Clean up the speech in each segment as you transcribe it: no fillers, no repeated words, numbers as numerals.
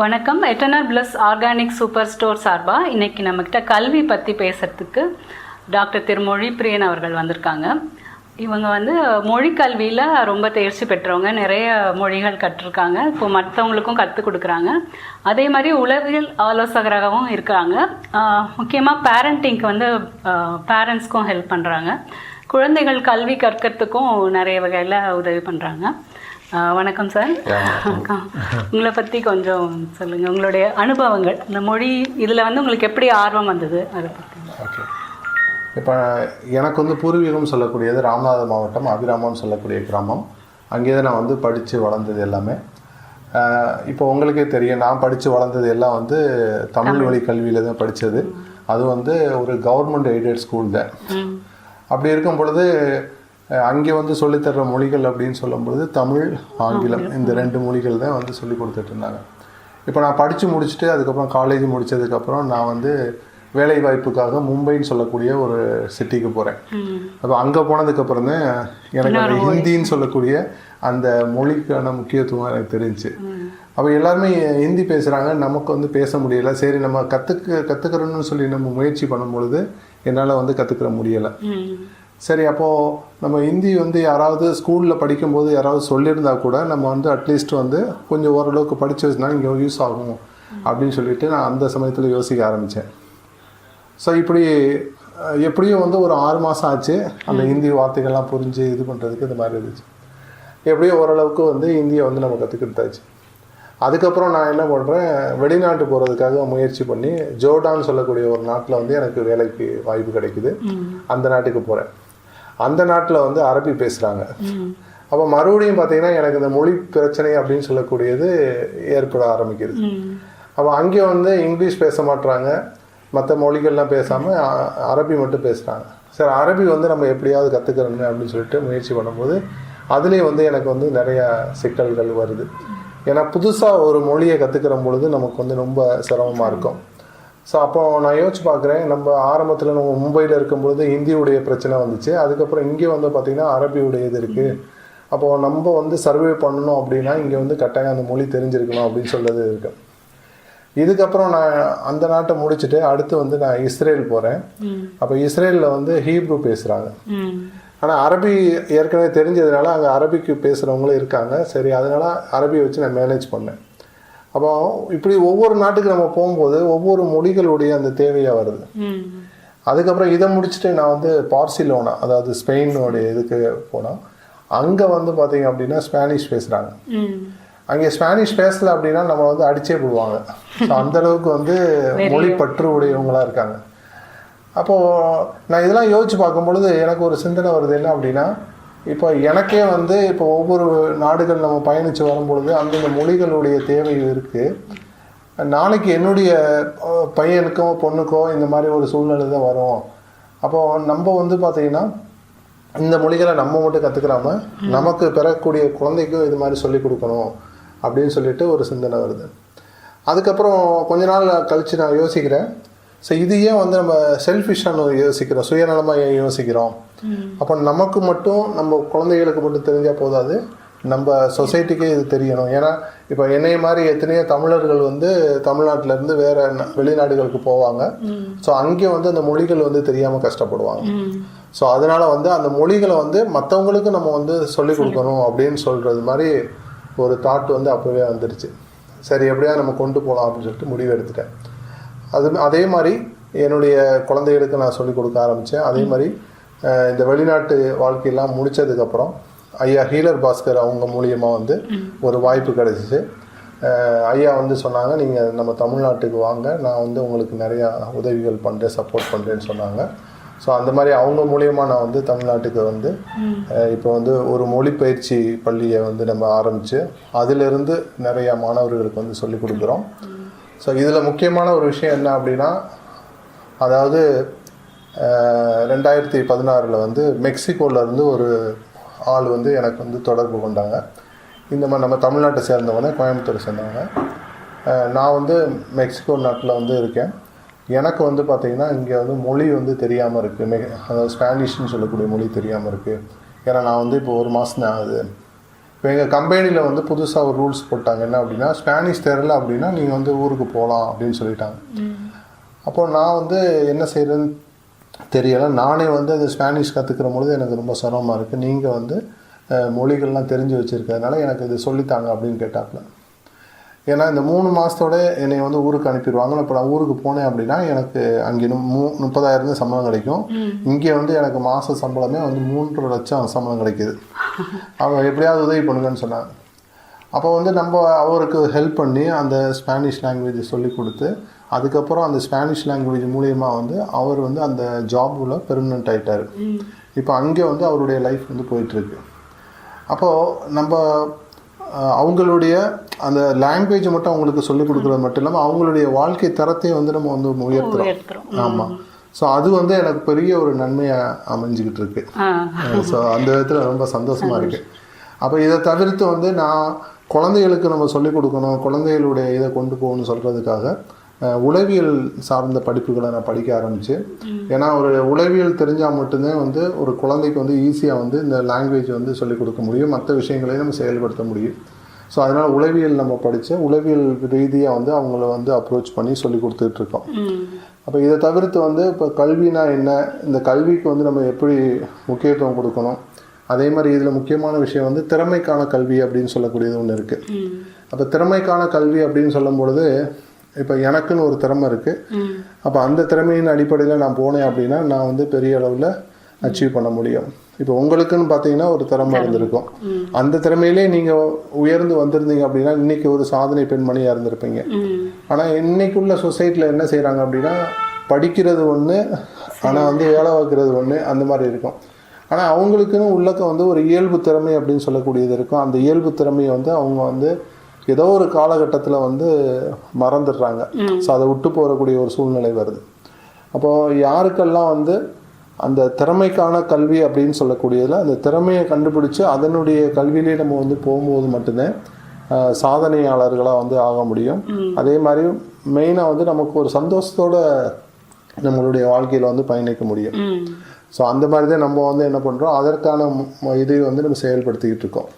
வணக்கம். Eternal plus organic super store சார்பாக இன்றைக்கி நம்மக்கிட்ட கல்வி பற்றி பேசுகிறதுக்கு டாக்டர் திரு மொழிப்பிரியன் அவர்கள் வந்திருக்காங்க. இவங்க மொழி கல்வியில் ரொம்ப தேர்ச்சி பெற்றவங்க, நிறைய மொழிகள் கற்றுருக்காங்க, இப்போ மற்றவங்களுக்கும் கற்றுக் கொடுக்குறாங்க. அதே மாதிரி உளவியல் ஆலோசகராகவும் இருக்கிறாங்க. முக்கியமாக பேரண்டிங்க்கு பேரண்ட்ஸ்க்கும் ஹெல்ப் பண்ணுறாங்க. குழந்தைகள் கல்வி கற்கிறதுக்கும் நிறைய வகையில் உதவி பண்ணுறாங்க. வணக்கம் சார். உங்களை பற்றி கொஞ்சம் சொல்லுங்கள், உங்களுடைய அனுபவங்கள், இந்த மொழி இதில் உங்களுக்கு எப்படி ஆர்வம் வந்தது அதை பற்றி. ஓகே, இப்போ எனக்கு பூர்வீகம் சொல்லக்கூடியது ராமநாதபுரம் மாவட்டம் அபிராமம்னு சொல்லக்கூடிய கிராமம். அங்கே தான் நான் படித்து வளர்ந்தது எல்லாமே. இப்போ உங்களுக்கே தெரியும், நான் படித்து வளர்ந்தது எல்லாம் தமிழ் வழி கல்வியில் தான் படித்தது. அது ஒரு கவர்மெண்ட் எய்டட் ஸ்கூல் தான். அப்படி இருக்கும் பொழுது அங்கே சொல்லித்தர்ற மொழிகள் அப்படின்னு சொல்லும்பொழுது தமிழ், ஆங்கிலம், இந்த 2 மொழிகள் தான் சொல்லி கொடுத்துட்டு இருந்தாங்க. இப்போ நான் படித்து முடிச்சுட்டு அதுக்கப்புறம் காலேஜ் முடித்ததுக்கப்புறம் நான் வேலை வாய்ப்புக்காக மும்பைன்னு சொல்லக்கூடிய ஒரு சிட்டிக்கு போகிறேன். அப்போ அங்கே போனதுக்கப்புறம் தான் எனக்கு அந்த ஹிந்தின்னு சொல்லக்கூடிய அந்த மொழிக்கான முக்கியத்துவம் எனக்கு தெரிஞ்சுச்சு. அப்போ எல்லாருமே ஹிந்தி பேசுகிறாங்க, நமக்கு பேச முடியலை. சரி, நம்ம கற்றுக்கிறோன்னு சொல்லி நம்ம முயற்சி பண்ணும்பொழுது என்னால் கற்றுக்கிற முடியலை. சரி, அப்போது நம்ம ஹிந்தி யாராவது ஸ்கூலில் படிக்கும்போது யாராவது சொல்லியிருந்தா கூட நம்ம அட்லீஸ்ட் கொஞ்சம் ஓரளவுக்கு படித்து வச்சுனா இங்கே யூஸ் ஆகும் அப்படின்னு சொல்லிட்டு நான் அந்த சமயத்தில் யோசிக்க ஆரம்பித்தேன். ஸோ இப்படி எப்படியும் ஒரு 6 மாதம் ஆச்சு அந்த ஹிந்தி வார்த்தைகள்லாம் புரிஞ்சு இது பண்ணுறதுக்கு. இந்த மாதிரி இருந்துச்சு. எப்படியோ ஓரளவுக்கு ஹிந்தியை நம்ம கற்றுக்கிட்டாச்சு. அதுக்கப்புறம் நான் என்ன பண்ணுறேன், வெளிநாட்டு போகிறதுக்காக முயற்சி பண்ணி ஜோர்டான்னு சொல்லக்கூடிய ஒரு நாட்டில் எனக்கு வேலைக்கு வாய்ப்பு கிடைக்குது. அந்த நாட்டுக்கு போகிறேன். அந்த நாட்டில் அரபி பேசுகிறாங்க. அப்போ மறுபடியும் பார்த்தீங்கன்னா எனக்கு இந்த மொழி பிரச்சனை அப்படின்னு சொல்லக்கூடியது ஏற்பட ஆரம்பிக்குது. அப்போ அங்கே இங்கிலீஷ் பேச மாட்டுறாங்க, மற்ற மொழிகள்லாம் பேசாமல் அரபி மட்டும் பேசுகிறாங்க. சரி, அரபி நம்ம எப்படியாவது கற்றுக்கிறோமே அப்படின்னு சொல்லிட்டு முயற்சி பண்ணும்போது அதுலேயும் எனக்கு நிறையா சிக்கல்கள் வருது. ஏன்னா புதுசாக ஒரு மொழியை கற்றுக்கிற பொழுது நமக்கு ரொம்ப சிரமமாக இருக்கும். ஸோ அப்போ நான் யோசிச்சு பார்க்குறேன், நம்ம ஆரம்பத்தில் நம்ம மும்பையில் இருக்கும்பொழுது ஹிந்தியுடைய பிரச்சனை வந்துச்சு. அதுக்கப்புறம் இங்கே பார்த்திங்கன்னா அரபியுடைய இது இருக்குது. அப்போது நம்ம சர்வே பண்ணணும் அப்படின்னா இங்கே கட்டாயம் அந்த மொழி தெரிஞ்சிருக்கணும் அப்படின்னு சொல்கிறது இருக்கு. இதுக்கப்புறம் நான் அந்த நாட்டை முடிச்சுட்டு அடுத்து நான் இஸ்ரேல் போகிறேன். அப்போ இஸ்ரேலில் ஹீப்ரு பேசுகிறாங்க. ஆனால் அரபி ஏற்கனவே தெரிஞ்சதுனால அங்கே அரபிக்கு பேசுகிறவங்களும் இருக்காங்க. சரி, அதனால் அரபியை வச்சு நான் மேனேஜ் பண்ணேன். அப்போ இப்படி ஒவ்வொரு நாட்டுக்கு நம்ம போகும்போது ஒவ்வொரு மொழிகளுடைய அந்த தேவையாக வருது. அதுக்கப்புறம் இதை முடிச்சுட்டு நான் பார்சிலோனா, அதாவது ஸ்பெயினுடைய இதுக்கு போனோம். அங்கே பார்த்தீங்க அப்படின்னா ஸ்பானிஷ் பேசுகிறாங்க. அங்கே ஸ்பானிஷ் பேசலை அப்படின்னா நம்ம அடிச்சே போடுவாங்க. ஸோ அந்தளவுக்கு மொழி பற்று உடையவங்களாக இருக்காங்க. அப்போது நான் இதெல்லாம் யோசித்து பார்க்கும்பொழுது எனக்கு ஒரு சிந்தனை வருது. என்ன அப்படின்னா, இப்போ எனக்கே இப்போ ஒவ்வொரு நாடுகள் நம்ம பயணித்து வரும்பொழுது அந்தந்த மொழிகளுடைய தேவை இருக்குது. நாளைக்கு என்னுடைய பையனுக்கோ பொண்ணுக்கோ இந்த மாதிரி ஒரு சூழ்நிலை தான் வரும். அப்போது நம்ம பார்த்திங்கன்னா இந்த மொழிகளை நம்ம மட்டும் கற்றுக்கிறாம நமக்கு பெறக்கூடிய குழந்தைக்கும் இது மாதிரி சொல்லிக் கொடுக்கணும் அப்படின்னு சொல்லிட்டு ஒரு சிந்தனை வருது. அதுக்கப்புறம் கொஞ்ச நாள் கழித்து நான் யோசிக்கிறேன், ஸோ இது ஏன் நம்ம செல்ஃபிஷாக யோசிக்கிறோம், சுயநலமாக ஏன் யோசிக்கிறோம்? அப்போ நமக்கு மட்டும் நம்ம குழந்தைகளுக்கு மட்டும் தெரிஞ்சால் போதாது, நம்ம சொசைட்டிக்கே இது தெரியணும். ஏன்னா இப்போ என்னைய மாதிரி எத்தனையோ தமிழர்கள் தமிழ்நாட்டிலேருந்து வேறு வெளிநாடுகளுக்கு போவாங்க. ஸோ அங்கே அந்த மொழிகள் தெரியாமல் கஷ்டப்படுவாங்க. ஸோ அதனால் அந்த மொழிகளை மற்றவங்களுக்கு நம்ம சொல்லிக் கொடுக்கணும் அப்படின்னு சொல்கிறது மாதிரி ஒரு தாட் அப்போவே வந்துடுச்சு. சரி, எப்படியா நம்ம கொண்டு போகலாம் அப்படின்னு சொல்லிட்டு முடிவு எடுத்துட்டேன். அதே மாதிரி என்னுடைய குழந்தைகளுக்கு நான் சொல்லிக் கொடுக்க ஆரம்பித்தேன். அதே மாதிரி இந்த வெளிநாட்டு வாழ்க்கையெல்லாம் முடித்ததுக்கப்புறம் ஐயா ஹீலர் பாஸ்கர் அவங்க மூலியமாக ஒரு வாய்ப்பு கிடைச்சிச்சு. ஐயா சொன்னாங்க, நீங்கள் நம்ம தமிழ்நாட்டுக்கு வாங்க, நான் உங்களுக்கு நிறையா உதவிகள் பண்ணுறேன், சப்போர்ட் பண்ணுறேன்னு சொன்னாங்க. ஸோ அந்த மாதிரி அவங்க மூலியமாக நான் தமிழ்நாட்டுக்கு இப்போ ஒரு மொழிப்பயிற்சி பள்ளியை நம்ம ஆரம்பித்து அதிலிருந்து நிறையா மாணவர்களுக்கு சொல்லிக் கொடுக்குறோம். ஸோ இதில் முக்கியமான ஒரு விஷயம் என்ன அப்படின்னா, அதாவது 2016 மெக்சிகோவிலேருந்து ஒரு ஆள் எனக்கு தொடர்பு கொண்டாங்க. இந்த மாதிரி நம்ம தமிழ்நாட்டை சேர்ந்தவங்க, கோயம்புத்தூரை சேர்ந்தவங்க. நான் மெக்சிகோ நாட்டில் இருக்கேன். எனக்கு பார்த்திங்கன்னா இங்கே மொழி தெரியாமல் இருக்குது. அதாவது ஸ்பானிஷ்னு சொல்லக்கூடிய மொழி தெரியாமல் இருக்குது. ஏன்னா நான் இப்போ 1 மாதம் தான் ஆகுது. இப்போ எங்கள் கம்பெனியில் வந்து புதுசாக ஒரு ரூல்ஸ் போட்டாங்க. என்ன அப்படின்னா, ஸ்பானிஷ் தெரியல அப்படின்னா நீங்கள் வந்து ஊருக்கு போகலாம் அப்படின்னு சொல்லிட்டாங்க. அப்போது நான் வந்து என்ன செய்கிறேன்னு தெரியலை. நானே வந்து அது ஸ்பானிஷ் கற்றுக்கிற பொழுது எனக்கு ரொம்ப சிரமமாக இருக்குது. நீங்கள் வந்து மொழிகள்லாம் தெரிஞ்சு வச்சுருக்கிறதுனால எனக்கு இது சொல்லித்தாங்க அப்படின்னு கேட்டாப்புல. ஏன்னா இந்த 3 மாதத்தோட என்னை வந்து ஊருக்கு அனுப்பிடுவாங்க. இப்போ நான் ஊருக்கு போனேன் அப்படின்னா எனக்கு அங்கே 30,000 சம்பளம் கிடைக்கும். இங்கே வந்து எனக்கு மாத சம்பளமே வந்து 3 லட்சம் சம்பளம் கிடைக்கிது. அவங்க எப்படியாவது உதவி பண்ணுங்கன்னு சொன்னாங்க. அப்போ வந்து நம்ம அவருக்கு ஹெல்ப் பண்ணி அந்த ஸ்பானிஷ் லாங்குவேஜ் சொல்லி கொடுத்து, அதுக்கப்புறம் அந்த ஸ்பானிஷ் லாங்குவேஜ் மூலயமா வந்து அவர் வந்து அந்த ஜாபில் பெர்மனெண்ட் ஆகிட்டார். இப்போ அங்கே வந்து அவருடைய லைஃப் வந்து போயிட்டுருக்கு. அப்போது நம்ம அவங்களுடைய அந்த லாங்குவேஜை மட்டும் அவங்களுக்கு சொல்லிக் கொடுக்குறது மட்டும் இல்லாமல் அவங்களுடைய வாழ்க்கை தரத்தையும் வந்து நம்ம வந்து உயர்த்துறோம். ஆமாம். ஸோ அது வந்து எனக்கு பெரிய ஒரு நன்மையாக அமைஞ்சிக்கிட்டு இருக்கு. ஸோ அந்த விதத்தில் ரொம்ப சந்தோஷமாக இருக்குது. அப்போ இதை தவிர்த்து வந்து நான் குழந்தைகளுக்கு நம்ம சொல்லிக் கொடுக்கணும், குழந்தைகளுடைய இதை கொண்டு போகணும்னு சொல்கிறதுக்காக உளவியல் சார்ந்த படிப்புகளை நான் படிக்க ஆரம்பித்தேன். ஏன்னா ஒரு உளவியல் தெரிஞ்சால் மட்டும்தான் வந்து ஒரு குழந்தைக்கு வந்து ஈஸியாக வந்து இந்த லாங்குவேஜ் வந்து சொல்லிக் கொடுக்க முடியும், மற்ற விஷயங்களையும் நம்ம செயல்படுத்த முடியும். ஸோ அதனால் உளவியல் நம்ம படித்து உளவியல் ரீதியாக வந்து அவங்கள வந்து அப்ரோச் பண்ணி சொல்லி கொடுத்துட்ருக்கோம். அப்போ இதை தவிர்த்து வந்து இப்போ கல்வினா என்ன, இந்த கல்விக்கு வந்து நம்ம எப்படி முக்கியத்துவம் கொடுக்கணும், அதே மாதிரி இதில் முக்கியமான விஷயம் வந்து திறமைக்கான கல்வி அப்படின்னு சொல்லக்கூடியது ஒன்று இருக்குது. அப்போ திறமைக்கான கல்வி அப்படின்னு சொல்லும் பொழுது இப்போ எனக்குன்னு ஒரு திறமை இருக்குது. அப்போ அந்த திறமையின் அடிப்படையில் நான் போனேன் அப்படின்னா நான் வந்து பெரிய அளவில் அச்சீவ் பண்ண முடியும். இப்போ உங்களுக்குன்னு பார்த்தீங்கன்னா ஒரு திறமை இருந்திருக்கும். அந்த திறமையிலே நீங்கள் உயர்ந்து வந்திருந்தீங்க அப்படின்னா இன்றைக்கி ஒரு சாதனை பெண்மணியாக இருந்திருப்பீங்க. ஆனால் இன்றைக்குள்ள சொசைட்டியில் என்ன செய்கிறாங்க அப்படின்னா, படிக்கிறது ஒன்று, ஆனால் வந்து வேலை பார்க்குறது ஒன்று, அந்த மாதிரி இருக்கும். ஆனால் அவங்களுக்குன்னு உள்ளக்க வந்து ஒரு இயல்பு திறமை அப்படின்னு சொல்லக்கூடியது இருக்கும். அந்த இயல்பு திறமையை வந்து அவங்க வந்து ஏதோ ஒரு காலகட்டத்தில் வந்து மறந்துடுறாங்க. ஸோ அதை விட்டு போகக்கூடிய ஒரு சூழ்நிலை வருது. அப்போது யாருக்கெல்லாம் வந்து அந்த திறமைக்கான கல்வி அப்படின்னு சொல்லக்கூடியதில் அந்த திறமையை கண்டுபிடிச்சி அதனுடைய கல்வியிலே நம்ம வந்து போகும்போது மட்டும்தான் சாதனையாளர்களாக வந்து ஆக முடியும். அதே மாதிரி மெயினாக வந்து நமக்கு ஒரு சந்தோஷத்தோட நம்மளுடைய வாழ்க்கையில் வந்து பயணிக்க முடியும். ஸோ அந்த மாதிரி தான் நம்ம வந்து என்ன பண்ணுறோம், அதற்கான இதை வந்து நம்ம செயல்படுத்திக்கிட்டு இருக்கோம்.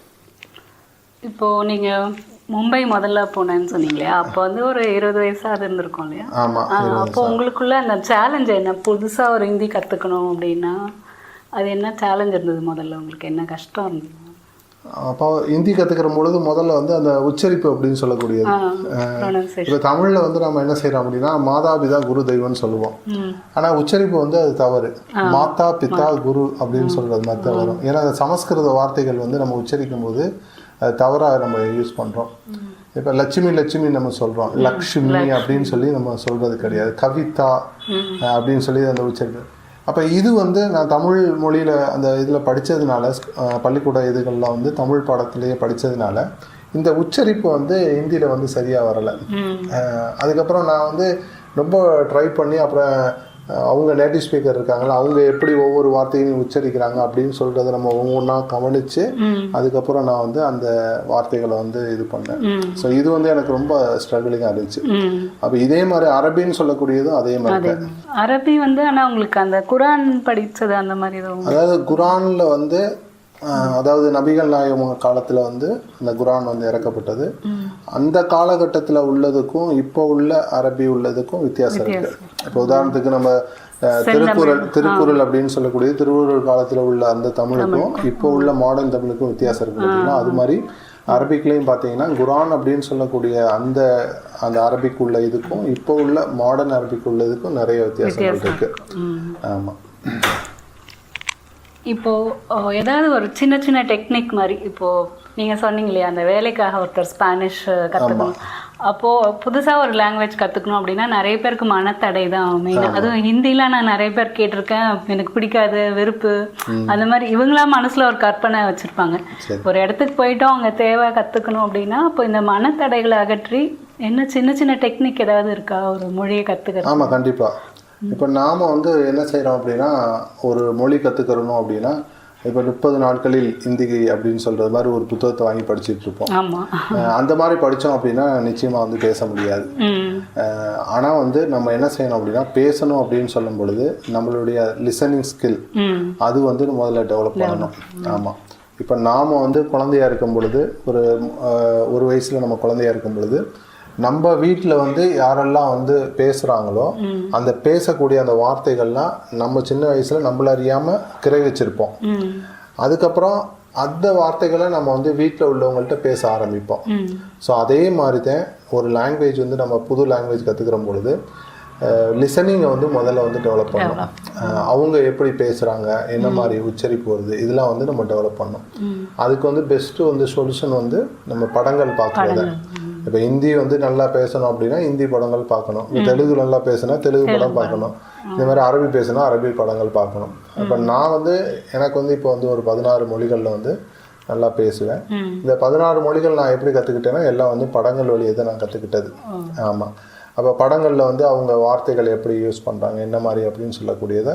இப்போது நீங்கள் மும்பை முதல்ல போனேன்னு சொன்னீங்களே, அப்போ வந்து ஒரு 20 வயசாக இருந்திருக்கும் இல்லையா? ஆமாம். அப்போ உங்களுக்குள்ள அந்த சேலஞ்ச் என்ன, புதுசாக ஒரு ஹிந்தி கற்றுக்கணும் அப்படின்னா அது என்ன சேலஞ்ச் இருந்தது முதல்ல, உங்களுக்கு என்ன கஷ்டம் இருந்தது? அப்போ ஹிந்தி கற்றுக்கிற பொழுது முதல்ல வந்து அந்த உச்சரிப்பு அப்படின்னு சொல்லக்கூடியது. இப்போ தமிழில் வந்து நம்ம என்ன செய்கிறோம் அப்படின்னா மாதா பிதா குரு தெய்வம்னு சொல்லுவோம். ஆனால் உச்சரிப்பு வந்து அது தவறு. மாதா பிதா குரு அப்படின்னு சொல்கிறது மாதிரி தான் வரும். ஏன்னா அந்த சமஸ்கிருத வார்த்தைகள் வந்து நம்ம உச்சரிக்கும் போது அது தவறாக நம்ம யூஸ் பண்ணுறோம். இப்போ லட்சுமி லட்சுமி நம்ம சொல்கிறோம், லக்ஷ்மி அப்படின்னு சொல்லி நம்ம சொல்கிறது கிடையாது. கவிதா அப்படின்னு சொல்லி அந்த உச்சரிப்பு. அப்போ இது வந்து நான் தமிழ் மொழியில் அந்த இதில் படித்ததுனால, பள்ளிக்கூட இதுகளில் வந்து தமிழ் பாடத்திலேயே படித்ததுனால இந்த உச்சரிப்பு வந்து ஹிந்தியில் வந்து சரியாக வரலை. அதுக்கப்புறம் நான் வந்து ரொம்ப ட்ரை பண்ணி அப்புறம் அவங்க நேட்டிவ் ஸ்பீக்கர் இருக்காங்களா, அவங்க எப்படி ஒவ்வொரு வார்த்தையும் உச்சரிக்கிறாங்க அப்படின்னு சொல்கிறத நம்ம ஒவ்வொன்றா கவனித்து அதுக்கப்புறம் நான் வந்து அந்த வார்த்தைகளை வந்து இது பண்ணேன். ஸோ இது வந்து எனக்கு ரொம்ப ஸ்ட்ரகிளிங்காக இருந்துச்சு. அப்போ இதே மாதிரி அரபின்னு சொல்லக்கூடியதும் அதே மாதிரி. அரபி வந்து ஆனால் உங்களுக்கு அந்த குரான் படித்தது அந்த மாதிரி, அதாவது குரானில் வந்து அதாவது நபிகள் நாயகம் காலத்தில் வந்து இந்த குரான் வந்து இறக்கப்பட்டது. அந்த காலகட்டத்தில் உள்ளதுக்கும் இப்போ உள்ள அரபி உள்ளதுக்கும் வித்தியாசம் இருக்கு. இப்போ உதாரணத்துக்கு நம்ம திருக்குறள் அப்படின்னு சொல்லக்கூடிய திருக்குறள் காலத்தில் உள்ள அந்த தமிழுக்கும் இப்போ உள்ள மாடர்ன் தமிழுக்கும் வித்தியாசம் இருக்கு பார்த்தீங்கன்னா, அது மாதிரி அரபிக்லேயும் பார்த்தீங்கன்னா குரான் அப்படின்னு சொல்லக்கூடிய அந்த அந்த அரபிக் உள்ள இதுக்கும் இப்போ உள்ள மாடர்ன் அரபிக் உள்ளதுக்கும் நிறைய வித்தியாசங்கள் இருக்கு. ஆமாம். இப்போது ஏதாவது ஒரு சின்ன சின்ன டெக்னிக் மாதிரி, இப்போது நீங்கள் சொன்னீங்க இல்லையா அந்த வேலைக்காக ஒருத்தர் ஸ்பானிஷ் கற்றுக்கணும், அப்போது புதுசாக ஒரு லாங்குவேஜ் கற்றுக்கணும் அப்படின்னா நிறைய பேருக்கு மனத்தடை தான் மெயினாக. அதுவும் ஹிந்திலாம் நான் நிறைய பேர் கேட்டிருக்கேன், எனக்கு பிடிக்காது, வெறுப்பு, அந்த மாதிரி இவங்களாம் மனசில் ஒரு கற்பனை வச்சுருப்பாங்க. ஒரு இடத்துக்கு போயிட்டோம், அங்கே தேவை கற்றுக்கணும் அப்படின்னா அப்போ இந்த மனத்தடைகளை அகற்றி என்ன சின்ன சின்ன டெக்னிக் ஏதாவது இருக்கா ஒரு மொழியை கற்றுக்கிறது? ஆமாம், கண்டிப்பாக. இப்போ நாம் வந்து என்ன செய்கிறோம் அப்படின்னா, ஒரு மொழி கற்றுக்கிறணும் அப்படின்னா இப்போ 30 நாட்களில் ஹிந்தி அப்படின்னு சொல்கிறது மாதிரி ஒரு புத்தகத்தை வாங்கி படிச்சுட்டு இருப்போம். அந்த மாதிரி படித்தோம் அப்படின்னா நிச்சயமாக வந்து பேச முடியாது. ஆனால் வந்து நம்ம என்ன செய்யணும் அப்படின்னா, பேசணும் அப்படின்னு சொல்லும் பொழுது நம்மளுடைய லிசனிங் ஸ்கில் அது வந்து முதல்ல டெவலப் பண்ணணும். ஆமாம். இப்போ நாம் வந்து குழந்தையாக இருக்கும் பொழுது ஒரு வயசில் நம்ம குழந்தையாக இருக்கும் பொழுது நம்ம வீட்டில் வந்து யாரெல்லாம் வந்து பேசுகிறாங்களோ அந்த பேசக்கூடிய அந்த வார்த்தைகள்லாம் நம்ம சின்ன வயசில் நம்மள அறியாமல் கிரை வச்சுருப்போம். அதுக்கப்புறம் அந்த வார்த்தைகளை நம்ம வந்து வீட்டில் உள்ளவங்கள்ட்ட பேச ஆரம்பிப்போம். ஸோ அதே மாதிரி தான் ஒரு லாங்குவேஜ் வந்து நம்ம புது லாங்குவேஜ் கற்றுக்கிற பொழுது லிசனிங்கை வந்து முதல்ல வந்து டெவலப் பண்ணணும். அவங்க எப்படி பேசுகிறாங்க, என்ன மாதிரி உச்சரிப்பு வருது, இதெல்லாம் வந்து நம்ம டெவலப் பண்ணணும். அதுக்கு வந்து பெஸ்ட்டு வந்து சொல்யூஷன் வந்து நம்ம படங்கள் பார்க்குறது. இப்போ ஹிந்தி வந்து நல்லா பேசணும் அப்படின்னா ஹிந்தி படங்கள் பார்க்கணும். தெலுங்கு நல்லா பேசினா தெலுங்கு படம் பார்க்கணும். இந்த மாதிரி அரபி பேசினா அரபி படங்கள் பார்க்கணும். இப்போ நான் வந்து எனக்கு வந்து இப்போ வந்து ஒரு 16 மொழிகளில் வந்து நல்லா பேசுவேன். இந்த 16 மொழிகள் நான் எப்படி கற்றுக்கிட்டேன்னா எல்லாம் வந்து படங்கள் வழியை தான் நான் கற்றுக்கிட்டது. ஆமாம். அப்போ படங்களில் வந்து அவங்க வார்த்தைகளை எப்படி யூஸ் பண்ணுறாங்க, என்ன மாதிரி அப்படின்னு சொல்லக்கூடியதை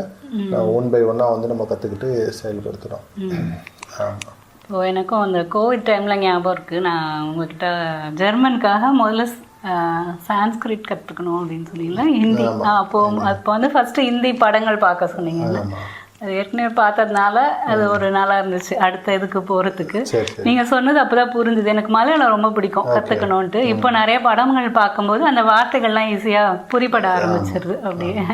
ஒன் பை ஒன்னாக வந்து நம்ம கற்றுக்கிட்டு செயல்படுத்துகிறோம். ஆமாம். ஸோ எனக்கும் அந்த கோவிட் டைமில் ஞாபகம் இருக்குது. நான் உங்கள்கிட்ட ஜெர்மனுக்காக முதல்ல சான்ஸ்கிரிட் கற்றுக்கணும் அப்படின்னு சொன்னீங்களா, ஹிந்தி. அப்போ வந்து ஃபஸ்ட்டு ஹிந்தி படங்கள் பார்க்க சொன்னீங்கல்ல, அது ஏற்கனவே பார்த்ததுனால அது ஒரு நல்லா இருந்துச்சு அடுத்த இதுக்கு போகிறதுக்கு. நீங்கள் சொன்னது அப்போ தான் புரிஞ்சுது. எனக்கு மலையாளம் ரொம்ப பிடிக்கும் கற்றுக்கணுன்ட்டு. இப்போ நிறைய படங்கள் பார்க்கும்போது அந்த வார்த்தைகள்லாம் ஈஸியாக புரிபட ஆரம்பிச்சிருது. அப்படியே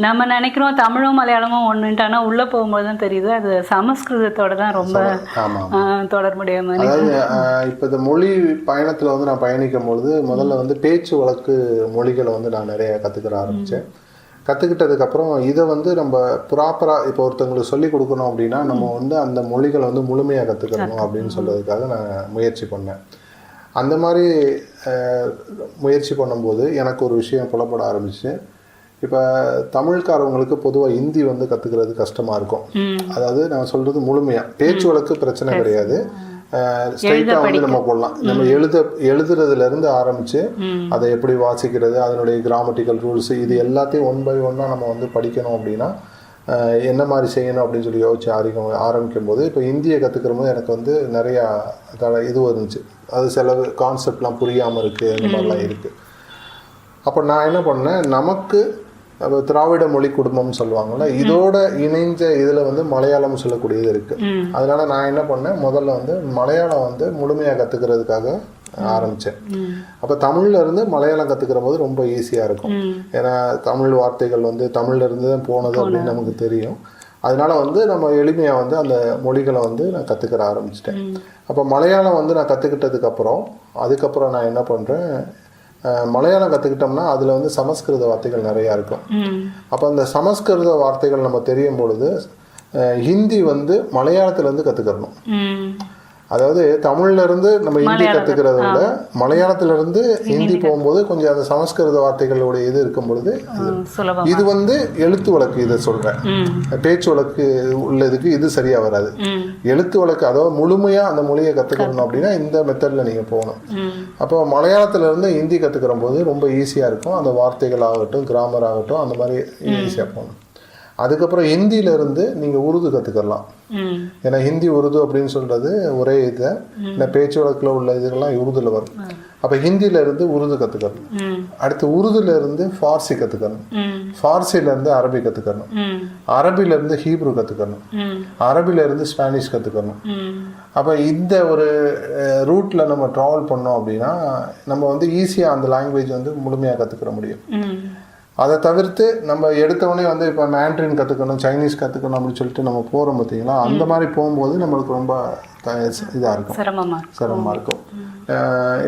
நம்ம நினைக்கிறோம் தமிழும் மலையாளமும் ஒன்றுன்ட்டு, ஆனால் உள்ளே போகும்போது தான் தெரியுது அது சமஸ்கிருதத்தோட தான் ரொம்ப தொடர்புடைய மாதிரி. இப்போ இந்த மொழி பயணத்தில் வந்து நான் பயணிக்கும் பொழுது முதல்ல வந்து பேச்சு வழக்கு மொழிகளை வந்து நான் நிறைய கற்றுக்கிற ஆரம்பித்தேன். கற்றுக்கிட்டதுக்கப்புறம் இதை வந்து நம்ம ப்ராப்பராக இப்போ ஒருத்தவங்களுக்கு சொல்லி கொடுக்கணும் அப்படின்னா நம்ம வந்து அந்த மொழிகளை வந்து முழுமையாக கற்றுக்கணும் அப்படின்னு சொல்கிறதுக்காக நான் முயற்சி பண்ணேன். அந்த மாதிரி முயற்சி பண்ணும்போது எனக்கு ஒரு விஷயம் புலப்பட ஆரம்பிச்சு. இப்போ தமிழ்காரவங்களுக்கு பொதுவாக ஹிந்தி வந்து கற்றுக்கிறது கஷ்டமாக இருக்கும். அதாவது நான் சொல்கிறது முழுமையாக பேச்சு வழக்கு பிரச்சனை கிடையாது, ஸ்ட்ரைட்டாக வந்து நம்ம போடலாம். நம்ம எழுதுறதுலேருந்து ஆரம்பித்து அதை எப்படி வாசிக்கிறது, அதனுடைய கிராமட்டிக்கல் ரூல்ஸு, இது எல்லாத்தையும் ஒன் பை ஒன்னாக நம்ம வந்து படிக்கணும். அப்படின்னா என்ன மாதிரி செய்யணும் அப்படின்னு சொல்லி யோசிச்சு ஆரம்பிக்கும் போது இப்போ ஹிந்தியை கற்றுக்கிற போது எனக்கு வந்து நிறையா இது வந்துச்சு. அது சில கான்செப்ட்லாம் புரியாமல் இருக்குது, அந்த மாதிரிலாம் இருக்குது. அப்போ நான் என்ன பண்ணேன், நமக்கு திராவிட மொழி குடும்பம்னு சொல்லுவாங்கள்ல, இதோட இணைஞ்ச இதில் வந்து மலையாளம் சொல்லக்கூடியது இருக்குது. அதனால நான் என்ன பண்ணேன், முதல்ல வந்து மலையாளம் வந்து முழுமையாக கற்றுக்கிறதுக்காக ஆரம்பித்தேன். அப்போ தமிழ்ல இருந்து மலையாளம் கற்றுக்கிற போது ரொம்ப ஈஸியாக இருக்கும். ஏன்னா தமிழ் வார்த்தைகள் வந்து தமிழ்ல இருந்து தான் போனது அப்படின்னு நமக்கு தெரியும். அதனால வந்து நம்ம எளிமையாக வந்து அந்த மொழிகளை வந்து நான் கற்றுக்கிற ஆரம்பிச்சிட்டேன். அப்போ மலையாளம் வந்து நான் கற்றுக்கிட்டதுக்கப்புறம் அதுக்கப்புறம் நான் என்ன பண்ணுறேன், மலையாளம் கற்றுக்கிட்டோம்னா அதில் வந்து சமஸ்கிருத வார்த்தைகள் நிறையா இருக்கும். அப்போ அந்த சமஸ்கிருத வார்த்தைகள் நம்ம தெரியும் பொழுது ஹிந்தி வந்து மலையாளத்துலேருந்து கற்றுக்கணும். அதாவது தமிழ்லேருந்து நம்ம ஹிந்தி கற்றுக்கிறத விட மலையாளத்திலேருந்து ஹிந்தி போகும்போது கொஞ்சம் அந்த சமஸ்கிருத வார்த்தைகளுடைய இது இருக்கும் பொழுது இது வந்து எழுத்து வழக்கு, இதை சொல்கிறேன். பேச்சு வழக்கு உள்ளதுக்கு இது சரியாக வராது. எழுத்து வழக்கு அதாவது முழுமையாக அந்த மொழியை கற்றுக்கணும் அப்படின்னா இந்த மெத்தடில் நீங்கள் போகணும். அப்போ மலையாளத்திலேருந்து ஹிந்தி கற்றுக்கிற போது ரொம்ப ஈஸியாக இருக்கும். அந்த வார்த்தைகள் ஆகட்டும், கிராமர் ஆகட்டும், அந்த மாதிரி ஈஸியாக போகணும். அதுக்கப்புறம் ஹிந்தியிலேருந்து நீங்கள் உருது கற்றுக்கலாம். ஏன்னா ஹிந்தி உருது அப்படின்னு சொல்கிறது ஒரே இதை இந்த பேச்சு வழக்கில் உள்ள இதுகள்லாம் உருதுல வரும். அப்போ ஹிந்தியிலேருந்து உருது கற்றுக்கணும். அடுத்து உருதுலேருந்து ஃபார்சி கற்றுக்கணும். ஃபார்சிலேருந்து அரபி கற்றுக்கணும். அரபிலேருந்து ஹீப்ரு கற்றுக்கணும். அரபிலேருந்து ஸ்பானிஷ் கற்றுக்கணும். அப்போ இந்த ஒரு ரூட்டில் நம்ம ட்ராவல் பண்ணோம் அப்படின்னா நம்ம வந்து ஈஸியாக அந்த லாங்குவேஜ் வந்து முழுமையாக கற்றுக்கிற முடியும். அதை தவிர்த்து நம்ம எடுத்தவொடனே வந்து இப்போ மேண்ட்ரின் கற்றுக்கணும், சைனீஸ் கற்றுக்கணும் அப்படின்னு சொல்லிட்டு நம்ம போகிறோம் பார்த்தீங்களா, அந்த மாதிரி போகும்போது நம்மளுக்கு ரொம்ப இதாக இருக்கும், சிரமமாக இருக்கும்.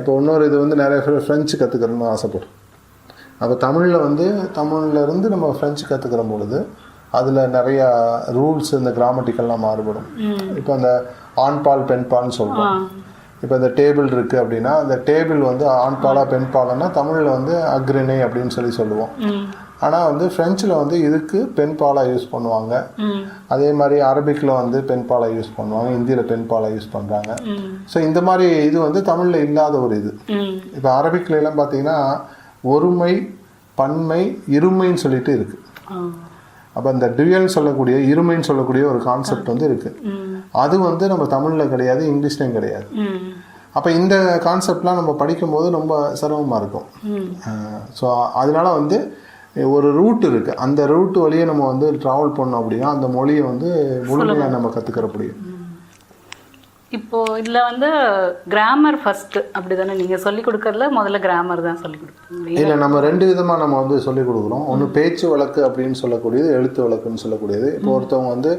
இப்போ இன்னொரு இது வந்து நிறைய பேர் ஃப்ரெஞ்சு கற்றுக்கணும்னு ஆசைப்படும். அப்போ தமிழ்லேருந்து நம்ம ஃப்ரெஞ்சு கற்றுக்கிற பொழுது அதில் நிறையா ரூல்ஸ் இந்த கிராமட்டிக்கல்லாம் மாறுபடும். இப்போ அந்த ஆண்பால் பெண்பால்னு சொல்கிறோம். இப்போ இந்த டேபிள் இருக்குது அப்படின்னா அந்த டேபிள் வந்து ஆண்பாலா பெண்பாலன்னா தமிழில் வந்து அக்ரிணை அப்படின்னு சொல்லுவோம். ஆனால் வந்து ஃப்ரெஞ்சில் வந்து இதுக்கு பெண்பாலா யூஸ் பண்ணுவாங்க. அதே மாதிரி அரபிக்கில் வந்து பெண்பாலா யூஸ் பண்ணுவாங்க, ஹிந்தியில் பெண்பாலா யூஸ் பண்ணுறாங்க. ஸோ இந்த மாதிரி இது வந்து தமிழில் இல்லாத ஒரு இது. இப்போ அரபிக்கில் எல்லாம் பார்த்தீங்கன்னா ஒருமை, பன்மை, இருமைன்னு சொல்லிட்டு இருக்குது. அப்போ இந்த டுயல் சொல்லக்கூடிய இருமைன்னு சொல்லக்கூடிய ஒரு கான்செப்ட் வந்து இருக்குது. அது வந்து நம்ம தமிழில் கிடையாது, இங்கிலீஷ்லையும் கிடையாது. அப்போ இந்த கான்செப்ட்லாம் நம்ம படிக்கும்போது ரொம்ப சிரமமாக இருக்கும். ஸோ அதனால வந்து ஒரு ரூட் இருக்குது, அந்த ரூட் வழியே நம்ம வந்து ட்ராவல் பண்ணோம் அப்படின்னா அந்த மொழியை வந்து முழுமையாக நம்ம கற்றுக்கிற முடியும். இப்போ இதில் வந்து கிராமர் ஃபஸ்ட்டு அப்படி தானே நீங்கள் சொல்லிக் கொடுக்கறதுல முதல்ல கிராமர் தான் சொல்லிக் கொடுப்பீங்க? இல்லை, நம்ம 2 விதமாக நம்ம வந்து சொல்லிக் கொடுக்குறோம். ஒன்று பேச்சு வழக்கு அப்படின்னு சொல்லக்கூடியது, எழுத்து வழக்குன்னு சொல்லக்கூடியது. இப்போ ஒருத்தவங்க வந்து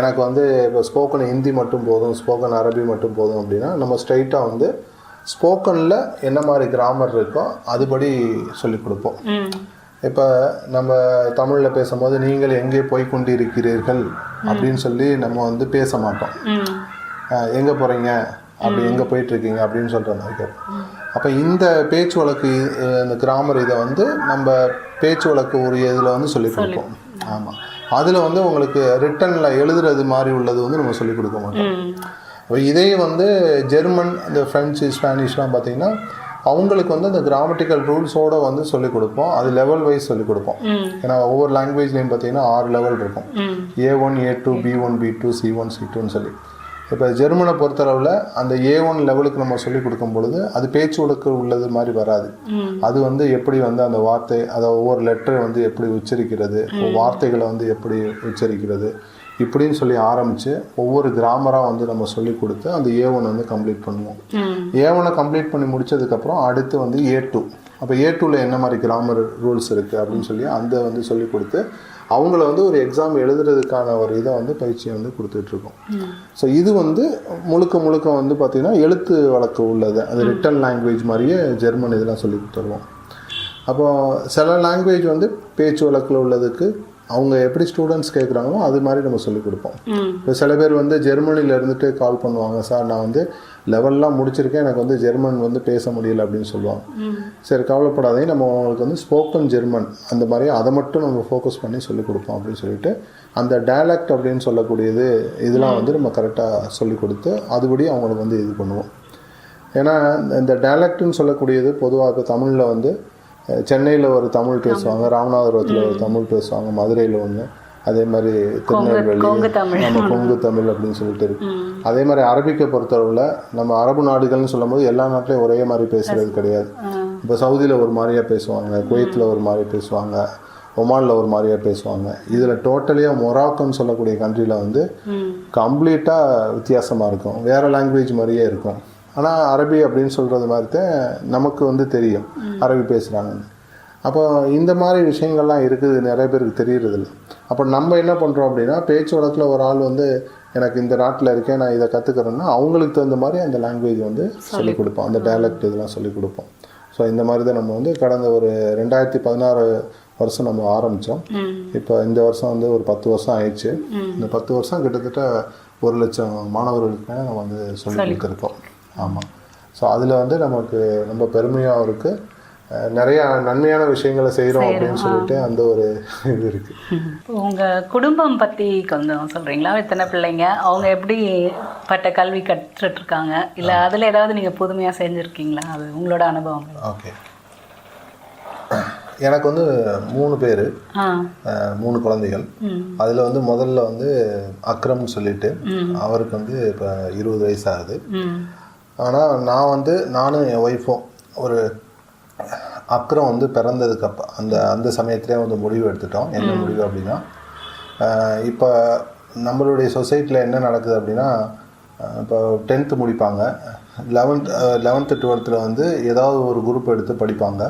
எனக்கு வந்து இப்போ ஸ்போக்கன் ஹிந்தி மட்டும் போதும், ஸ்போக்கன் அரபி மட்டும் போதும் அப்படின்னா நம்ம ஸ்ட்ரைட்டாக வந்து ஸ்போக்கனில் என்ன மாதிரி கிராமர் இருக்கோ அதுபடி சொல்லிக் கொடுப்போம். இப்போ நம்ம தமிழில் பேசும்போது நீங்கள் எங்கே போய் கொண்டிருக்கிறீர்கள் அப்படின்னு சொல்லி நம்ம வந்து பேச மாட்டோம். எங்கே போகிறீங்க, அப்படி எங்கே போயிட்டுருக்கீங்க அப்படின்னு சொல்கிற மாதிரி கேட்போம். அப்போ இந்த பேச்சு வழக்கு, இந்த கிராமர் இதை வந்து நம்ம பேச்சு வழக்கு உரிய இதில் வந்து சொல்லிக் கொடுப்போம். ஆமாம், அதில் வந்து உங்களுக்கு ரிட்டனில் எழுதுறது மாதிரி உள்ளது வந்து நம்ம சொல்லிக் கொடுக்க மாட்டோம். இப்போ இதே வந்து ஜெர்மன், இந்த ஃப்ரெஞ்சு, ஸ்பானிஷ்லாம் பார்த்திங்கன்னா அவங்களுக்கு வந்து அந்த கிராமட்டிக்கல் ரூல்ஸோடு வந்து சொல்லிக் கொடுப்போம். அது லெவல் வைஸ் சொல்லிக் கொடுப்போம். ஏன்னா ஒவ்வொரு லாங்குவேஜ்லேயும் பார்த்திங்கன்னா 6 லெவல் இருக்கும். A1, A2, B1, B2, C1, C2ன்னு சொல்லி. இப்போ ஜெர்மனை பொறுத்தளவில் அந்த A1 லெவலுக்கு நம்ம சொல்லிக் கொடுக்கும் பொழுது அது பேச்சு வழக்கு உள்ளது மாதிரி வராது. அது வந்து எப்படி வந்து அந்த வார்த்தை, அதை ஒவ்வொரு லெட்டரை வந்து எப்படி உச்சரிக்கிறது, வார்த்தைகளை வந்து எப்படி உச்சரிக்கிறது, இப்படின்னு சொல்லி ஆரம்பித்து ஒவ்வொரு கிராமராக வந்து நம்ம சொல்லிக் கொடுத்து அந்த A1 வந்து கம்ப்ளீட் பண்ணுவோம். A1 கம்ப்ளீட் பண்ணி முடித்ததுக்கப்புறம் அடுத்து வந்து A2. அப்போ A2வில் என்ன மாதிரி கிராமர் ரூல்ஸ் இருக்குது அப்படின்னு சொல்லி அந்த வந்து சொல்லிக் கொடுத்து அவங்கள வந்து ஒரு எக்ஸாம் எழுதுறதுக்கான ஒரு இதை வந்து பயிற்சியை வந்து கொடுத்துட்ருக்கோம். ஸோ இது வந்து முழுக்க வந்து பார்த்திங்கன்னா எழுத்து வழக்கு உள்ளது. அது ரிட்டன் லாங்குவேஜ் மாதிரியே ஜெர்மன் இதெல்லாம் சொல்லி தருவோம். அப்போது சில லாங்குவேஜ் வந்து பேச்சு வழக்கில் உள்ளதுக்கு அவங்க எப்படி ஸ்டூடெண்ட்ஸ் கேட்குறாங்களோ அது மாதிரி நம்ம சொல்லிக் கொடுப்போம். இப்போ சில பேர் வந்து ஜெர்மனியில் இருந்துட்டு கால் பண்ணுவாங்க, சார் நான் வந்து லெவல்லாம் முடிச்சிருக்கேன், எனக்கு வந்து ஜெர்மன் வந்து பேச முடியல அப்படின்னு சொல்லுவாங்க. சரி, கவலைப்படாதே, நம்ம அவங்களுக்கு வந்து ஸ்போக்கன் ஜெர்மன் அந்த மாதிரி அதை மட்டும் நம்ம ஃபோக்கஸ் பண்ணி சொல்லிக் கொடுப்போம் அப்படின்னு சொல்லிட்டு அந்த டயலக்ட் அப்படின்னு சொல்லக்கூடியது இதெல்லாம் வந்து நம்ம கரெக்டாக சொல்லிக் கொடுத்து அதுபடி அவங்களுக்கு வந்து இது பண்ணுவோம். ஏன்னா இந்த டயலக்ட்னு சொல்லக்கூடியது பொதுவாக இப்போ தமிழில் வந்து சென்னையில் ஒரு தமிழ் பேசுவாங்க, ராமநாதபுரத்தில் ஒரு தமிழ் பேசுவாங்க, மதுரையில் ஒன்று, அதே மாதிரி திருநெல்வேலி நம்ம கொங்கு தமிழ் அப்படின்னு சொல்லிட்டு இருக்கு. அதே மாதிரி அரபிக்கை பொறுத்தளவில் நம்ம அரபு நாடுகள்னு சொல்லும்போது எல்லா நாட்டிலையும் ஒரே மாதிரி பேசுகிறது கிடையாது. இப்போ சவுதியில் ஒரு மாதிரியாக பேசுவாங்க, குவைத்தில் ஒரு மாதிரி பேசுவாங்க, ஒமானில் ஒரு மாதிரியாக பேசுவாங்க. இதில் டோட்டலியாக மொராக்கோன்னு சொல்லக்கூடிய கண்ட்ரியில் வந்து கம்ப்ளீட்டாக வித்தியாசமாக இருக்கும், வேறு லாங்குவேஜ் மாதிரியே இருக்கும். ஆனால் அரபி அப்படின்னு சொல்கிறது மாதிரி தான் நமக்கு வந்து தெரியும் அரபி பேசுகிறாங்கன்னு. அப்போ இந்த மாதிரி விஷயங்கள்லாம் இருக்குது, நிறைய பேருக்கு தெரியறதில்ல. அப்போ நம்ம என்ன பண்ணுறோம் அப்படின்னா பேச்சு வழக்கில் ஒரு ஆள் வந்து எனக்கு இந்த நாட்டில் இருக்கேன், நான் இதை கற்றுக்கிறேன்னா அவங்களுக்கு தகுந்த மாதிரி அந்த லாங்குவேஜ் வந்து சொல்லிக் கொடுப்போம், அந்த டயலக்ட் இதெல்லாம் சொல்லிக் கொடுப்போம். ஸோ இந்த மாதிரி தான் நம்ம வந்து கடந்த ஒரு 2016 வருஷம் நம்ம ஆரம்பித்தோம். இப்போ இந்த வருஷம் வந்து ஒரு 10 வருஷம் ஆயிடுச்சு. இந்த 10 வருஷம் கிட்டத்தட்ட 1 லட்சம் மாணவர்களுக்கு நம்ம வந்து சொல்லிக் கொடுத்துருக்கோம். ஆமாம். ஸோ அதில் வந்து நமக்கு ரொம்ப பெருமையாக இருக்குது, நிறையா நன்மையான விஷயங்களை செய்கிறோம் அப்படின்னு சொல்லிட்டு அந்த ஒரு இது இருக்குது. உங்கள் குடும்பம் பற்றி கொஞ்சம் சொல்கிறீங்களா? எத்தனை பிள்ளைங்க, அவங்க எப்படி பட்ட கல்வி கற்றுட்ருக்காங்க, இல்லை அதில் ஏதாவது நீங்கள் புதுமையாக செஞ்சுருக்கீங்களா, அது உங்களோட அனுபவம்? ஓகே, எனக்கு வந்து 3 பேர், 3 குழந்தைகள். அதில் வந்து முதல்ல வந்து அக்ரம்னு சொல்லிட்டு அவருக்கு வந்து இப்போ 20 வயசு ஆகுது. ஆனால் நானும் என் ஒய்ஃபும் ஒரு அக்ரம் வந்து பிறந்ததுக்கு அந்த சமயத்துலேயே வந்து முடிவு எடுத்துட்டோம். என்ன முடிவு அப்படின்னா, இப்போ நம்மளுடைய சொசைட்டியில் என்ன நடக்குது அப்படின்னா, இப்போ 10th முடிப்பாங்க, 11th 12th வந்து ஏதாவது ஒரு குரூப் எடுத்து படிப்பாங்க.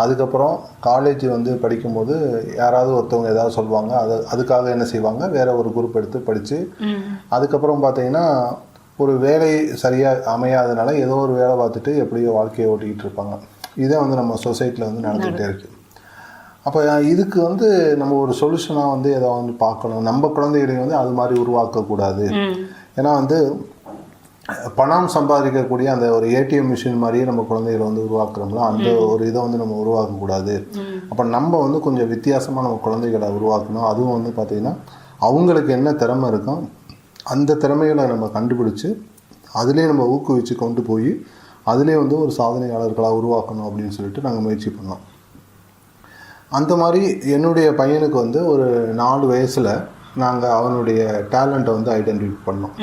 அதுக்கப்புறம் காலேஜ் வந்து படிக்கும்போது யாராவது ஒருத்தவங்க ஏதாவது சொல்லுவாங்க, அதுக்காக என்ன செய்வாங்க, வேற ஒரு குரூப் எடுத்து படித்து அதுக்கப்புறம் பார்த்தீங்கன்னா ஒரு வேலை சரியாக அமையாதனால ஏதோ ஒரு வேலை பார்த்துட்டு எப்படியோ வாழ்க்கையை ஓட்டிக்கிட்டு இருப்பாங்க. இதே வந்து நம்ம சொசைட்டியில் வந்து நடந்துகிட்டே இருக்குது. அப்போ இதுக்கு வந்து நம்ம ஒரு சொல்யூஷனாக வந்து ஏதோ வந்து பார்க்கணும், நம்ம குழந்தைகளை வந்து அது மாதிரி உருவாக்கக்கூடாது. ஏன்னா வந்து பணம் சம்பாதிக்கக்கூடிய அந்த ஒரு ATM மிஷின் மாதிரியே நம்ம குழந்தைகளை வந்து உருவாக்குறோம்ல, அந்த ஒரு இதை வந்து நம்ம உருவாக்கக்கூடாது. அப்போ நம்ம வந்து கொஞ்சம் வித்தியாசமாக நம்ம குழந்தைகளை உருவாக்கணும். அதுவும் வந்து பார்த்திங்கன்னா அவங்களுக்கு என்ன திறமை இருக்கும் அந்த திறமைகளை நம்ம கண்டுபிடிச்சி அதிலே நம்ம ஊக்குவிச்சு கொண்டு போய் அதிலே வந்து ஒரு சாதனையாளர்களாக உருவாக்கணும் அப்படின்னு சொல்லிட்டு நாங்கள் முயற்சி பண்ணோம். அந்த மாதிரி என்னுடைய பையனுக்கு வந்து ஒரு 4 வயசில் நாங்கள் அவனுடைய டேலண்ட்டை வந்து ஐடென்டிஃபை பண்ணோம்.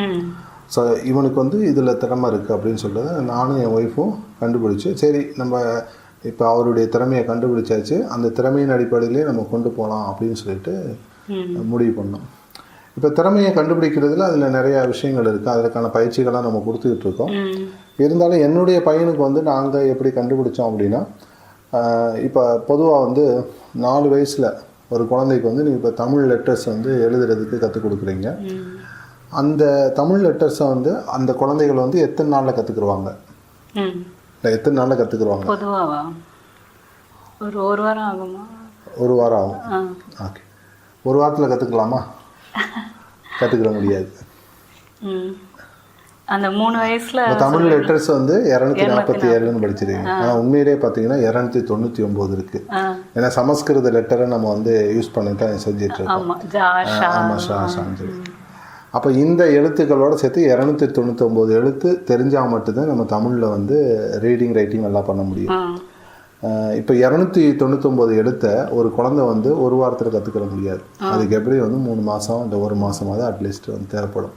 ஸோ இவனுக்கு வந்து இதில் திறமை இருக்குது அப்படின்னு சொல்லிட்டு நானும் என் ஒய்ஃபும் கண்டுபிடிச்சி, சரி நம்ம இப்போ அவருடைய திறமையை கண்டுபிடிச்சாச்சு, அந்த திறமையின் அடிப்படையிலே நம்ம கொண்டு போகலாம் அப்படின்னு சொல்லிட்டு முடிவு பண்ணோம். இப்போ திறமையை கண்டுபிடிக்கிறதுல அதில் நிறைய விஷயங்கள் இருக்குது, அதுக்கான பயிற்சிகள்லாம் நம்ம கொடுத்துக்கிட்டு இருக்கோம். இருந்தாலும் என்னுடைய பையனுக்கு வந்து நாங்கள் எப்படி கண்டுபிடிச்சோம் அப்படின்னா, இப்போ பொதுவாக வந்து 4 வயசில் ஒரு குழந்தைக்கு வந்து நீங்கள் இப்போ தமிழ் லெட்டர்ஸ் வந்து எழுதுறதுக்கு கற்றுக் கொடுக்குறீங்க. அந்த தமிழ் லெட்டர்ஸை வந்து அந்த குழந்தைகள் வந்து எத்தனை நாளில் கற்றுக்குருவாங்க, இல்லை எத்தனை நாளில் கற்றுக்குருவாங்க? பொதுவாக ஒரு வாரம் ஆகுமா? ஒரு வாரம் ஆகும். ஓகே, ஒரு வாரத்தில் கற்றுக்கலாமா? கற்றுக்கிற முடியாது. அந்த 3 வயசுல தமிழ் லெட்டர்ஸ் வந்து 247ன்னு படிச்சிருக்கீங்க. ஆனால் உண்மையிலே பார்த்தீங்கன்னா 299 இருக்குது. ஏன்னா சமஸ்கிருத லெட்டரை நம்ம வந்து யூஸ் பண்ணி தான் செஞ்சிட்டு இருக்கோம். ஆமாம், ஷாஷான்னு சொல்லி. அப்போ இந்த எழுத்துக்களோட சேர்த்து 299 எழுத்து தெரிஞ்சால் மட்டும்தான் நம்ம தமிழில் வந்து ரீடிங் ரைட்டிங் நல்லா பண்ண முடியும். இப்போ 299 எழுத்தை ஒரு குழந்தை வந்து ஒரு வாரத்தில் கற்றுக்கிற முடியாது. அதுக்கு எப்படி வந்து 3 மாதம் இல்லை 1 மாதமாவது அட்லீஸ்ட் வந்து தேவைப்படும்.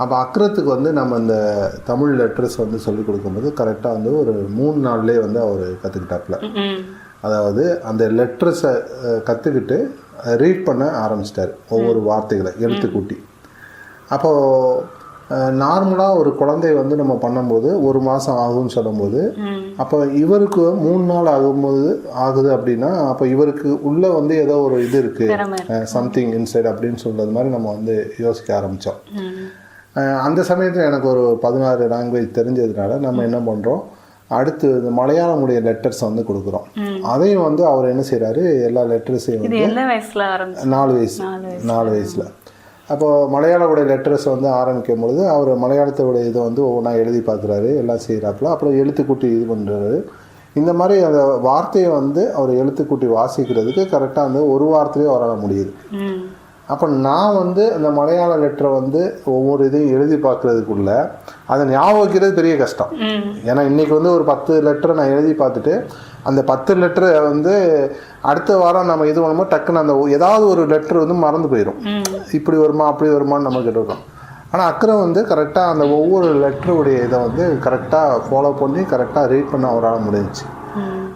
அப்போ அக்கறத்துக்கு வந்து நம்ம இந்த தமிழ் லெட்டர்ஸ் வந்து சொல்லிக் கொடுக்கும்போது கரெக்டாக வந்து ஒரு 3 நாள்லேயே வந்து அவர் கற்றுக்கிட்டாப்புல. அதாவது அந்த லெட்டர்ஸை கற்றுக்கிட்டு ரீட் பண்ண ஆரம்பிச்சிட்டார், ஒவ்வொரு வார்த்தைகளை எழுத்து கூட்டி. அப்போது நார்மலாக ஒரு குழந்தை வந்து நம்ம பண்ணும்போது 1 மாதம் ஆகும்னு சொல்லும்போது, அப்போ இவருக்கு 3 நாள் ஆகுது அப்படின்னா, அப்போ இவருக்கு உள்ளே வந்து ஏதோ ஒரு இது இருக்குது, சம்திங் இன்சைட் அப்படின்னு சொல்கிறது மாதிரி நம்ம வந்து யோசிக்க ஆரம்பித்தோம். அந்த சமயத்தில் எனக்கு ஒரு 16 லாங்குவேஜ் தெரிஞ்சதுனால நம்ம என்ன பண்ணுறோம், அடுத்து இந்த மலையாளமுடைய லெட்டர்ஸை வந்து கொடுக்குறோம். அதையும் வந்து அவர் என்ன செய்கிறாரு, எல்லா லெட்டர்ஸையும் வந்து 4 வயசில் அப்போது மலையாளமுடைய லெட்டர்ஸ் வந்து ஆரம்பிக்கும் பொழுது அவர் மலையாளத்தோடைய இதை வந்து ஒவ்வொன்றா எழுதி பார்க்குறாரு, எல்லாம் செய்கிறாப்புல. அப்புறம் எழுத்துக்கூட்டி இது பண்ணுறாரு. இந்த மாதிரி அந்த வார்த்தையை வந்து அவர் எழுத்துக்கூட்டி வாசிக்கிறதுக்கு கரெக்டாக வந்து ஒரு வாரத்துலேயே அவரால் முடியுது. அப்போ நான் வந்து அந்த மலையாள லெட்டரை வந்து ஒவ்வொரு இதையும் எழுதி பார்க்குறதுக்குள்ள அதை ஞாபகம் வைக்கிறது பெரிய கஷ்டம். ஏன்னா இன்றைக்கி வந்து ஒரு 10 லெட்டரை நான் எழுதி பார்த்துட்டு அந்த 10 லெட்டரை வந்து அடுத்த வாரம் நம்ம இது பண்ணும்போது டக்குன்னு அந்த ஏதாவது ஒரு லெட்டர் வந்து மறந்து போயிடும். இப்படி வருமா அப்படி வருமானு நம்ம கேட்டுருக்கோம். ஆனால் அக்கறை வந்து கரெக்டாக அந்த ஒவ்வொரு லெட்டருடைய இதை வந்து கரெக்டாக ஃபாலோ பண்ணி கரெக்டாக ரீட் பண்ண அவரால் முடிஞ்சிச்சு.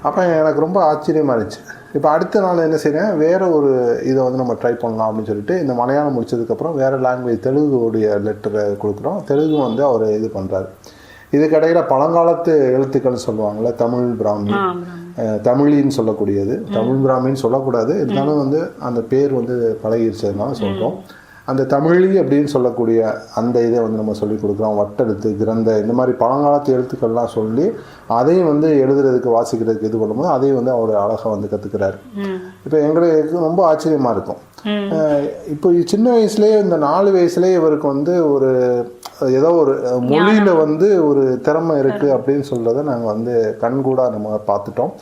அப்போ எனக்கு ரொம்ப ஆச்சரியமாக இருந்துச்சு. இப்போ அடுத்த நாள் என்ன செய்கிறேன், வேறு ஒரு இதை வந்து நம்ம ட்ரை பண்ணலாம் அப்படின்னு சொல்லிட்டு இந்த மலையாளம் முடிச்சதுக்கப்புறம் வேறு லாங்குவேஜ் தெலுங்குடைய லெட்டரை கொடுக்குறோம். தெலுங்கு வந்து அவர் இது பண்ணுறாரு. இதுக்கிடையில் பழங்காலத்து எழுத்துக்கள் சொல்லுவாங்கள்ல, தமிழ் பிராமி, தமிழின்னு சொல்லக்கூடியது. தமிழ் பிராமின்னு சொல்லக்கூடாது, இருந்தாலும் வந்து அந்த பேர் வந்து பழகிடுச்சதுனால சொல்கிறோம். அந்த தமிழி அப்படின்னு சொல்லக்கூடிய அந்த இதை வந்து நம்ம சொல்லிக் கொடுக்குறோம். வட்டெழுத்து, கிரந்த, இந்த மாதிரி பழங்காலத்து எழுத்துக்கள்லாம் சொல்லி அதையும் வந்து எழுதுறதுக்கு வாசிக்கிறதுக்கு இது பண்ணும்போது அதையும் வந்து அவர் அழகாக வந்து கற்றுக்கிறாரு. இப்போ எங்களுக்கு ரொம்ப ஆச்சரியமாக இருக்கும். இப்போ சின்ன வயசுலேயே இந்த 4 வயசுலேயே இவருக்கு வந்து ஒரு ஏதோ ஒரு மொழியில் வந்து ஒரு திறமை இருக்குது அப்படின்னு சொல்கிறத நாங்கள் வந்து கண்கூடாக நம்ம பார்த்துட்டோம்.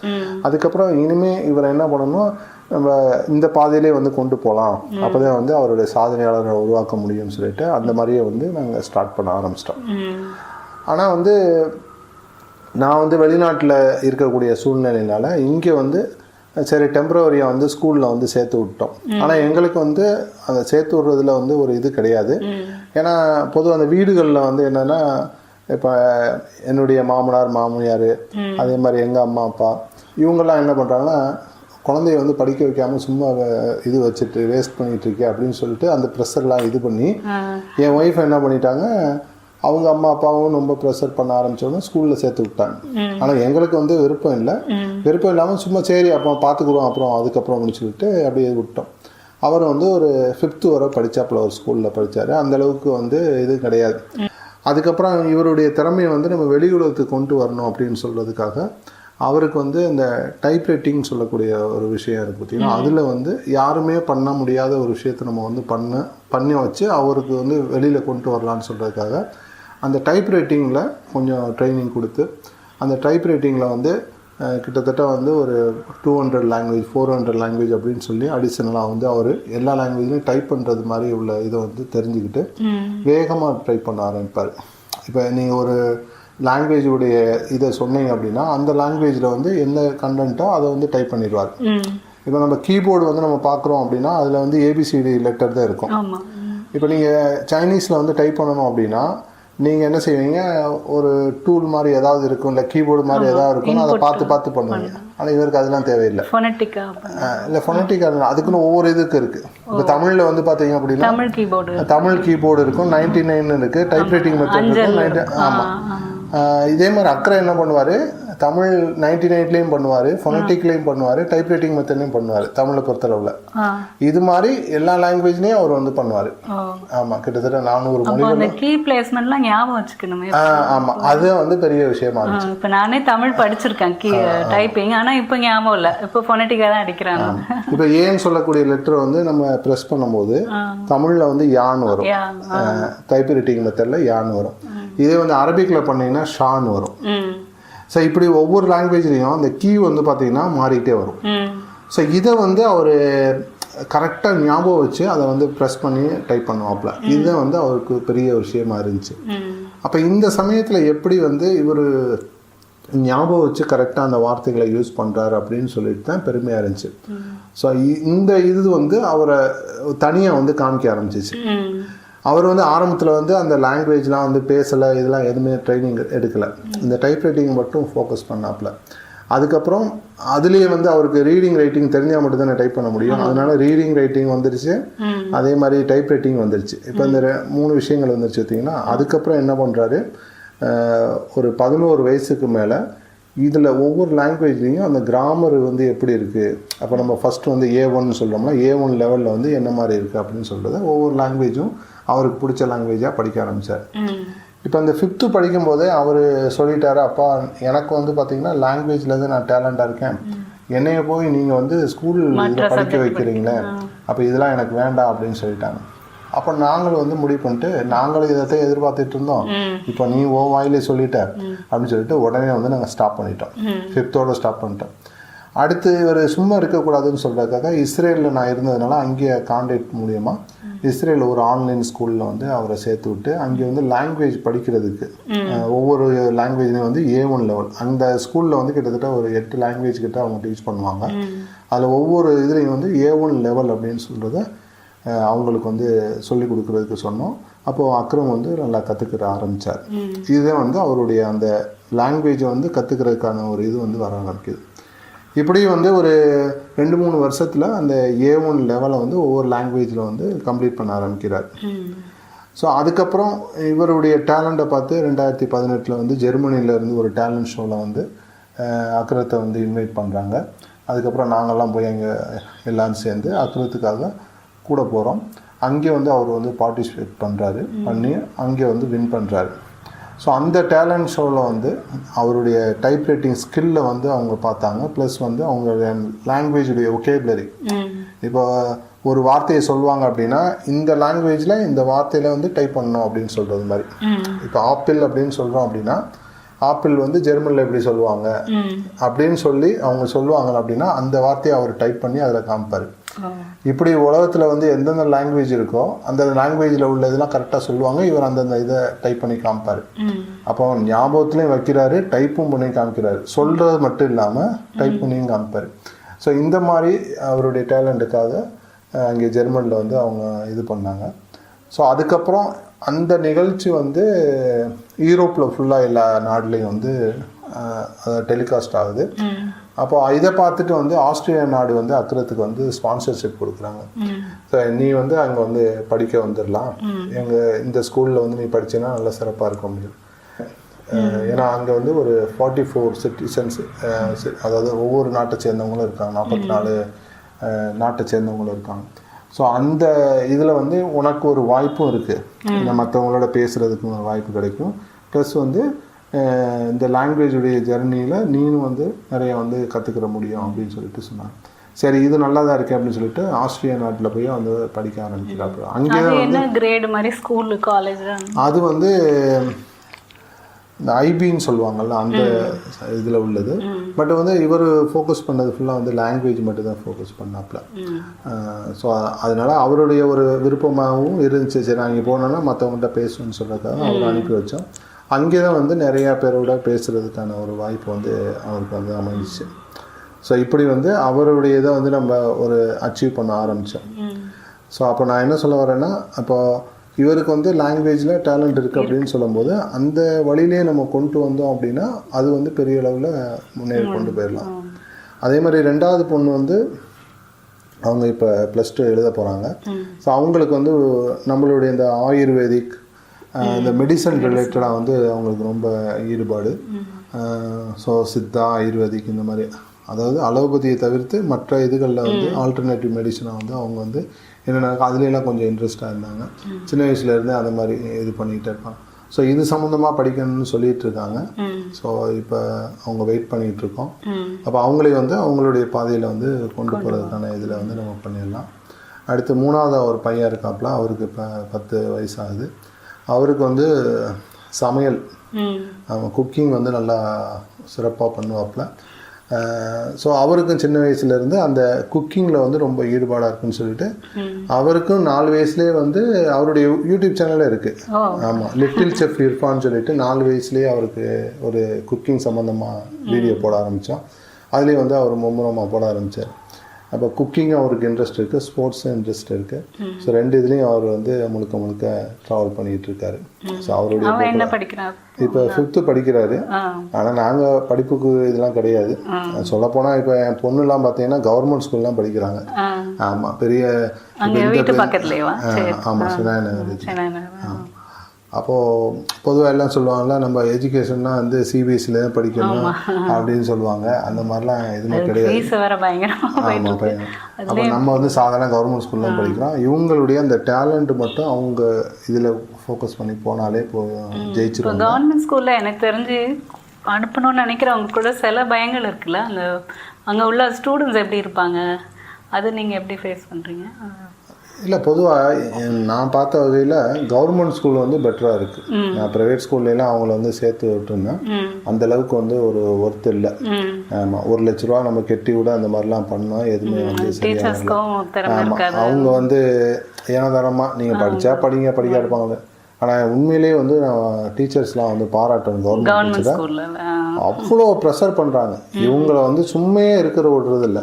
அதுக்கப்புறம் இனிமேல் இவரை என்ன பண்ணணும், நம்ம இந்த பாதையிலே வந்து கொண்டு போகலாம், அப்போ தான் வந்து அவருடைய சாதனையாளரை உருவாக்க முடியும்னு சொல்லிட்டு அந்த மாதிரியே வந்து நாங்கள் ஸ்டார்ட் பண்ண ஆரம்பிச்சிட்டோம். ஆனால் வந்து நான் வந்து வெளிநாட்டில் இருக்கக்கூடிய சூழ்நிலையினால இங்கே வந்து சரி டெம்பரவரியாக வந்து ஸ்கூலில் வந்து சேர்த்து விட்டோம். ஆனால் எங்களுக்கு வந்து அந்த சேர்த்து விடுறதுல வந்து ஒரு இது கிடையாது. ஏன்னா பொதுவாக அந்த வீடுகளில் வந்து என்னென்னா, இப்போ என்னுடைய மாமனார் மாமியார், அதே மாதிரி எங்கள் அம்மா அப்பா இவங்கெல்லாம் என்ன பண்ணுறாங்கன்னா, குழந்தைய வந்து படிக்க வைக்காமல் சும்மா இது வச்சுட்டு வேஸ்ட் பண்ணிகிட்டு இருக்கே அப்படின்னு சொல்லிட்டு அந்த ப்ரெஷர்லாம் இது பண்ணி என் ஒய்ஃப் என்ன பண்ணிட்டாங்க, அவங்க அம்மா அப்பாவும் ரொம்ப ப்ரெஷர் பண்ண ஆரம்பித்தோன்னு ஸ்கூலில் சேர்த்து விட்டாங்க. ஆனால் எங்களுக்கு வந்து விருப்பம் இல்லை. விருப்பம் இல்லாமல் சும்மா சரி அப்போ பார்த்துக்குறோம் அப்புறம் அதுக்கப்புறம் அப்படின்னு சொல்லிட்டு அப்படியே விட்டோம். அவர் வந்து ஒரு 5th வரை படித்தாப்புல ஒரு ஸ்கூலில் படித்தார். அந்தளவுக்கு வந்து இது கிடையாது. அதுக்கப்புறம் இவருடைய திறமையை வந்து நம்ம வெளியுலகத்துக்கு கொண்டு வரணும் அப்படின்னு சொல்கிறதுக்காக அவருக்கு வந்து இந்த டைப்ரைட்டிங் சொல்லக்கூடிய ஒரு விஷயம் இருக்குது பார்த்திங்கன்னா, அதில் வந்து யாருமே பண்ண முடியாத ஒரு விஷயத்தை நம்ம வந்து பண்ணி வச்சு அவருக்கு வந்து வெளியில் கொண்டு வரலான்னு சொல்கிறதுக்காக அந்த டைப்ரைட்டிங்கில் கொஞ்சம் ட்ரைனிங் கொடுத்து அந்த டைப்ரைட்டிங்கில் வந்து கிட்டத்தட்ட வந்து ஒரு 200 லாங்குவேஜ் 400 லாங்குவேஜ் அப்படின்னு சொல்லி அடிஷ்னலாக வந்து அவர் எல்லா லாங்குவேஜ்லையும் டைப் பண்ணுறது மாதிரி உள்ள இதை வந்து தெரிஞ்சுக்கிட்டு வேகமாக டைப் பண்ண ஆரம்பிப்பார். இப்போ நீங்கள் ஒரு லாங்குவேஜுடைய இதை சொன்னீங்க அப்படின்னா அந்த லாங்குவேஜில் வந்து எந்த கண்டென்ட்டோ அதை வந்து டைப் பண்ணிடுவார். இப்போ நம்ம கீபோர்டு வந்து நம்ம பார்க்குறோம் அப்படின்னா அதில் வந்து ABCD லெட்டர் தான் இருக்கும். இப்போ நீங்கள் சைனீஸில் வந்து டைப் பண்ணணும் அப்படின்னா நீங்கள் என்ன செய்வீங்க, ஒரு டூல் மாதிரி ஏதாவது இருக்கும், இல்லை கீபோர்டு மாதிரி ஏதாவது இருக்கும், அதை பார்த்து பண்ணுவீங்க. ஆனால் இவருக்கு அதெல்லாம் தேவையில்லை. இல்லை ஃபொனட்டிக்காக அதுக்குன்னு ஒவ்வொரு இதுக்கு இருக்குது. இப்போ தமிழில் வந்து பார்த்தீங்க அப்படின்னா தமிழ் கீபோர்டு இருக்கும், 99 இருக்குது, டைப்ரைட்டிங் மெத்தட் இருக்கும், ஆமாம். இதே மாதிரி அக்கறை என்ன பண்ணுவார், தமிழ் 99லேயும் பண்ணுவார், ஃபொனட்டிக்லேயும் பண்ணுவார், டைப்ரைட்டிங் மெத்தட்லையும் பண்ணுவார். தமிழை பொறுத்தளவில் இது மாதிரி எல்லா லாங்குவேஜ்லேயும் அவர் வந்து பண்ணுவார். ஆமாம், கிட்டத்தட்ட 400 மொழிகள். கீ பிளேஸ்மெண்ட்லாம் ஞாபகம் வச்சுக்கணுமே. ஆமாம், அது வந்து பெரிய விஷயமா இருந்துச்சு. இப்போ நானே தமிழ் படிச்சிருக்கேன் கீ டைப்பிங், ஆனால் இப்போ ஞாபகம் இல்லை, இப்போ ஃபொனட்டிக்காக தான் அடிக்கிறாங்க. இப்போ ஏன்னு சொல்லக்கூடிய லெட்டர் வந்து நம்ம ப்ரெஸ் பண்ணும்போது தமிழில் வந்து யான் வரும், டைப்ரைட்டிங் மெத்தடில் யான் வரும். இதே வந்து அரபிக்கில் பண்ணிங்கன்னா ஷான் வரும். ஸோ இப்படி ஒவ்வொரு லாங்குவேஜ்லேயும் அந்த கீ வந்து பார்த்தீங்கன்னா மாறிக்கிட்டே வரும். ஸோ இதை வந்து அவர் கரெக்டாக ஞாபகம் வச்சு அதை வந்து ப்ரெஸ் பண்ணி டைப் பண்ணுவாப்புல. இதுதான் வந்து அவருக்கு பெரிய விஷயமா இருந்துச்சு. அப்போ இந்த சமயத்தில் எப்படி வந்து இவர் ஞாபகம் வச்சு கரெக்டாக அந்த வார்த்தைகளை யூஸ் பண்ணுறாரு அப்படின்னு சொல்லிட்டு தான் பெருமையாக இருந்துச்சு. ஸோ இந்த இது வந்து அவரை தனியாக வந்து காமிக்க ஆரம்பிச்சிச்சு. அவர் வந்து ஆரம்பத்தில் வந்து அந்த லாங்குவேஜ்லாம் வந்து பேசலை, இதெல்லாம் எதுவுமே ட்ரைனிங் எடுக்கலை, இந்த டைப்ரைட்டிங் மட்டும் ஃபோக்கஸ் பண்ணாப்புல. அதுக்கப்புறம் அதுலேயே வந்து அவருக்கு ரீடிங் ரைட்டிங் தெரிஞ்சால் மட்டும் தான் டைப் பண்ண முடியும். அதனால ரீடிங் ரைட்டிங் வந்துருச்சு, அதே மாதிரி டைப்ரைட்டிங் வந்துருச்சு. இப்போ இந்த 3 விஷயங்கள் வந்துருச்சு பார்த்தீங்கன்னா. அதுக்கப்புறம் என்ன பண்ணுறாரு, ஒரு 11 வயசுக்கு மேலே இதில் ஒவ்வொரு லாங்குவேஜ்லேயும் அந்த கிராமர் வந்து எப்படி இருக்குது, அப்போ நம்ம ஃபஸ்ட்டு வந்து A1 சொல்கிறோம்னா A1 லெவலில் வந்து என்ன மாதிரி இருக்குது அப்படின்னு சொல்கிறத ஒவ்வொரு லாங்குவேஜும் அவருக்கு பிடிச்ச லாங்குவேஜாக படிக்க ஆரம்பித்தார். இப்போ அந்த 5th படிக்கும்போதே அவர் சொல்லிட்டாரு, அப்பா எனக்கு வந்து பார்த்திங்கன்னா லாங்குவேஜில் தான் நான் டேலண்டாக இருக்கேன், என்னைய போய் நீங்கள் வந்து ஸ்கூல் இதில் படிக்க வைக்கிறீங்களே, அப்போ இதெல்லாம் எனக்கு வேண்டாம் அப்படின்னு சொல்லிட்டாங்க. அப்போ நாங்களும் வந்து முடிவு பண்ணிட்டு நாங்களும் இதைத்தான் எதிர்பார்த்துட்டு இருந்தோம், இப்போ நீ ஓ வாயிலே சொல்லிட்ட அப்படின்னு சொல்லிட்டு உடனே வந்து நாங்கள் ஸ்டாப் பண்ணிட்டோம். 5th ஸ்டாப் பண்ணிட்டோம். அடுத்து இவர் சும்மா இருக்கக்கூடாதுன்னு சொல்கிறதுக்காக இஸ்ரேலில் நான் இருந்ததுனால அங்கே கான்டாக்ட் மூலியமாக இஸ்ரேலில் ஒரு ஆன்லைன் ஸ்கூலில் வந்து அவரை சேர்த்து விட்டு அங்கே வந்து லாங்குவேஜ் படிக்கிறதுக்கு ஒவ்வொரு லாங்குவேஜ்லேயும் வந்து A1 லெவல், அந்த ஸ்கூலில் வந்து கிட்டத்தட்ட ஒரு 8 லாங்குவேஜ் கிட்ட அவங்க டீச் பண்ணுவாங்க. அதில் ஒவ்வொரு இதுலேயும் வந்து A1 லெவல் அப்படின்னு சொல்கிறத அவங்களுக்கு வந்து சொல்லிக் கொடுக்குறதுக்கு சொன்னோம். அப்போது அக்ரம் வந்து நல்லா கற்றுக்கிற ஆரம்பித்தார். இதுதான் வந்து அவருடைய அந்த லாங்குவேஜை வந்து கற்றுக்கிறதுக்கான ஒரு இது வந்து வர ஆரம்பிக்குது. இப்படி வந்து ஒரு 2-3 வருஷத்தில் அந்த A1 லெவலை வந்து ஒவ்வொரு லாங்குவேஜில் வந்து கம்ப்ளீட் பண்ண ஆரம்பிக்கிறார். ஸோ அதுக்கப்புறம் இவருடைய டேலண்ட்டை பார்த்து 2018 வந்து ஜெர்மனியிலேருந்து ஒரு டேலண்ட் ஷோவில் வந்து அக்ரத்தை வந்து இன்வைட் பண்ணுறாங்க. அதுக்கப்புறம் நாங்கள்லாம் போய் அங்கே எல்லோரும் சேர்ந்து அக்ரத்துக்காக கூட போகிறோம். அங்கே வந்து அவர் வந்து பார்ட்டிசிபேட் பண்ணி அங்கே வந்து வின் பண்ணுறாரு. ஸோ அந்த டேலண்ட் ஷோவில் வந்து அவருடைய டைப்ரைட்டிங் ஸ்கில்லை வந்து அவங்க பார்த்தாங்க. ப்ளஸ் வந்து அவங்களுடைய லாங்குவேஜுடைய ஒகேபுலரி, இப்போ ஒரு வார்த்தையை சொல்லுவாங்க அப்படின்னா இந்த லாங்குவேஜில் இந்த வார்த்தையில் வந்து டைப் பண்ணணும் அப்படின்னு சொல்கிறது மாதிரி. இப்போ ஆப்பிள் அப்படின்னு சொல்கிறோம் அப்படின்னா ஆப்பிள் வந்து ஜெர்மனில் எப்படி சொல்லுவாங்க அப்படின்னு சொல்லி அவங்க சொல்லுவாங்க அப்படின்னா அந்த வார்த்தையை அவர் டைப் பண்ணி அதில் காமிப்பார். இப்படி உலகத்தில் வந்து எந்தெந்த லாங்குவேஜ் இருக்கோ அந்தந்த லாங்குவேஜில் உள்ள இதெல்லாம் கரெக்டாக சொல்லுவாங்க, இவர் அந்தந்த இதை டைப் பண்ணி காமிப்பார். அப்போ ஞாபகத்துலேயும் வைக்கிறாரு, டைப்பும் பண்ணி காமிக்கிறாரு, சொல்கிறது மட்டும் இல்லாமல் டைப் பண்ணியும் காமிப்பார். ஸோ இந்த மாதிரி அவருடைய டேலண்ட்டுக்காக அங்கே ஜெர்மனியில் வந்து அவங்க இது பண்ணாங்க. ஸோ அதுக்கப்புறம் அந்த நிகழ்ச்சி வந்து யூரோப்பில் ஃபுல்லாக எல்லா நாடுலேயும் வந்து டெலிகாஸ்ட் ஆகுது. அப்போ இதை பார்த்துட்டு வந்து ஆஸ்திரேலியா நாடு வந்து அக்ரத்துக்கு வந்து ஸ்பான்சர்ஷிப் கொடுக்குறாங்க. ஸோ நீ வந்து அங்கே வந்து படிக்க வந்துடலாம், எங்கள் இந்த ஸ்கூலில் வந்து நீ படிச்சேன்னா நல்லா சிறப்பாக இருக்க முடியும். ஏன்னா அங்கே வந்து ஒரு 44 சிட்டிசன்ஸ், அதாவது ஒவ்வொரு நாட்டை சேர்ந்தவங்களும் இருக்காங்க, 44 நாட்டை சேர்ந்தவங்களும் இருக்காங்க. ஸோ அந்த இதில் வந்து உனக்கு ஒரு வாய்ப்பும் இருக்குது, மற்றவங்களோட பேசுகிறதுக்கு ஒரு வாய்ப்பு கிடைக்கும். ப்ளஸ் வந்து இந்த லாங்குவேஜுடைய ஜெர்னியில் நீனும் வந்து நிறைய வந்து கற்றுக்கிற முடியும் அப்படின்னு சொல்லிட்டு சொன்னாங்க. சரி இது நல்லா தான் இருக்குது அப்படின்னு சொல்லிட்டு ஆஸ்திரேலியா நாட்டில் போய் வந்து படிக்க ஆரம்பிக்கிறாப்பு. அங்கே என்ன கிரேடு மாதிரி ஸ்கூலு காலேஜ் அது வந்து இந்த ஐபின்னு சொல்லுவாங்கள்ல அந்த இதில் உள்ளது. பட் வந்து இவர் ஃபோக்கஸ் பண்ணது ஃபுல்லாக வந்து லாங்குவேஜ் மட்டும் தான் ஃபோக்கஸ் பண்ணாப்புல. ஸோ அதனால் அவருடைய ஒரு விருப்பமாகவும் இருந்துச்சு. சரி நான் இங்கே போனோன்னா மற்றவங்கள்ட்ட பேசணும்னு சொல்கிறதுக்காக அவர் அனுப்பி வச்சோம். அங்கே தான் வந்து நிறையா பேரோட பேசுகிறதுக்கான ஒரு வாய்ப்பு வந்து அவருக்கு வந்து அமைஞ்சிச்சு. ஸோ இப்படி வந்து அவருடைய இதை வந்து நம்ம ஒரு அச்சீவ் பண்ண ஆரம்பித்தோம். ஸோ அப்போ நான் என்ன சொல்ல வரேன்னா, அப்போ இவருக்கு வந்து லாங்குவேஜில் டேலண்ட் இருக்குது அப்படின்னு சொல்லும்போது அந்த வழியிலே நம்ம கொண்டு வந்தோம் அப்படின்னா அது வந்து பெரிய அளவில் முன்னேறி கொண்டு போயிடலாம். அதே மாதிரி 2வது பொண்ணு வந்து அவங்க இப்போ +2 எழுத போகிறாங்க. ஸோ அவங்களுக்கு வந்து நம்மளுடைய இந்த ஆயுர்வேதிக் இந்த மெடிசன் ரிலேட்டடாக வந்து அவங்களுக்கு ரொம்ப ஈடுபாடு. ஸோ சித்தா ஆயுர்வேதிக் இந்த மாதிரி, அதாவது அலோபதியை தவிர்த்து மற்ற இதுகளில் வந்து ஆல்டர்னேட்டிவ் மெடிசனை வந்து அவங்க வந்து என்னென்ன அதுலேலாம் கொஞ்சம் இன்ட்ரெஸ்டாக இருந்தாங்க. சின்ன வயசுலேருந்தே அந்த மாதிரி இது பண்ணிக்கிட்டே இருப்பாங்க. ஸோ இது சம்மந்தமாக படிக்கணும்னு சொல்லிட்டு இருக்காங்க. ஸோ இப்போ அவங்க வெயிட் பண்ணிகிட்டு இருக்கோம். அப்போ அவங்களே வந்து அவங்களுடைய பாதையில் வந்து கொண்டு போகிறதுக்கான இதில் வந்து நம்ம பண்ணிடலாம். அடுத்து 3வது ஒரு பையன் இருக்காப்புல, அவருக்கு இப்போ 10 வயசு ஆகுது. அவருக்கு வந்து சமையல் குக்கிங் வந்து நல்லா சிறப்பாக பண்ணுவாப்புல. ஸோ அவருக்கும் சின்ன வயசுலேருந்து அந்த குக்கிங்கில் வந்து ரொம்ப ஈடுபாடாக இருக்குன்னு சொல்லிட்டு அவருக்கும் 4 வயசுலேயே வந்து அவருடைய யூடியூப் சேனலே இருக்குது. ஆமாம், லிட்டில் செஃப் இர்ஃபான்னு சொல்லிட்டு 4 வயசுலேயே அவருக்கு ஒரு குக்கிங் சம்மந்தமாக வீடியோ போட ஆரம்பித்தோம். அதுலேயே வந்து அவர் மும்முரமாக போட ஆரம்பித்தார். அப்போ குக்கிங் அவருக்கு இன்ட்ரெஸ்ட் இருக்குது, ஸ்போர்ட்ஸும் இன்ட்ரெஸ்ட் இருக்குது. ஸோ 2 இதுலேயும் அவர் வந்து முழுக்க ட்ராவல் பண்ணிகிட்டு இருக்காரு. ஸோ அவருடைய இப்போ 5th படிக்கிறாரு. ஆனால் நாங்கள் படிப்புக்கு இதெல்லாம் கிடையாது. சொல்லப்போனால் இப்போ என் பொண்ணுலாம் பார்த்தீங்கன்னா கவர்மெண்ட் ஸ்கூல்லாம் படிக்கிறாங்க. ஆமாம், பெரிய ஆமாம் சினாநகர். அப்போது பொதுவாக எல்லாம் சொல்லுவாங்கள்ல, நம்ம எஜுகேஷன்னா வந்து சிபிஎஸ்சியில் தான் படிக்கணும் அப்படின்னு சொல்லுவாங்க. அந்த மாதிரிலாம் எதுவுமே கிடையாது. ஆமாம், அப்போ நம்ம வந்து சாதாரண கவர்மெண்ட் ஸ்கூல்லாம் படிக்கிறோம். இவங்களுடைய அந்த டேலண்ட் மட்டும் அவங்க இதில் ஃபோக்கஸ் பண்ணி போனாலே ஜெயிச்சிருவாங்க. கவர்மெண்ட் ஸ்கூலில் எனக்கு தெரிஞ்சு அனுப்பணும்னு நினைக்கிறவங்க கூட சில பயங்கள் இருக்குல்ல, அந்த அங்கே உள்ள ஸ்டூடெண்ட்ஸ் எப்படி இருப்பாங்க, அது நீங்கள் எப்படி ஃபேஸ் பண்ணுறீங்க? இல்லை, பொதுவாக நான் பார்த்த வகையில் கவர்மெண்ட் ஸ்கூல் வந்து பெட்டராக இருக்குது. நான் ப்ரைவேட் ஸ்கூல்லாம் அவங்கள வந்து சேர்த்து விட்டுருந்தேன். அந்தளவுக்கு வந்து ஒரு ஒர்த்து இல்லை. ஆமாம், 1 லட்ச ரூபா நம்ம கெட்டி விட அந்த மாதிரிலாம் பண்ணோம், எதுவுமே வந்து சரியாக. ஆமாம், அவங்க வந்து ஏனதரமாக நீங்கள் படித்தா படிங்க, படிக்க இருப்பாங்க. ஆனால் உண்மையிலேயே வந்து நான் டீச்சர்ஸ்லாம் வந்து பாராட்டணும். கவர்மெண்ட் டீச்சரை அவ்வளோ ப்ரெஷர் பண்ணுறாங்க. இவங்களை வந்து சும்மையே இருக்கிற விடுறது இல்லை,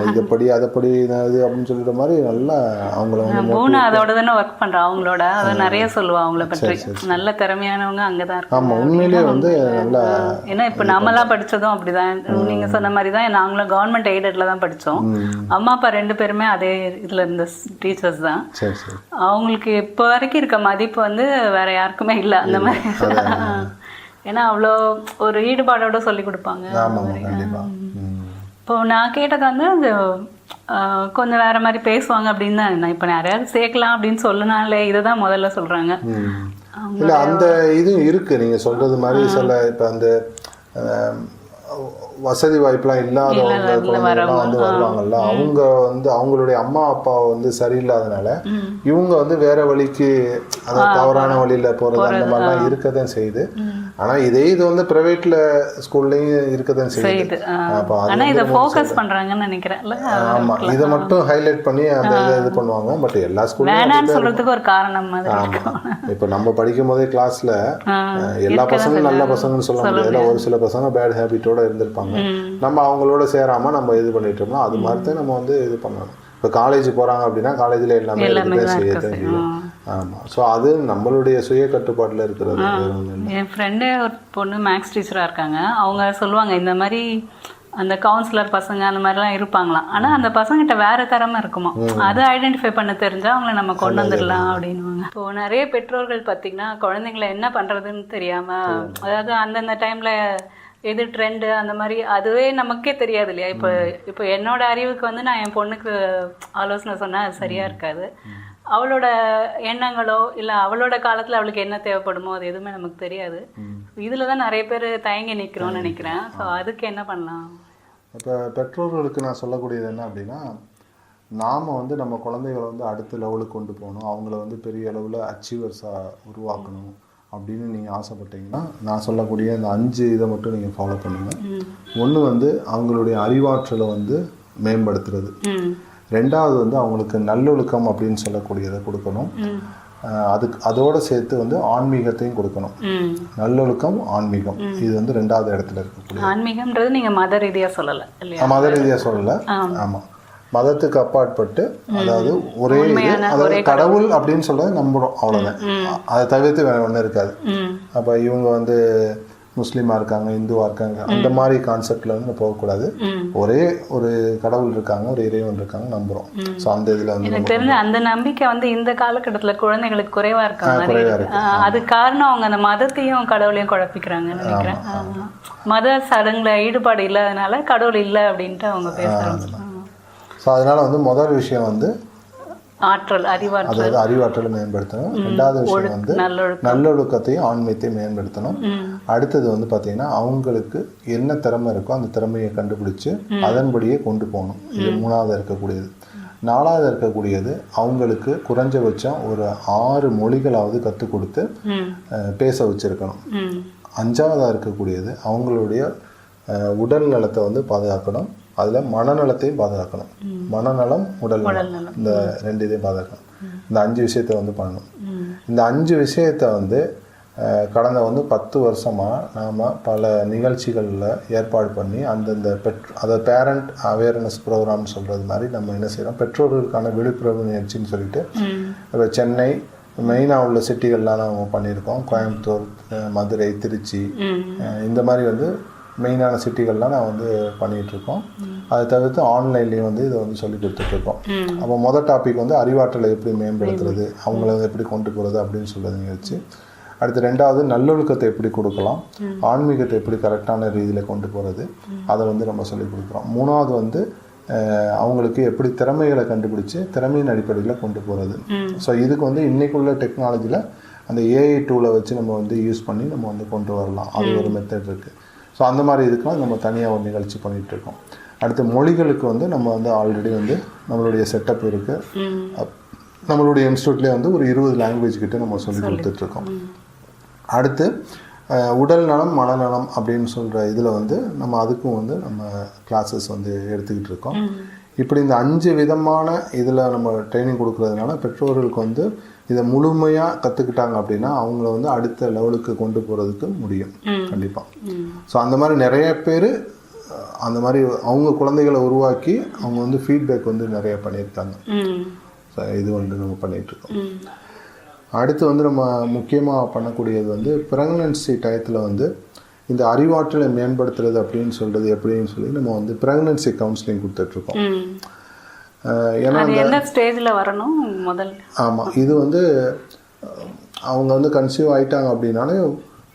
இதை படி அதை படி இது அப்படின்னு சொல்லிட்ட மாதிரி நல்லா அவங்கள வந்து அதோட தானே ஒர்க் பண்ணுறோம். அவங்களோட அதை நிறைய சொல்லுவாங்க அவங்கள பற்றி. நல்ல திறமையானவங்க அங்கே தான் இருக்காங்க. ஆமாம், உண்மையிலேயே வந்து நல்லா. ஏன்னா இப்போ நம்மலாம் படித்ததும் அப்படி தான், நீங்கள் சொன்ன மாதிரி தான். நாங்களும் கவர்மெண்ட் எய்டடில் தான் படித்தோம். அம்மா அப்பா 2 பேருமே அதே இதில் இருந்த டீச்சர்ஸ் தான். அவங்களுக்கு இப்போ வரைக்கும் இருக்க மதிப்பு வந்து வேற யாருக்குமே இல்லை அந்த மாதிரி. ஏன்னா அவ்வளோ ஒரு ஈடுபாடோட சொல்லி கொடுப்பாங்க. இப்போ நான் கேட்டது வந்து அது கொஞ்சம் வேற மாதிரி பேசுவாங்க அப்படின்னு தான். நான் இப்போ நிறையாவது சேர்க்கலாம் அப்படின்னு சொன்னாலே இதை தான் முதல்ல சொல்றாங்க. இல்லை, அந்த இதுவும் இருக்கு நீங்க சொல்றது மாதிரி. சொல்ல இப்போ அந்த வசதி வாய்ப்புலாம் இல்லாதவங்க குழந்தைங்கலாம் வந்து வருவாங்கல்ல, அவங்க வந்து அவங்களுடைய அம்மா அப்பா வந்து சரியில்லாதனால இவங்க வந்து வேற வழிக்கு, அதாவது தவறான வழியில போறது அந்த மாதிரிலாம் இருக்கதான் செய்யுது. ஆனா இதே இது வந்து பிரைவேட்ல ஸ்கூல்லயும் இருக்கதான் செய்யுது. ஆமா, இதை மட்டும் ஹைலைட் பண்ணி அந்த இது பண்ணுவாங்க. பட் எல்லா ஸ்கூல்லையும் ஒரு காரணம். இப்ப நம்ம படிக்கும் போதே கிளாஸ்ல எல்லா பசங்களும் நல்ல பசங்கன்னு சொல்ல முடியாது. ஒரு சில பசங்க பேட் ஹேபிட்டோட இருந்திருப்பாங்க. நம்ம அவங்களோட சேராம நம்ம இது பண்ணிட்டோம்னா அது மாதிரி தான் நம்ம வந்து இது பண்ணணும். இப்போ காலேஜ் போகிறாங்க அப்படின்னா காலேஜில் எல்லாமே செய்யத்தான் செய்யும். ஆமாம், ஸோ அது நம்மளுடைய சுய கட்டுப்பாட்டில் இருக்கிறது. என் ஃப்ரெண்டே ஒரு பொண்ணு மேக்ஸ் டீச்சராக இருக்காங்க. அவங்க சொல்லுவாங்க இந்த மாதிரி அந்த கவுன்சிலர் பசங்க அந்த மாதிரிலாம் இருப்பாங்களாம். ஆனால் அந்த பசங்கிட்ட வேற திறமை இருக்குமா, அதை ஐடென்டிஃபை பண்ண தெரிஞ்சால் அவங்கள நம்ம கொண்டு வந்துடலாம் அப்படின்வாங்க. இப்போ நிறைய பெற்றோர்கள் பார்த்தீங்கன்னா குழந்தைங்கள என்ன பண்ணுறதுன்னு தெரியாமல், அதாவது அந்தந்த டைமில் எது ட்ரெண்டு அந்த மாதிரி அதுவே நமக்கே தெரியாது இல்லையா. இப்போ என்னோட அறிவுக்கு வந்து நான் என் பொண்ணுக்கு ஆலோசனை சொன்னால் அது சரியாக இருக்காது. அவளோட எண்ணங்களோ இல்லை அவளோட காலத்தில் அவளுக்கு என்ன தேவைப்படுமோ அது எதுவுமே நமக்கு தெரியாது. இதில் தான் நிறைய பேர் தயங்கி நிற்கிறோன்னு நினைக்கிறேன். ஸோ அதுக்கு என்ன பண்ணலாம்? இப்போ பெற்றோர்களுக்கு நான் சொல்லக்கூடியது என்ன அப்படின்னா, நாம் வந்து நம்ம குழந்தைகளை வந்து அடுத்த லெவலுக்கு கொண்டு போகணும், அவங்கள வந்து பெரிய அளவில் அச்சீவர்ஸாக உருவாக்கணும் அப்படின்னு நீங்கள் ஆசைப்பட்டீங்கன்னா நான் சொல்லக்கூடிய அந்த 5 இதை மட்டும் நீங்கள் ஃபாலோ பண்ணுங்கள். ஒன்று வந்து அவங்களுடைய அறிவாற்றலை வந்து மேம்படுத்துறது. 2வது வந்து அவங்களுக்கு நல்லொழுக்கம் அப்படின்னு சொல்லக்கூடியதை கொடுக்கணும். அதோடு சேர்த்து வந்து ஆன்மீகத்தையும் கொடுக்கணும். நல்லொழுக்கம், ஆன்மீகம், இது வந்து 2வது இடத்துல இருக்கக்கூடிய. ஆன்மீகம்ன்றது நீங்கள் மத ரீதியாக சொல்லலை இல்லையா? மத ரீதியாக சொல்லலை. ஆமாம், மதத்துக்கு அப்பாற்பட்டு, அதாவது ஒரே இது, அதாவது கடவுள் அப்படின்னு சொல்றது நம்புறோம், அவ்வளோதான். அதை தவிர்த்து வேற ஒன்றும் இருக்காது. அப்போ இவங்க வந்து முஸ்லீமாக இருக்காங்க, இந்துவாக இருக்காங்க, அந்த மாதிரி கான்செப்டில் வந்து போகக்கூடாது. ஒரே ஒரு கடவுள் இருக்காங்க, ஒரு இறைவன் இருக்காங்க, நம்புகிறோம். ஸோ அந்த இதில் வந்து எனக்கு தெரிஞ்ச அந்த நம்பிக்கை வந்து இந்த காலகட்டத்தில் குழந்தைகளுக்கு குறைவாக இருக்காங்க. அது காரணம் அவங்க அந்த மதத்தையும் கடவுளையும் குழப்பிக்கிறாங்கன்னு நினைக்கிறேன். மத சடங்குல ஈடுபாடு இல்லாதனால கடவுள் இல்லை அப்படின்ட்டு அவங்க பேச ஆரம்பிச்சிருக்காங்க. ஸோ அதனால் வந்து முதல் விஷயம் வந்து ஆற்றல், அறிவாற்றல், அதாவது அறிவாற்றலை மேம்படுத்தணும். ரெண்டாவது விஷயம் வந்து நல்லொழுக்கத்தையும் ஆன்மீகத்தையும் மேம்படுத்தணும். அடுத்தது வந்து பார்த்தீங்கன்னா அவங்களுக்கு என்ன திறமை இருக்கோ அந்த திறமையை கண்டுபிடிச்சு அதன்படியே கொண்டு போகணும். இது மூணாவது இருக்கக்கூடியது. நாலாவது இருக்கக்கூடியது அவங்களுக்கு குறைஞ்சபட்சம் ஒரு 6 மொழிகளாவது கற்றுக் கொடுத்து பேச வச்சிருக்கணும். அஞ்சாவதாக இருக்கக்கூடியது அவங்களுடைய உடல் நலத்தை வந்து பாதுகாக்கணும். அதில் மனநலத்தையும் பாதுகாக்கணும். மனநலம், உடல் நலம், இந்த 2 இதையும் பாதுகாக்கணும். இந்த 5 விஷயத்தை வந்து பண்ணணும். இந்த 5 விஷயத்தை வந்து கடந்த வந்து 10 வருஷமாக நாம் பல நிகழ்ச்சிகளில் ஏற்பாடு பண்ணி அந்தந்த அதாவது பேரண்ட் அவேர்னஸ் ப்ரோக்ராம்னு சொல்கிறது மாதிரி நம்ம என்ன செய்கிறோம், பெற்றோர்களுக்கான விழிப்புணர்வு நிகழ்ச்சின்னு சொல்லிட்டு இப்போ சென்னை மெயினாக உள்ள சிட்டிகள்லாம் நம்ம பண்ணியிருக்கோம். கோயம்புத்தூர், மதுரை, திருச்சி, இந்த மாதிரி வந்து மெயினான சிட்டிகள்லாம் நான் வந்து பண்ணிகிட்ருக்கோம். அதை தவிர்த்து ஆன்லைன்லேயும் வந்து இதை வந்து சொல்லி கொடுத்துட்ருக்கோம். அப்போ மொதல் டாபிக் வந்து அறிவாற்றலை எப்படி மேம்படுத்துறது, அவங்கள எப்படி கொண்டு போகிறது அப்படின்னு சொல்கிறது நிகழ்ச்சி. அடுத்து ரெண்டாவது நல்லொழுக்கத்தை எப்படி கொடுக்கலாம், ஆன்மீகத்தை எப்படி கரெக்டான ரீதியில் கொண்டு போகிறது, அதை வந்து நம்ம சொல்லி கொடுக்குறோம். மூணாவது வந்து அவங்களுக்கு எப்படி திறமைகளை கண்டுபிடிச்சி திறமையின் அடிப்படையில் கொண்டு போகிறது. ஸோ இதுக்கு வந்து இன்றைக்குள்ள டெக்னாலஜியில் அந்த ஏஐ டூலை வச்சு நம்ம வந்து யூஸ் பண்ணி நம்ம வந்து கொண்டு வரலாம். அது ஒரு மெத்தட் இருக்குது. ஸோ அந்த மாதிரி இதுக்கெலாம் நம்ம தனியாக ஒரு நிகழ்ச்சி பண்ணிகிட்ருக்கோம். அடுத்து மொழிகளுக்கு வந்து நம்ம வந்து ஆல்ரெடி வந்து நம்மளுடைய செட்டப் இருக்குது. நம்மளுடைய இன்ஸ்டியூட்லேயே வந்து ஒரு 20 லாங்குவேஜ் கிட்ட நம்ம சொல்லி கொடுத்துட்ருக்கோம். அடுத்து உடல் நலம், மனநலம் அப்படின்னு சொல்கிற இதில் வந்து நம்ம அதுக்கும் வந்து நம்ம கிளாஸஸ் வந்து எடுத்துக்கிட்டு இருக்கோம். இப்படி இந்த 5 விதமான இதில் நம்ம ட்ரைனிங் கொடுக்குறதுனால பெற்றோர்களுக்கு வந்து இதை முழுமையாக கற்றுக்கிட்டாங்க அப்படின்னா அவங்கள வந்து அடுத்த லெவலுக்கு கொண்டு போகிறதுக்கு முடியும் கண்டிப்பாக. ஸோ அந்த மாதிரி நிறைய பேர் அந்த மாதிரி அவங்க குழந்தைகளை உருவாக்கி அவங்க வந்து ஃபீட்பேக் வந்து நிறைய பண்ணியிருக்காங்க. ஸோ இது வந்து நம்ம பண்ணிகிட்ருக்கோம். அடுத்து வந்து நம்ம முக்கியமாக பண்ணக்கூடியது வந்து ப்ரெக்னன்சி டயத்தில் வந்து இந்த அறிவாற்றலை மேம்படுத்துறது அப்படின்னு சொல்கிறது எப்படின்னு சொல்லி நம்ம வந்து ப்ரெக்னன்சி கவுன்சிலிங் கொடுத்துட்ருக்கோம். ஏன்னா என்ன ஸ்டேஜில் வரணும் முதல்? ஆமாம், இது வந்து அவங்க வந்து கன்சீவ் ஆகிட்டாங்க அப்படின்னாலே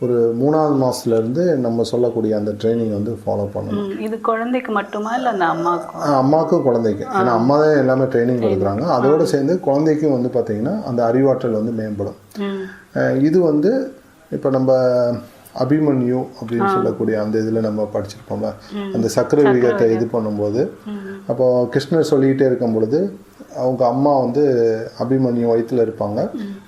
ஒரு 3ஆவது மாதத்துலேருந்து நம்ம சொல்லக்கூடிய அந்த ட்ரைனிங் வந்து ஃபாலோ பண்ணணும். இது குழந்தைக்கு மட்டுமா இல்லை அந்த அம்மாவுக்கும்? அம்மாவுக்கும் குழந்தைக்கு. ஏன்னா அம்மா தான் எல்லாமே ட்ரைனிங் கொடுக்குறாங்க. அதோடு சேர்ந்து குழந்தைக்கும் வந்து பார்த்திங்கன்னா அந்த அறிவாற்றல் வந்து மேம்படும். இது வந்து இப்போ நம்ம அபிமன்யு அப்படின்னு சொல்லக்கூடிய அந்த இதில் நம்ம படிச்சிருப்போம்ல, அந்த சக்கர விகிதத்தை இது பண்ணும்போது அப்போது கிருஷ்ணர் சொல்லிக்கிட்டே இருக்கும் பொழுது அவங்க அம்மா வந்து அபிமன்யு வயிற்றில் இருப்பாங்க.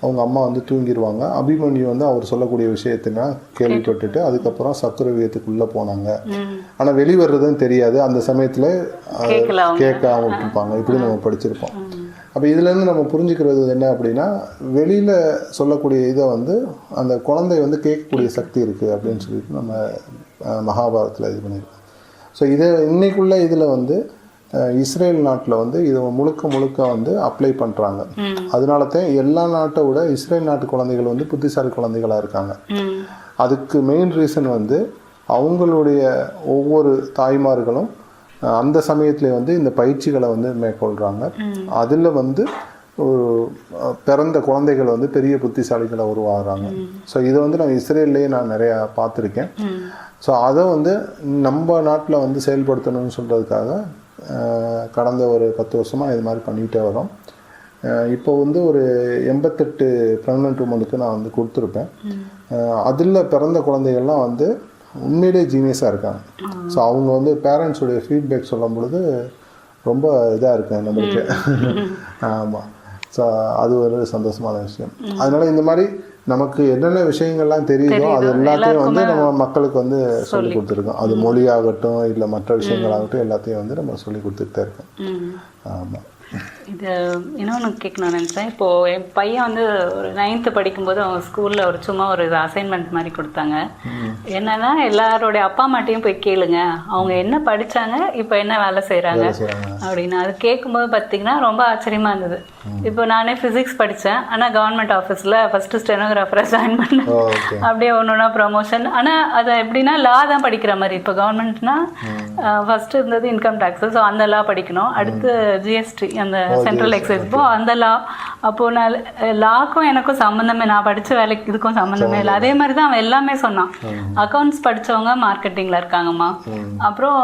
அவங்க அம்மா வந்து தூங்கிடுவாங்க. அபிமன்யு வந்து அவர் சொல்லக்கூடிய விஷயத்தினா கேள்விப்பட்டுட்டு அதுக்கப்புறம் சக்கர விகிதத்துக்குள்ளே போனாங்க. ஆனால் வெளிவர்றதுன்னு தெரியாது. அந்த சமயத்தில் கேட்க விட்டுருப்பாங்க. இப்படி நம்ம படிச்சிருப்போம். அப்போ இதுலேருந்து நம்ம புரிஞ்சுக்கிறது என்ன அப்படின்னா, வெளியில் சொல்லக்கூடிய இதை வந்து அந்த குழந்தை வந்து கேட்கக்கூடிய சக்தி இருக்குது அப்படின்னு சொல்லிட்டு நம்ம மகாபாரத்தில் இது பண்ணியிருக்கோம். ஸோ இதை இன்னைக்குள்ள இதில் வந்து இஸ்ரேல் நாட்டில் வந்து இதை முழுக்க வந்து அப்ளை பண்ணுறாங்க. அதனால தான் எல்லா நாட்டை விட இஸ்ரேல் நாட்டு குழந்தைகள் வந்து புத்திசாலி குழந்தைகளாக இருக்காங்க. அதுக்கு மெயின் ரீசன் வந்து அவங்களுடைய ஒவ்வொரு தாய்மார்களும் அந்த சமயத்துல வந்து இந்த பயிற்சிகளை வந்து மேற்கொள்கிறாங்க. அதில் வந்து ஒரு பிறந்த குழந்தைகள் வந்து பெரிய புத்திசாலிகளை உருவாகிறாங்க. ஸோ இதை வந்து நான் இஸ்ரேல்லையே நான் நிறையா பார்த்துருக்கேன். ஸோ அதை வந்து நம்ம நாட்டில் வந்து செயல்படுத்தணும்னு சொல்கிறதுக்காக கடந்த ஒரு 10 வருஷமாக இது மாதிரி பண்ணிகிட்டே வரோம். இப்போ வந்து ஒரு 88 ப்ரெக்னென்ட் உமனுக்கு நான் வந்து கொடுத்துருப்பேன். அதில் பிறந்த குழந்தைகள்லாம் வந்து உண்மையிலே ஜீனியஸாக இருக்காங்க. ஸோ அவங்க வந்து பேரண்ட்ஸுடைய ஃபீட்பேக் சொல்லும் பொழுது ரொம்ப இதாக இருக்கேன் நம்மளுக்கு. ஆமாம். ஸோ அது ஒரு சந்தோஷமான விஷயம். அதனால் இந்த மாதிரி நமக்கு என்னென்ன விஷயங்கள்லாம் தெரியுதோ அது எல்லாத்தையும் வந்து நம்ம மக்களுக்கு வந்து சொல்லி கொடுத்துருக்கோம். அது மொழியாகட்டும் இல்லை மற்ற விஷயங்களாகட்டும் எல்லாத்தையும் வந்து நம்ம சொல்லி கொடுத்துட்டு தான் இருக்கோம். ஆமாம். இது இன்னொன்று கேட்கணும்னு நினச்சேன். இப்போது என் பையன் வந்து ஒரு 9th படிக்கும்போது அவங்க ஸ்கூலில் ஒரு சும்மா ஒரு அசைன்மெண்ட் மாதிரி கொடுத்தாங்க. என்னன்னா எல்லாரோடைய அப்பா அம்மாட்டையும் போய் கேளுங்க அவங்க என்ன படித்தாங்க, இப்போ என்ன வேலை செய்கிறாங்க அப்படின்னு. அது கேட்கும்போது பார்த்தீங்கன்னா ரொம்ப ஆச்சரியமாக இருந்தது. இப்போ நானே ஃபிசிக்ஸ் படித்தேன், ஆனால் கவர்மெண்ட் ஆஃபீஸில் ஃபஸ்ட்டு ஸ்டெனோகிராஃபராக ஜாயின் பண்ணேன். அப்படியே ஒன்று ஒன்றா ப்ரமோஷன். ஆனால் அதை எப்படின்னா லா தான் படிக்கிற மாதிரி. இப்போ கவர்மெண்ட்னா ஃபஸ்ட்டு இருந்தது இன்கம் டேக்ஸு, ஸோ அந்த லா படிக்கணும். அடுத்து ஜிஎஸ்டி அந்த சென்ட்ரல் எக்ஸைஸ், அந்த லா. அப்போது நான் லாக்கும் எனக்கும் சம்மந்தமே, நான் படித்த வேலைக்கு இதுக்கும் சம்மந்தமே இல்லை. அதே மாதிரி தான் அவன் எல்லாமே சொன்னான். அக்கௌண்ட்ஸ் படித்தவங்க மார்க்கெட்டிங்கில் இருக்காங்கம்மா. அப்புறம்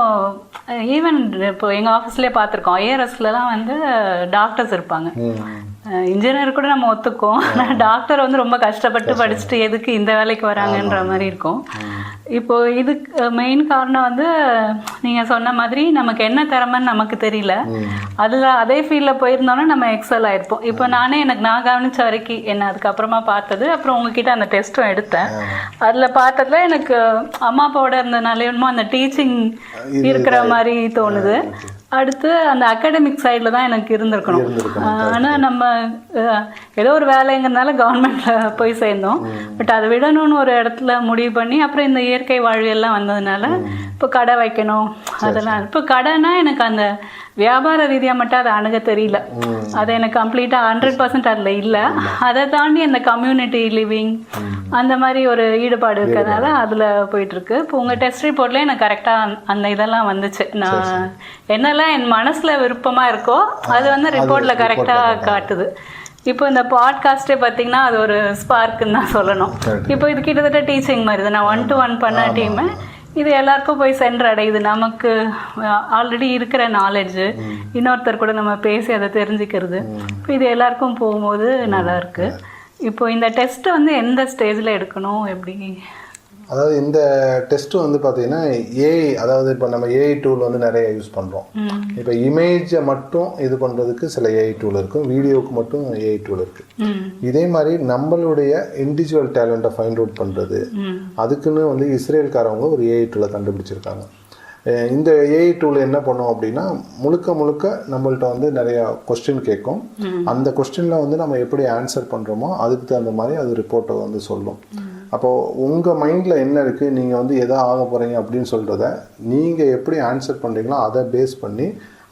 ஈவன் இப்போ எங்கள் ஆஃபீஸ்லேயே பார்த்துருக்கோம், ஐஆர்எஸ்லாம் வந்து டாக்டர்ஸ் இருப்பாங்க. இன்ஜினியர் கூட நம்ம ஒத்துக்கோம், ஆனால் டாக்டர் வந்து ரொம்ப கஷ்டப்பட்டு படிச்சுட்டு எதுக்கு இந்த வேலைக்கு வராங்கன்ற மாதிரி இருக்கும். இப்போது இதுக்கு மெயின் காரணம் வந்து நீங்கள் சொன்ன மாதிரி நமக்கு என்ன திறமைன்னு நமக்கு தெரியல. அதில் அதே ஃபீல்டில் போயிருந்தோன்னா நம்ம எக்ஸல் ஆயிருப்போம். இப்போ நான் கவனித்த வரைக்கும் என்ன அதுக்கப்புறமா பார்த்தது, அப்புறம் உங்ககிட்ட அந்த டெஸ்ட்டும் எடுத்தேன். அதில் பார்த்ததுல எனக்கு அம்மா அப்பாவோட இருந்தனாலேயுமோ அந்த டீச்சிங் இருக்கிற மாதிரி தோணுது. அடுத்து அந்த அகாடமிக் சைடில் தான் எனக்கு இருந்திருக்கணும். ஆனால் நம்ம ஏதோ ஒரு வேலைங்கிறதுனால கவர்மெண்ட்டில் போய் சேர்ந்தோம். பட் அதை விடணும்னு ஒரு இடத்துல முடிவு பண்ணி அப்புறம் இந்த இயற்கை வாழ்வியெல்லாம் வந்ததுனால இப்போ கடை வைக்கணும் அதெல்லாம். இப்போ கடைனா எனக்கு அந்த வியாபார ரீதியாக மட்டும் அதை அணுக தெரியல. அதை எனக்கு கம்ப்ளீட்டாக 100% அதில் இல்லை. அதை தாண்டி அந்த கம்யூனிட்டி லிவிங் அந்த மாதிரி ஒரு ஈடுபாடு இருக்கிறதுனால அதில் போயிட்டுருக்கு. இப்போ உங்கள் டெஸ்ட் ரிப்போர்ட்லேயே எனக்கு கரெக்டாக அந்த இதெல்லாம் வந்துச்சு. நான் என்னெல்லாம் என் மனசில் விருப்பமாக இருக்கோ அது வந்து ரிப்போர்ட்டில் கரெக்டாக காட்டுது. இப்போ இந்த பாட்காஸ்டே பார்த்தீங்கன்னா அது ஒரு ஸ்பார்க்குன்னு தான் சொல்லணும். இப்போ இது கிட்டத்தட்ட டீச்சிங் மாதிரி தான். நான் 1-to-1 பண்ண டீமு இது எல்லாருக்கும் போய் சென்றடையுது. நமக்கு ஆல்ரெடி இருக்கிற நாலேஜு இன்னொருத்தர் கூட நம்ம பேசி அதை தெரிஞ்சுக்கிறது. இப்போ இது எல்லாருக்கும் போகும்போது நல்லாயிருக்கு. இப்போ இந்த டெஸ்ட்டு வந்து எந்த ஸ்டேஜில் எடுக்கணும், எப்படி? அதாவது இந்த டெஸ்ட்டு வந்து பார்த்தீங்கன்னா ஏஐ, அதாவது இப்போ நம்ம ஏஐ டூல் வந்து நிறைய யூஸ் பண்ணுறோம். இப்போ இமேஜை மட்டும் இது பண்ணுறதுக்கு சில ஏஐ டூல் இருக்கும், வீடியோவுக்கு மட்டும் ஏஐ டூல் இருக்குது. இதே மாதிரி நம்மளுடைய இண்டிவிஜுவல் டேலண்ட்டை ஃபைண்ட் அவுட் பண்ணுறது அதுக்குன்னு வந்து இஸ்ரேல்காரவங்க ஒரு ஏஐ டூலை கண்டுபிடிச்சிருக்காங்க. இந்த ஏஐ டூல் என்ன பண்ணும் அப்படின்னா முழுக்க நம்மள்ட்ட வந்து நிறையா கொஸ்டின் கேட்கும். அந்த கொஸ்டினில் வந்து நம்ம எப்படி ஆன்சர் பண்ணுறோமோ அதுக்கு தகுந்த மாதிரி அது ரிப்போர்ட்டை வந்து சொல்லும். அப்போது உங்கள் மைண்டில் என்ன இருக்குது, நீங்கள் வந்து எதை ஆக போகிறீங்க அப்படின்னு சொல்கிறத நீங்கள் எப்படி ஆன்சர் பண்ணுறீங்களோ அதை பேஸ் பண்ணி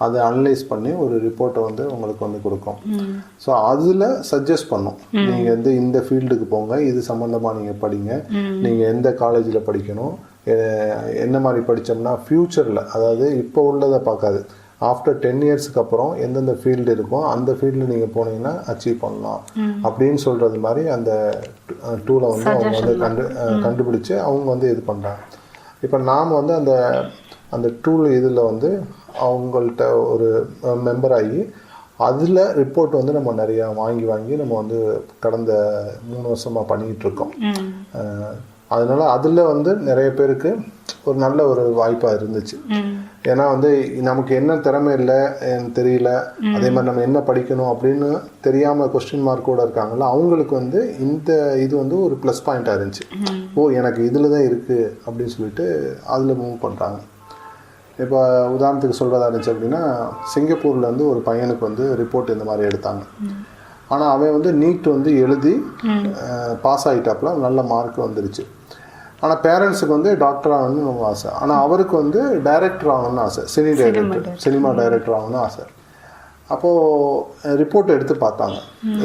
அதை அனலைஸ் பண்ணி ஒரு ரிப்போர்ட்டை வந்து உங்களுக்கு வந்து கொடுக்கும். ஸோ அதில் சஜஸ்ட் பண்ணும், நீங்கள் வந்து இந்த ஃபீல்டுக்கு போங்க, இது சம்மந்தமாக நீங்கள் படிங்க, நீங்கள் எந்த காலேஜில் படிக்கணும், என்ன மாதிரி படித்தோம்னா ஃப்யூச்சரில், அதாவது இப்போ உள்ளதை பார்க்காது, ஆஃப்டர் 10 இயர்ஸ்க்கு அப்புறம் எந்தெந்த ஃபீல்டு இருக்கும் அந்த ஃபீல்டில் நீங்கள் போனீங்கன்னா அச்சீவ் பண்ணலாம் அப்படின்னு சொல்கிறது மாதிரி அந்த டூலை வந்து அவங்க வந்து கண்டுபிடிச்சி அவங்க வந்து இது பண்ணுறாங்க. இப்போ நாம் வந்து அந்த டூல் இதில் வந்து அவங்கள்ட்ட ஒரு மெம்பர் ஆகி அதில் ரிப்போர்ட் வந்து நம்ம நிறையா வாங்கி நம்ம வந்து கடந்த 3 வருஷமாக பண்ணிக்கிட்டு இருக்கோம். அதனால அதில் வந்து நிறைய பேருக்கு ஒரு நல்ல ஒரு வாய்ப்பாக இருந்துச்சு. ஏன்னா வந்து நமக்கு என்ன திறமை இல்லை தெரியல, அதே மாதிரி நம்ம என்ன படிக்கணும் அப்படின்னு தெரியாமல் கொஸ்டின் மார்க்கோடு இருக்காங்களோ அவங்களுக்கு வந்து இந்த இது வந்து ஒரு ப்ளஸ் பாயிண்ட்டாக இருந்துச்சு. எனக்கு இதில் தான் இருக்குது அப்படின்னு சொல்லிட்டு அதில் மூவ் பண்ணுறாங்க. இப்போ உதாரணத்துக்கு சொல்கிறதா இருந்துச்சு அப்படின்னா, சிங்கப்பூரில் வந்து ஒரு பையனுக்கு வந்து ரிப்போர்ட் இந்த மாதிரி எடுத்தாங்க. ஆனால் அவன் வந்து நீட் வந்து எழுதி பாஸ் ஆகிட்டாப்புல, நல்ல மார்க் வந்துருச்சு. ஆனால் பேரண்ட்ஸுக்கு வந்து டாக்டர் ஆகணும்னு ரொம்ப ஆசை. ஆனால் அவருக்கு வந்து டைரக்டர் ஆகணும்னு ஆசை, சினிமா டைரக்டர் ஆகணும்னு ஆசை. அப்போது ரிப்போர்ட் எடுத்து பார்த்தாங்க.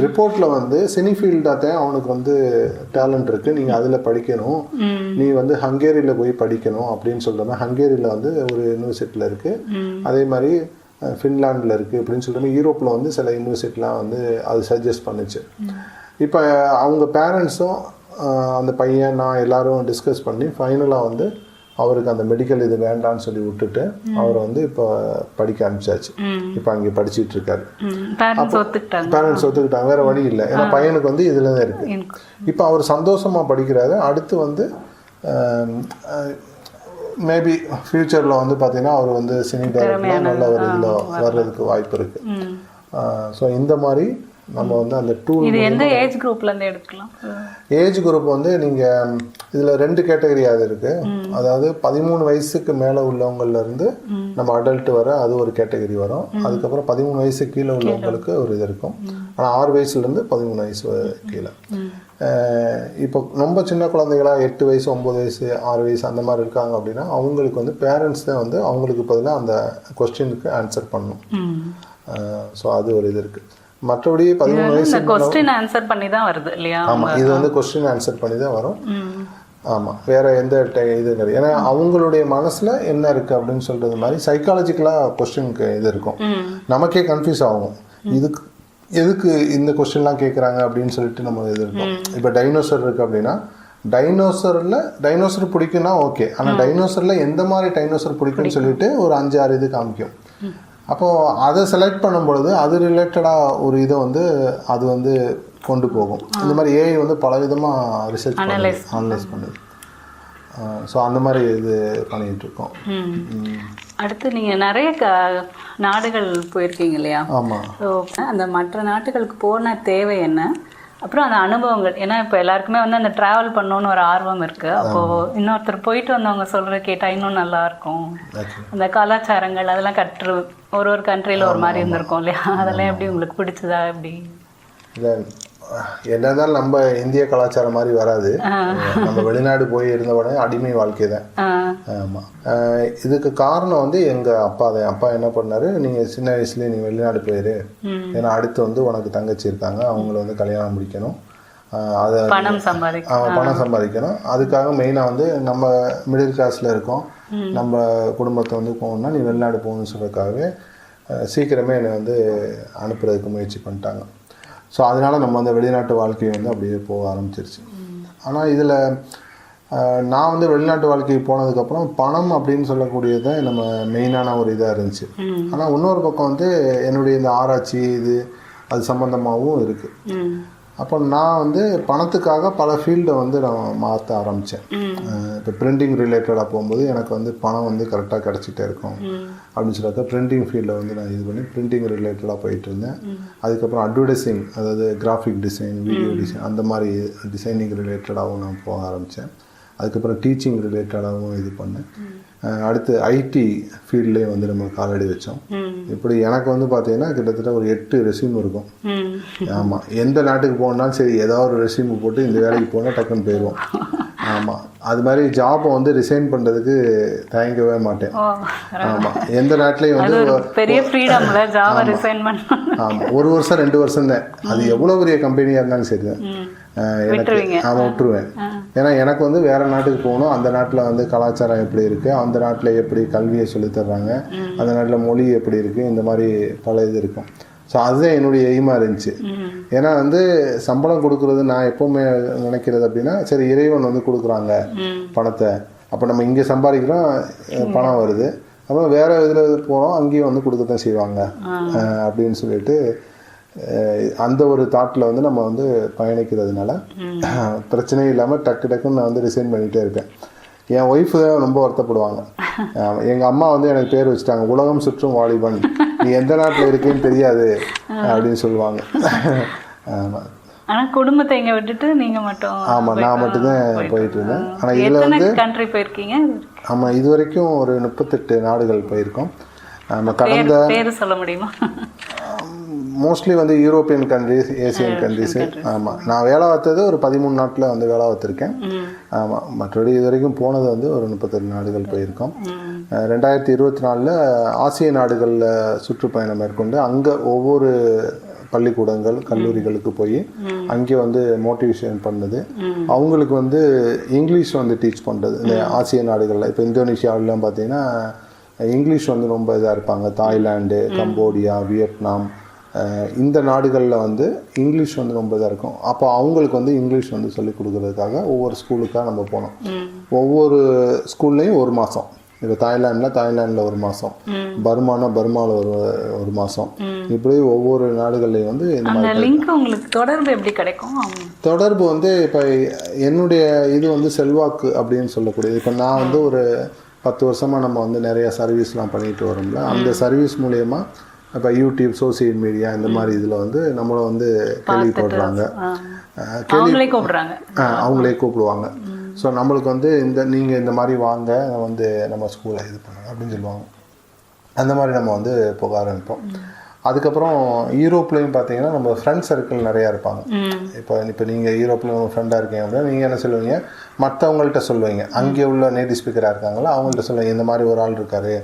ரிப்போர்ட்டில் வந்து சினி ஃபீல்டாகத்தான் அவனுக்கு வந்து டேலண்ட் இருக்குது, நீங்கள் அதில் படிக்கணும், நீ வந்து ஹங்கேரியில் போய் படிக்கணும் அப்படின்னு சொல்கிறோம். ஹங்கேரியில் வந்து ஒரு யூனிவர்சிட்டியில் இருக்குது, அதே மாதிரி ஃபின்லாண்டில் இருக்குது அப்படின்னு சொல்லிட்டு யூரோப்பில் வந்து சில யூனிவர்சிட்டிலாம் வந்து அது சஜஸ்ட் பண்ணுச்சு. இப்போ அவங்க பேரண்ட்ஸும் அந்த பையன் நான் எல்லாரும் டிஸ்கஸ் பண்ணி ஃபைனலாக வந்து அவருக்கு அந்த மெடிக்கல் இது வேண்டான்னு சொல்லி விட்டுட்டு அவரை வந்து இப்போ படிக்க அனுப்பிச்சாச்சு. இப்போ அங்கே படிச்சுட்டு இருக்காரு. பேரண்ட்ஸ் ஒத்துக்கிட்டாங்க, வேறு வழி இல்லை, ஏன்னா பையனுக்கு வந்து இதில் தான் இருக்குது. இப்போ அவர் சந்தோஷமாக படிக்கிறாரு. அடுத்து வந்து மேபி ஃப்யூச்சரில் வந்து பார்த்தீங்கன்னா அவர் வந்து சினி டைரக்டராக நல்ல ஒரு இதில் வர்றதுக்கு வாய்ப்பு இருக்குது. ஸோ இந்த மாதிரி நம்ம வந்து அந்த டூல். இது எந்த ஏஜ் குரூப்லேருந்து எடுக்கலாம்? ஏஜ் குரூப் வந்து நீங்கள் இதில் 2 கேட்டகரியாக இருக்குது. அதாவது 13 வயசுக்கு மேலே உள்ளவங்கள்லேருந்து நம்ம அடல்ட் வர அது ஒரு கேட்டகரி வரும். அதுக்கப்புறம் 13 வயசு கீழே உள்ளவங்களுக்கு ஒரு இது இருக்கும். ஆனால் 6 வயசுலேருந்து 13 வயசு கீழே. இப்போ ரொம்ப சின்ன குழந்தைகளாக 8 வயசு 9 வயசு 6 வயசு அந்த மாதிரி இருக்காங்க அப்படின்னா அவங்களுக்கு வந்து பேரண்ட்ஸ் தான் வந்து அவங்களுக்கு பதிலாக அந்த கொஸ்டினுக்கு ஆன்சர் பண்ணணும். ஸோ அது ஒரு இது இருக்குது. மற்றபடி 13 வயசு கொஸ்டின் ஆன்சர் பண்ணி தான் வருது இல்லையா? ஆமாம், இது வந்து கொஸ்டின் ஆன்சர் பண்ணி தான் வரும். ஆமாம், வேறு எந்த இது கிடையாது. ஏன்னா அவங்களுடைய மனசில் என்ன இருக்குது அப்படின்னு சொல்கிறது மாதிரி சைக்காலஜிக்கலாக கொஸ்டினுக்கு இது இருக்கும். நமக்கே கன்ஃபியூஸ் ஆகும், இதுக்கு எதுக்கு இந்த கொஸ்டின்லாம் கேட்குறாங்க அப்படின்னு சொல்லிட்டு நம்ம இது இருக்கும். இப்போ டைனோசர் இருக்குது அப்படின்னா டைனோசர் பிடிக்கும்னா ஓகே, ஆனால் டைனோசரில் எந்த மாதிரி டைனோசர் பிடிக்கும்னு சொல்லிட்டு ஒரு 5-6 இது காமிக்கும். அப்போது அதை செலக்ட் பண்ணும்பொழுது அது ரிலேட்டடாக ஒரு இதை வந்து அது வந்து கொண்டு போகும். இந்த மாதிரி ஏஐ வந்து பல விதமாக ரிசர்ச் அனலைஸ் பண்ணுது. ஸோ அந்த மாதிரி இது பண்ணிகிட்ருக்கோம். அடுத்து நீங்கள் நிறைய நாடுகள் போயிருக்கீங்க இல்லையா? ஆமாம். ஸோ அந்த மற்ற நாட்டுகளுக்கு போன தேவை என்ன, அப்புறம் அந்த அனுபவங்கள், ஏன்னா இப்போ எல்லாருக்குமே வந்து அந்த ட்ராவல் பண்ணணுன்னு ஒரு ஆர்வம் இருக்குது. அப்போது இன்னொருத்தர் போயிட்டு வந்தவங்க சொல்கிற கேட்டால் இன்னும் நல்லாயிருக்கும். அந்த கலாச்சாரங்கள் அதெல்லாம் ஒரு கண்ட்ரியில் ஒரு மாதிரி இருந்திருக்கும் இல்லையா? அதெல்லாம் எப்படி உங்களுக்கு பிடிச்சதா? எப்படி என்னதான் நம்ம இந்திய கலாச்சாரம் மாதிரி வராது. நம்ம வெளிநாடு போய் இருந்த உடனே அடிமை வாழ்க்கை தான். ஆமாம், இதுக்கு காரணம் வந்து எங்கள் அப்பா தான். அப்பா என்ன பண்ணாரு, நீங்கள் சின்ன வயசுலேயே நீங்கள் வெளிநாடு போயிரு, ஏன்னா அடுத்து வந்து உனக்கு தங்கச்சி இருக்காங்க, அவங்கள வந்து கல்யாணம் முடிக்கணும், அதை பணம் சம்பாதிக்கணும். அதுக்காக மெயினாக வந்து நம்ம மிடில் கிளாஸில் இருக்கோம், நம்ம குடும்பத்தை வந்து போகணுன்னா நீ வெளிநாடு போகணும்னு சொல்கிறதுக்காகவே சீக்கிரமே என்னை வந்து அனுப்புறதுக்கு முயற்சி பண்ணிட்டாங்க. ஸோ அதனால் நம்ம அந்த வெளிநாட்டு வாழ்க்கையை வந்து அப்படியே போக ஆரம்பிச்சிருச்சு. ஆனால் இதில் நான் வந்து வெளிநாட்டு வாழ்க்கைக்கு போனதுக்கப்புறம் பணம் அப்படின்னு சொல்லக்கூடியது நம்ம மெயினான ஒரு இதாக இருந்துச்சு. ஆனால் இன்னொரு பக்கம் வந்து என்னுடைய இந்த ஆராய்ச்சி இது அது சம்மந்தமாகவும் இருக்குது. அப்போ நான் வந்து பணத்துக்காக பல ஃபீல்டை வந்து நான் மாற்ற ஆரம்பித்தேன். இப்போ பிரிண்டிங் ரிலேட்டடாக போகும்போது எனக்கு வந்து பணம் வந்து கரெக்டாக கிடச்சிட்டே இருக்கும் அப்படின்னு சொல்லிட்டு பிரிண்டிங் ஃபீல்டை வந்து நான் இது பண்ணி பிரிண்டிங் ரிலேட்டடாக போயிட்டு இருந்தேன். அதுக்கப்புறம் அட்வர்டைஸிங், அதாவது கிராஃபிக் டிசைன், வீடியோ டிசைன், அந்த மாதிரி டிசைனிங் ரிலேட்டடாகவும் நான் போக ஆரம்பித்தேன். அதுக்கப்புறம் டீச்சிங் ரிலேட்டடாகவும் இது பண்ணேன். அடுத்து ஐடி ஃபீல்ட்லேயே வந்து நம்ம காலடி வச்சோம். இப்படி எனக்கு வந்து பார்த்தீங்கன்னா கிட்டத்தட்ட ஒரு 8 ரெஸ்யூம் இருக்கும். ஆமாம், எந்த நாட்டுக்கு போனாலும் சரி ஏதாவது ஒரு ரெஸ்யூம் போட்டு இந்த வேலைக்கு போனால் டக்குன்னு போயிடுவோம். ஆமாம், அது மாதிரி ஜாப்பை வந்து ரிசைன் பண்ணுறதுக்கு தயங்கவே மாட்டேன். ஆமாம், எந்த நாட்டிலையும் வந்து பெரிய ஃப்ரீடம்ல ஜாப் ரிசைன் பண்ண. ஆமாம், 1 வருஷம் 2 வருஷம் தான், அது எவ்வளோ பெரிய கம்பெனியாக இருந்தாலும் சரி தான் எனக்கு விட்டுருவேன். ஏன்னா எனக்கு வந்து வேறு நாட்டுக்கு போகணும், அந்த நாட்டில் வந்து கலாச்சாரம் எப்படி இருக்குது, அந்த நாட்டில் எப்படி கல்வியை சொல்லித்தர்றாங்க, அந்த நாட்டில் மொழி எப்படி இருக்குது, இந்த மாதிரி பல இது இருக்கும். ஸோ அதுதான் என்னுடைய எய்மாக இருந்துச்சு. ஏன்னா வந்து சம்பளம் கொடுக்குறது நான் எப்போவுமே நினைக்கிறது அப்படின்னா, சரி இறைவன் வந்து கொடுக்குறாங்க பணத்தை, அப்போ நம்ம இங்கே சம்பாதிக்கிறோம், பணம் வருது, அப்புறம் வேறு இதில் போகிறோம் அங்கேயும் வந்து கொடுக்கத்தான் செய்வாங்க அப்படின்னு சொல்லிட்டு அந்த ஒரு தாட்டில் வந்து நம்ம வந்து பயணிக்கிறதுனால பிரச்சனையும் இல்லாமல் டக்குன்னு நான் வந்து ரிசைன் பண்ணிகிட்டே இருப்பேன். என் ஒய்ஃபு தான் ரொம்ப வருத்தப்படுவாங்க. எங்கள் அம்மா வந்து எனக்கு பேர் வச்சுட்டாங்க, உலகம் சுற்றும் வாலிபன், நீ எந்த நாட்டில் இருக்கேன்னு தெரியாது அப்படின்னு சொல்லுவாங்க. ஆமாம், ஆனால் குடும்பத்தை இங்கே விட்டுட்டு நீங்கள் மட்டும்? ஆமாம், நான் மட்டும்தான் போயிட்டு இருந்தேன். ஆனால் இதில் வந்து கண்ட்ரி போயிருக்கீங்க? ஆமாம், இது வரைக்கும் ஒரு 38 நாடுகள் போயிருக்கோம். நம்ம கடந்த பேர் சொல்ல முடியுமா? மோஸ்ட்லி வந்து யூரோப்பியன் கண்ட்ரிஸ், ஏசியன் கண்ட்ரிஸு. ஆமாம், நான் வேலை பார்த்தது ஒரு 13 நாட்டில் வந்து வேலை பார்த்துருக்கேன். ஆமாம், மற்றபடி இது வரைக்கும் போனது வந்து ஒரு 38 நாடுகள் போயிருக்கோம். 2024 ஆசிய நாடுகளில் சுற்றுப்பயணம் மேற்கொண்டு அங்கே ஒவ்வொரு பள்ளிக்கூடங்கள் கல்லூரிகளுக்கு போய் அங்கே வந்து மோட்டிவேஷன் பண்ணது, அவங்களுக்கு வந்து இங்கிலீஷ் வந்து டீச் பண்ணுறது. இந்த ஆசிய நாடுகளில் இப்போ இந்தோனேஷியாவிலாம் பார்த்தீங்கன்னா இங்கிலீஷ் வந்து ரொம்ப இதாக இருப்பாங்க. தாய்லாந்து, கம்போடியா, வியட்நாம், இந்த நாடுகளில் வந்து இங்கிலீஷ் வந்து ரொம்ப இதாக இருக்கும். அப்போ அவங்களுக்கு வந்து இங்கிலீஷ் வந்து சொல்லிக் கொடுக்குறதுக்காக ஒவ்வொரு ஸ்கூலுக்காக நம்ம போனோம். ஒவ்வொரு ஸ்கூல்லையும் 1 மாதம். இப்போ தாய்லாண்டில் 1 மாதம், பர்மாவில் ஒரு மாதம், இப்படி ஒவ்வொரு நாடுகள்லையும் வந்து இந்த மாதிரி லிங்க். உங்களுக்கு தொடர்பு எப்படி கிடைக்கும்? தொடர்பு வந்து இப்போ என்னுடைய இது வந்து செல்வாக்கு அப்படின்னு சொல்லக்கூடியது. இப்போ நான் வந்து ஒரு 10 வருஷமாக நம்ம வந்து நிறையா சர்வீஸ்லாம் பண்ணிட்டு வரோம்ல, அந்த சர்வீஸ் மூலயமா இப்போ யூடியூப், சோசியல் மீடியா இந்த மாதிரி இதில் வந்து நம்மளை வந்து கேள்விப்படுறாங்க, அவங்களே கூப்பிடுவாங்க. ஸோ நம்மளுக்கு வந்து நீங்கள் இந்த மாதிரி வாங்க வந்து நம்ம ஸ்கூலை இது பண்ணுங்க அப்படின்னு சொல்லுவாங்க. அந்த மாதிரி நம்ம வந்து போக ஆரம்பிப்போம். அதுக்கப்புறம் யூரோப்லேயும் பார்த்தீங்கன்னா நம்ம ஃப்ரெண்ட் சர்க்கிள் நிறையா இருப்பாங்க. இப்போ நீங்கள் யூரோப்பில் உங்கள் ஃப்ரெண்டாக இருக்கீங்க அப்படின்னா நீங்கள் என்ன சொல்லுவீங்க, மற்றவங்கள்ட்ட சொல்லுவீங்க, அங்கே உள்ள நேட்டிவ் ஸ்பீக்கராக இருக்காங்களா அவங்கள்ட்ட சொல்லுவீங்க இந்த மாதிரி ஒரு ஆள் இருக்காரு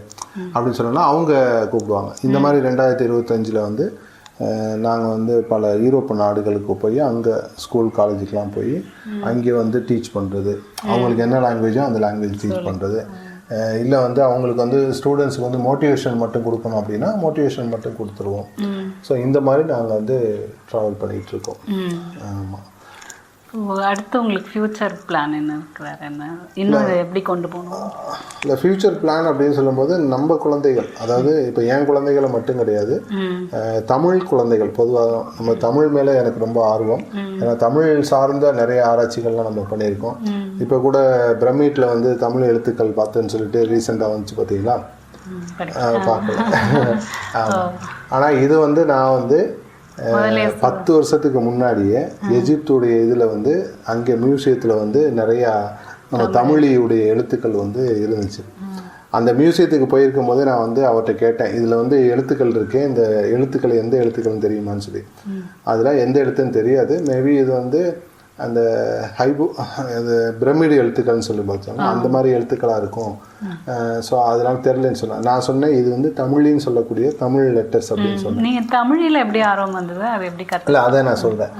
அப்படின்னு சொன்னோன்னா அவங்க கூப்பிடுவாங்க. இந்த மாதிரி 2025 வந்து நாங்கள் வந்து பல யூரோப்பு நாடுகளுக்கு போய் அங்கே ஸ்கூல் காலேஜுக்கெலாம் போய் அங்கே வந்து டீச் பண்ணுறது, அவங்களுக்கு என்ன லாங்குவேஜோ அந்த லாங்குவேஜ் டீச் பண்ணுறது. இல்லை வந்து அவங்களுக்கு வந்து ஸ்டூடெண்ட்ஸுக்கு வந்து மோட்டிவேஷன் மட்டும் கொடுக்கணும் அப்படின்னா மோட்டிவேஷன் மட்டும் கொடுத்துருவோம். ஸோ இந்த மாதிரி நாங்கள் வந்து ட்ராவல் பண்ணிகிட்ருக்கோம். ஆமாம். அடுத்து உங்களுக்கு ஃப்யூச்சர் பிளான் என்ன இருக்கு? வேறு என்ன இன்னும் எப்படி கொண்டு போகணும்? இல்லை, ஃப்யூச்சர் பிளான் அப்படின்னு சொல்லும்போது நம்ம குழந்தைகள், அதாவது இப்போ என் குழந்தைகளை மட்டும் கிடையாது, தமிழ் குழந்தைகள் பொதுவாக நம்ம தமிழ் மேலே எனக்கு ரொம்ப ஆர்வம். ஏன்னா தமிழ் சார்ந்த நிறைய ஆராய்ச்சிகள்லாம் நம்ம பண்ணியிருக்கோம். இப்போ கூட பிரமிட்டில் வந்து தமிழ் எழுத்துக்கள் பார்த்துன்னு சொல்லிட்டு ரீசெண்டாக வந்துச்சு பார்த்தீங்களா? பார்க்கல. ஆமாம். ஆனால் இது வந்து நான் வந்து 10 வருஷத்துக்கு முன்னாடியே எஜிப்துடைய இதில் வந்து அங்கே மியூசியத்தில் வந்து நிறையா நம்ம தமிழியுடைய எழுத்துக்கள் வந்து இருந்துச்சு. அந்த மியூசியத்துக்கு போயிருக்கும் போது நான் வந்து அவர்கிட்ட கேட்டேன், இதில் வந்து எழுத்துக்கள் இருக்கே, இந்த எழுத்துக்கள் எந்த எழுத்துக்கள்னு தெரியுமான்னு சொல்லி. அதில் எந்த எழுத்துன்னு தெரியாது. மேபி இது வந்து அந்த அது பிரமிடு எழுத்துக்கள்னு சொல்லி பார்த்தோம்னா அந்த மாதிரி எழுத்துக்களாக இருக்கும். ஸோ அதெல்லாம் தெரிலன்னு சொன்னேன். நான் சொன்னேன் இது வந்து தமிழின்னு சொல்லக்கூடிய தமிழ் லெட்டர்ஸ் அப்படின்னு சொன்னேன். நீங்கள் தமிழில் எப்படி ஆர்வம் வந்தது, அது எப்படி இல்லை அதை நான் சொல்கிறேன்.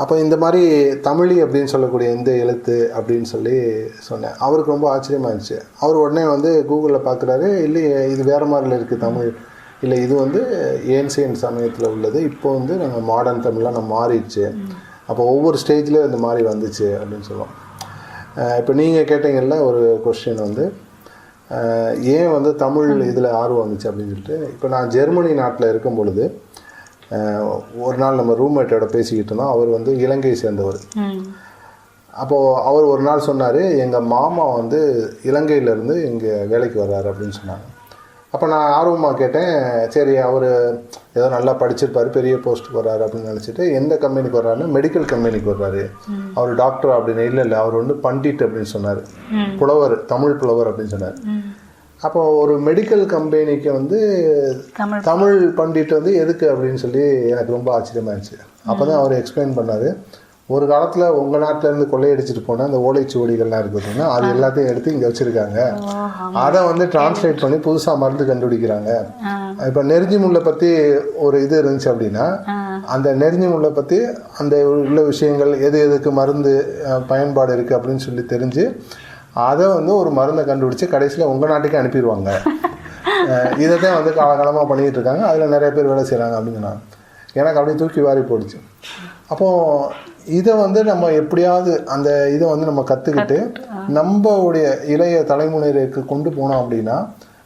அப்போ இந்த மாதிரி தமிழி அப்படின்னு சொல்லக்கூடிய எந்த எழுத்து அப்படின்னு சொல்லி சொன்னேன். அவருக்கு ரொம்ப ஆச்சரியமாக இருந்துச்சு. அவர் உடனே வந்து கூகுளில் பார்க்குறாரு, இல்லையே இது வேறு மாதிரில இருக்குது தமிழ், இல்லை இது வந்து ஏன்சியன்ட் சமயத்தில் உள்ளது, இப்போ வந்து நாங்கள் மாடர்ன் தமிழ்லாம் நம்ம மாறிடுச்சு, அப்போ ஒவ்வொரு ஸ்டேஜ்லேயும் இந்த மாதிரி வந்துச்சு அப்படின்னு சொல்லுவோம். இப்போ நீங்கள் கேட்டீங்கல்ல ஒரு கொஸ்டின் வந்து ஏன் வந்து தமிழ் இதில் ஆர்வம் வந்துச்சு அப்படின்னு சொல்லிட்டு. இப்போ நான் ஜெர்மனி நாட்டில் இருக்கும் பொழுது ஒரு நாள் நம்ம ரூம்மேட்டோட பேசிக்கிட்டு இருந்தோம். அவர் வந்து இலங்கையை சேர்ந்தவர். அப்போது அவர் ஒரு நாள் சொன்னார், எங்கள் மாமா வந்து இலங்கையிலேருந்து இங்கே வேலைக்கு வர்றாரு அப்படின்னு சொன்னாங்க. அப்போ நான் ஆர்வமாக கேட்டேன், சரி அவர் ஏதோ நல்லா படிச்சிருப்பார், பெரிய போஸ்ட்டுக்கு வர்றாரு அப்படின்னு நினச்சிட்டு, எந்த கம்பெனிக்கு வர்றாருன்னா மெடிக்கல் கம்பெனிக்கு வர்றாரு, அவர் டாக்டர் அப்படின்னு. இல்லை அவர் வந்து பண்டிட் அப்படின்னு சொன்னார், புலவர், தமிழ் புலவர் அப்படின்னு சொன்னார். அப்போ ஒரு மெடிக்கல் கம்பெனிக்கு வந்து தமிழ் பண்டிட் வந்து எதுக்கு அப்படின்னு சொல்லி எனக்கு ரொம்ப ஆச்சரியமாக இருந்துச்சு. அப்போ தான் அவர் எக்ஸ்பிளைன் பண்ணார், ஒரு காலத்தில் உங்கள் நாட்டிலேருந்து கொள்ளையடிச்சிட்டு போனால் அந்த ஓலைச்சுவடிகள்லாம் இருக்குதுன்னா அது எல்லாத்தையும் எடுத்து இங்கே வச்சுருக்காங்க, அதை வந்து டிரான்ஸ்லேட் பண்ணி புதுசாக மருந்து கண்டுபிடிக்கிறாங்க. இப்போ நெருஞ்சி முல்லை பற்றி ஒரு இது இருந்துச்சு அப்படின்னா அந்த நெருஞ்சி முல்லை பற்றி அந்த உள்ள விஷயங்கள் எது எதுக்கு மருந்து பயன்பாடு இருக்குது அப்படின்னு சொல்லி தெரிஞ்சு அதை வந்து ஒரு மருந்தை கண்டுபிடிச்சி கடைசியில் உங்கள் நாட்டுக்கு அனுப்பிடுவாங்க. இதை தான் வந்து காலகாலமாக பண்ணிக்கிட்டு இருக்காங்க, அதில் நிறைய பேர் வேலை செய்கிறாங்க அப்படின்னு சொன்னாங்க. எனக்கு அப்படியே தூக்கி வாரி போடுச்சு. அப்போது இதை வந்து நம்ம எப்படியாவது அந்த இதை வந்து நம்ம கற்றுக்கிட்டு நம்மளுடைய இளைய தலைமுறைக்கு கொண்டு போனோம் அப்படின்னா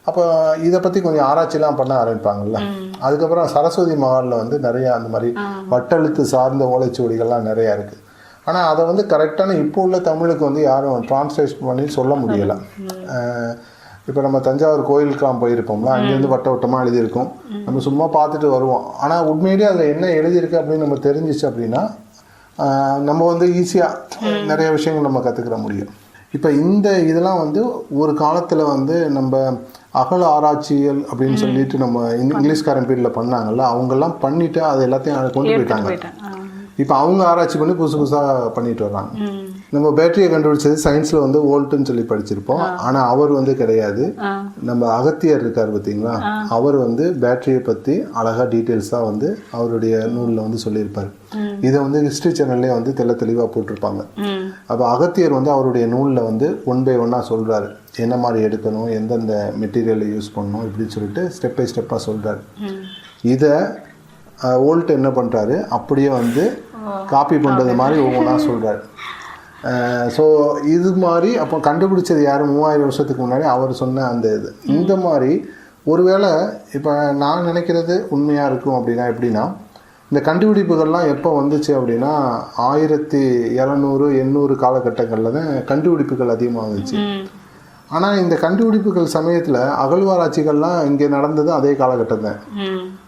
அப்போ இதை பற்றி கொஞ்சம் ஆராய்ச்சிலாம் பண்ண ஆரம்பிப்பாங்கல்ல. அதுக்கப்புறம் சரஸ்வதி மகாலில் வந்து நிறையா அந்த மாதிரி வட்டெழுத்து சார்ந்த ஓலைச்சுவடிகள்லாம் நிறையா இருக்குது. ஆனால் அதை வந்து கரெக்டான இப்போ உள்ள தமிழுக்கு வந்து யாரும் டிரான்ஸ்லேஷன் பண்ணி சொல்ல முடியலை. இப்போ நம்ம தஞ்சாவூர் கோயிலுக்கெலாம் போயிருப்போம்ல, அங்கேருந்து வட்ட வட்டமாக எழுதியிருக்கோம், நம்ம சும்மா பார்த்துட்டு வருவோம். ஆனால் உண்மையிலேயே அதில் என்ன எழுதியிருக்கு அப்படின்னு நம்ம தெரிஞ்சிச்சு அப்படின்னா நம்ம வந்து ஈஸியாக நிறைய விஷயங்கள் நம்ம கற்றுக்கிற முடியும். இப்போ இந்த இதெல்லாம் வந்து ஒரு காலத்தில் வந்து நம்ம அகல ஆராய்ச்சிகள் அப்படின்னு சொல்லிட்டு நம்ம இங்கிலீஷ்காரன் பீரியடில் பண்ணாங்கல்ல, அவங்கெல்லாம் பண்ணிவிட்டு அதை எல்லாத்தையும் கொண்டு போயிட்டாங்க. இப்போ அவங்க ஆராய்ச்சி பண்ணி புதுசு புதுசாக பண்ணிட்டு வர்றாங்க. நம்ம பேட்டரியை கண்டுபிடிச்சது சயின்ஸில் வந்து வோல்ட்டுன்னு சொல்லி படிச்சிருப்போம். ஆனால் அவர் வந்து கிடையாது. நம்ம அகத்தியர் இருக்கார் பார்த்தீங்களா, அவர் வந்து பேட்டரியை பற்றி அழகாக டீட்டெயில்ஸாக வந்து அவருடைய நூலில் வந்து சொல்லியிருப்பார். இதை வந்து ஹிஸ்ட்ரி சேனல்லே வந்து தெளிவாக போட்டிருப்பாங்க. அப்போ அகத்தியர் வந்து அவருடைய நூலில் வந்து 1 by 1 சொல்கிறாரு, என்ன மாதிரி எடுக்கணும், எந்தெந்த மெட்டீரியலை யூஸ் பண்ணணும் இப்படின்னு சொல்லிட்டு ஸ்டெப் பை ஸ்டெப்பாக சொல்கிறாரு. இதை வோல்ட் என்ன பண்ணுறாரு, அப்படியே வந்து காப்பி பண்ணுறது மாதிரி ஒவ்வொன்றா சொல்கிறார். ஸோ இது மாதிரி அப்போ கண்டுபிடிச்சது யார், 3000 வருஷத்துக்கு முன்னாடி அவர் சொன்ன அந்த இது. இந்த மாதிரி ஒருவேளை இப்போ நான் நினைக்கிறது உண்மையாக இருக்கும் அப்படின்னா எப்படின்னா, இந்த கண்டுபிடிப்புகள்லாம் எப்போ வந்துச்சு அப்படின்னா 1700 800 காலகட்டங்களில் தான் கண்டுபிடிப்புகள் அதிகமாக வந்துச்சு. ஆனால் இந்த கண்டுபிடிப்புகள் சமயத்தில் அகழ்வாராய்ச்சிகள்லாம் இங்கே நடந்தது அதே காலகட்டம் தான்.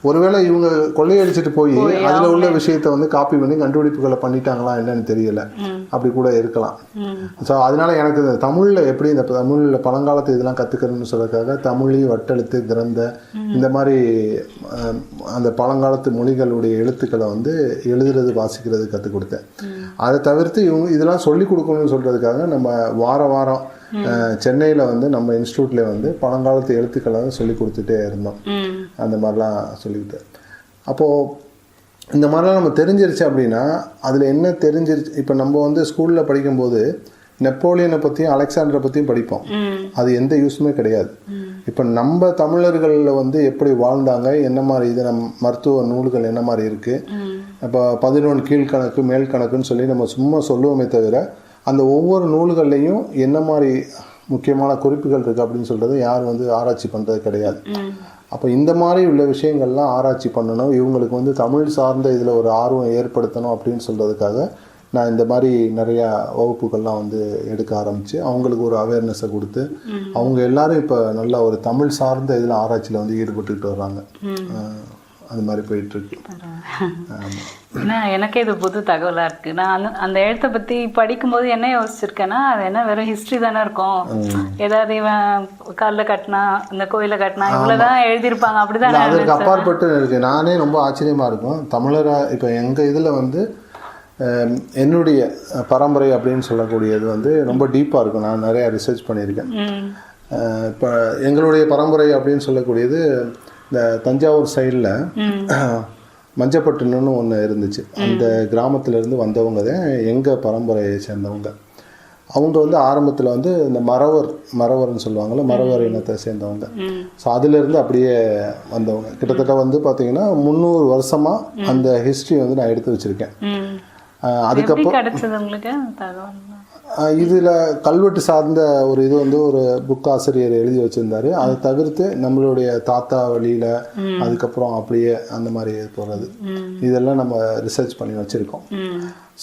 ஒருவேளை இவங்க கொள்ளையடிச்சிட்டு போய் அதில் உள்ள விஷயத்தை வந்து காப்பி பண்ணி கண்டுபிடிப்புகளை பண்ணிட்டாங்களா என்னன்னு தெரியல, அப்படி கூட இருக்கலாம். ஸோ அதனால எனக்கு இந்த தமிழில் எப்படி இந்த தமிழில் பழங்காலத்து இதெல்லாம் கற்றுக்கணும்னு சொல்றதுக்காக தமிழி, வட்டெழுத்து, கிரந்த இந்த மாதிரி அந்த பழங்காலத்து மொழிகளுடைய எழுத்துக்களை வந்து எழுதுறது வாசிக்கிறது கற்றுக் கொடுத்தேன். அதை தவிர்த்து இவங்க இதெல்லாம் சொல்லிக் கொடுக்கணும்னு சொல்கிறதுக்காக நம்ம வாரம் சென்னையில் வந்து நம்ம இன்ஸ்டியூட்ல வந்து பழங்காலத்து எழுத்துக்களை வந்து சொல்லி கொடுத்துட்டே இருந்தோம். அந்த மாதிரிலாம் சொல்லிக்கிட்டு அப்போது இந்த மாதிரிலாம் நம்ம தெரிஞ்சிருச்சு அப்படின்னா அதில் என்ன தெரிஞ்சிருச்சு. இப்போ நம்ம வந்து ஸ்கூலில் படிக்கும்போது நெப்போலியனை பற்றியும் அலெக்சாண்டரை பற்றியும் படிப்போம், அது எந்த யூஸுமே கிடையாது. இப்போ நம்ம தமிழர்களில் வந்து எப்படி வாழ்ந்தாங்க, என்ன மாதிரி இது நம்ம மருத்துவ நூல்கள் என்ன மாதிரி இருக்குது, இப்போ 11 கீழ்கணக்கு மேல் கணக்குன்னு சொல்லி நம்ம சும்மா சொல்லுவோமே தவிர அந்த ஒவ்வொரு நூல்கள்லையும் என்ன மாதிரி முக்கியமான குறிப்புகள் இருக்குது அப்படின்னு சொல்கிறது யாரும் வந்து ஆராய்ச்சி பண்ணுறது கிடையாது. அப்போ இந்த மாதிரி உள்ள விஷயங்கள்லாம் ஆராய்ச்சி பண்ணணும், இவங்களுக்கு வந்து தமிழ் சார்ந்த இதில் ஒரு ஆர்வம் ஏற்படுத்தணும் அப்படின்னு சொல்கிறதுக்காக நான் இந்த மாதிரி நிறையா வகுப்புகள்லாம் வந்து எடுக்க ஆரம்பித்து அவங்களுக்கு ஒரு அவேர்னஸை கொடுத்து அவங்க எல்லாரும் இப்போ நல்லா ஒரு தமிழ் சார்ந்த இதில் ஆராய்ச்சியில் வந்து ஈடுபட்டுக்கிட்டு வர்றாங்க. அது மாதிரி போயிட்டுருக்கு. ஏன்னா எனக்கே இது புது தகவலாக இருக்குது. நான் அந்த எழுத்தை பற்றி படிக்கும்போது என்ன யோசிச்சிருக்கேன்னா, அது என்ன வெறும் ஹிஸ்ட்ரி தானே இருக்கும், ஏதாவது இவன் கல்லில் கட்டினா இந்த கோயிலை கட்டினா இவ்வளோதான் எழுதியிருப்பாங்க அப்படிதான். அதற்கு அப்பாற்பட்டு இருக்கு. நானே ரொம்ப ஆச்சரியமாக இருக்கும். தமிழராக இப்போ எங்கள் இதில் வந்து என்னுடைய பரம்பரை அப்படின்னு சொல்லக்கூடியது வந்து ரொம்ப டீப்பாக இருக்கும். நான் நிறையா ரிசர்ச் பண்ணியிருக்கேன். இப்போ எங்களுடைய பரம்பரை அப்படின்னு சொல்லக்கூடியது இந்த தஞ்சாவூர் சைடில் மஞ்சப்பட்டுன்னு ஒன்று இருந்துச்சு. அந்த கிராமத்திலேருந்து வந்தவங்க தான் எங்கள் பரம்பரையை சேர்ந்தவங்க. அவங்க வந்து ஆரம்பத்தில் வந்து இந்த மறவர்னு சொல்லுவாங்கள்ல, மறவர் இனத்தை சேர்ந்தவங்க. ஸோ அதிலேருந்து அப்படியே வந்தவங்க. கிட்டத்தட்ட வந்து பார்த்திங்கன்னா 300 வருஷமாக அந்த ஹிஸ்ட்ரி வந்து நான் எடுத்து வச்சுருக்கேன். அதுக்கப்புறம் இதில் கல்வெட்டு சார்ந்த ஒரு இது வந்து ஒரு புக் ஆசிரியர் எழுதி வச்சுருந்தாரு. அதை தவிர்த்து நம்மளுடைய தாத்தா வழியில் அதுக்கப்புறம் அப்படியே அந்த மாதிரி போகிறது இதெல்லாம் நம்ம ரிசர்ச் பண்ணி வச்சுருக்கோம்.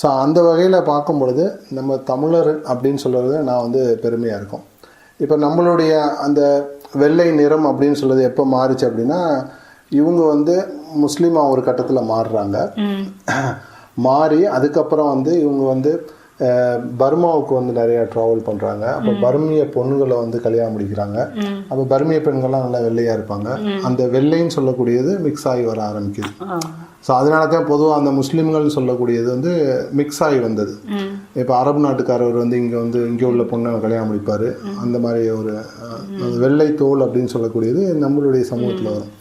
ஸோ அந்த வகையில் பார்க்கும் பொழுது நம்ம தமிழர் அப்படின்னு சொல்கிறது நான் வந்து பெருமையாக இருக்கும். இப்போ நம்மளுடைய அந்த வெள்ளை நிறம் அப்படின்னு சொல்கிறது எப்போ மாறுச்சு அப்படின்னா, இவங்க வந்து முஸ்லீமாக ஒரு கட்டத்தில் மாறுறாங்க. மாறி அதுக்கப்புறம் வந்து இவங்க வந்து பர்மாவுக்கு வந்து நிறையா ட்ராவல் பண்ணுறாங்க. அப்போ பர்மிய பொண்ணுகளை வந்து கல்யாணம் முடிக்கிறாங்க. அப்போ பர்மிய பெண்கள்லாம் நல்லா வெள்ளையாக இருப்பாங்க. அந்த வெள்ளைன்னு சொல்லக்கூடியது மிக்ஸ் ஆகி வர ஆரம்பிக்குது. ஸோ அதனால தான் பொதுவாக அந்த முஸ்லீம்கள்னு சொல்லக்கூடியது வந்து மிக்ஸ் ஆகி வந்தது. இப்போ அரபு நாட்டுக்காரர் வந்து இங்கே உள்ள பொண்ணை கல்யாணம் முடிப்பார். அந்த மாதிரி ஒரு வெள்ளை தோல் அப்படின்னு சொல்லக்கூடியது நம்மளுடைய சமூகத்தில் வரும்.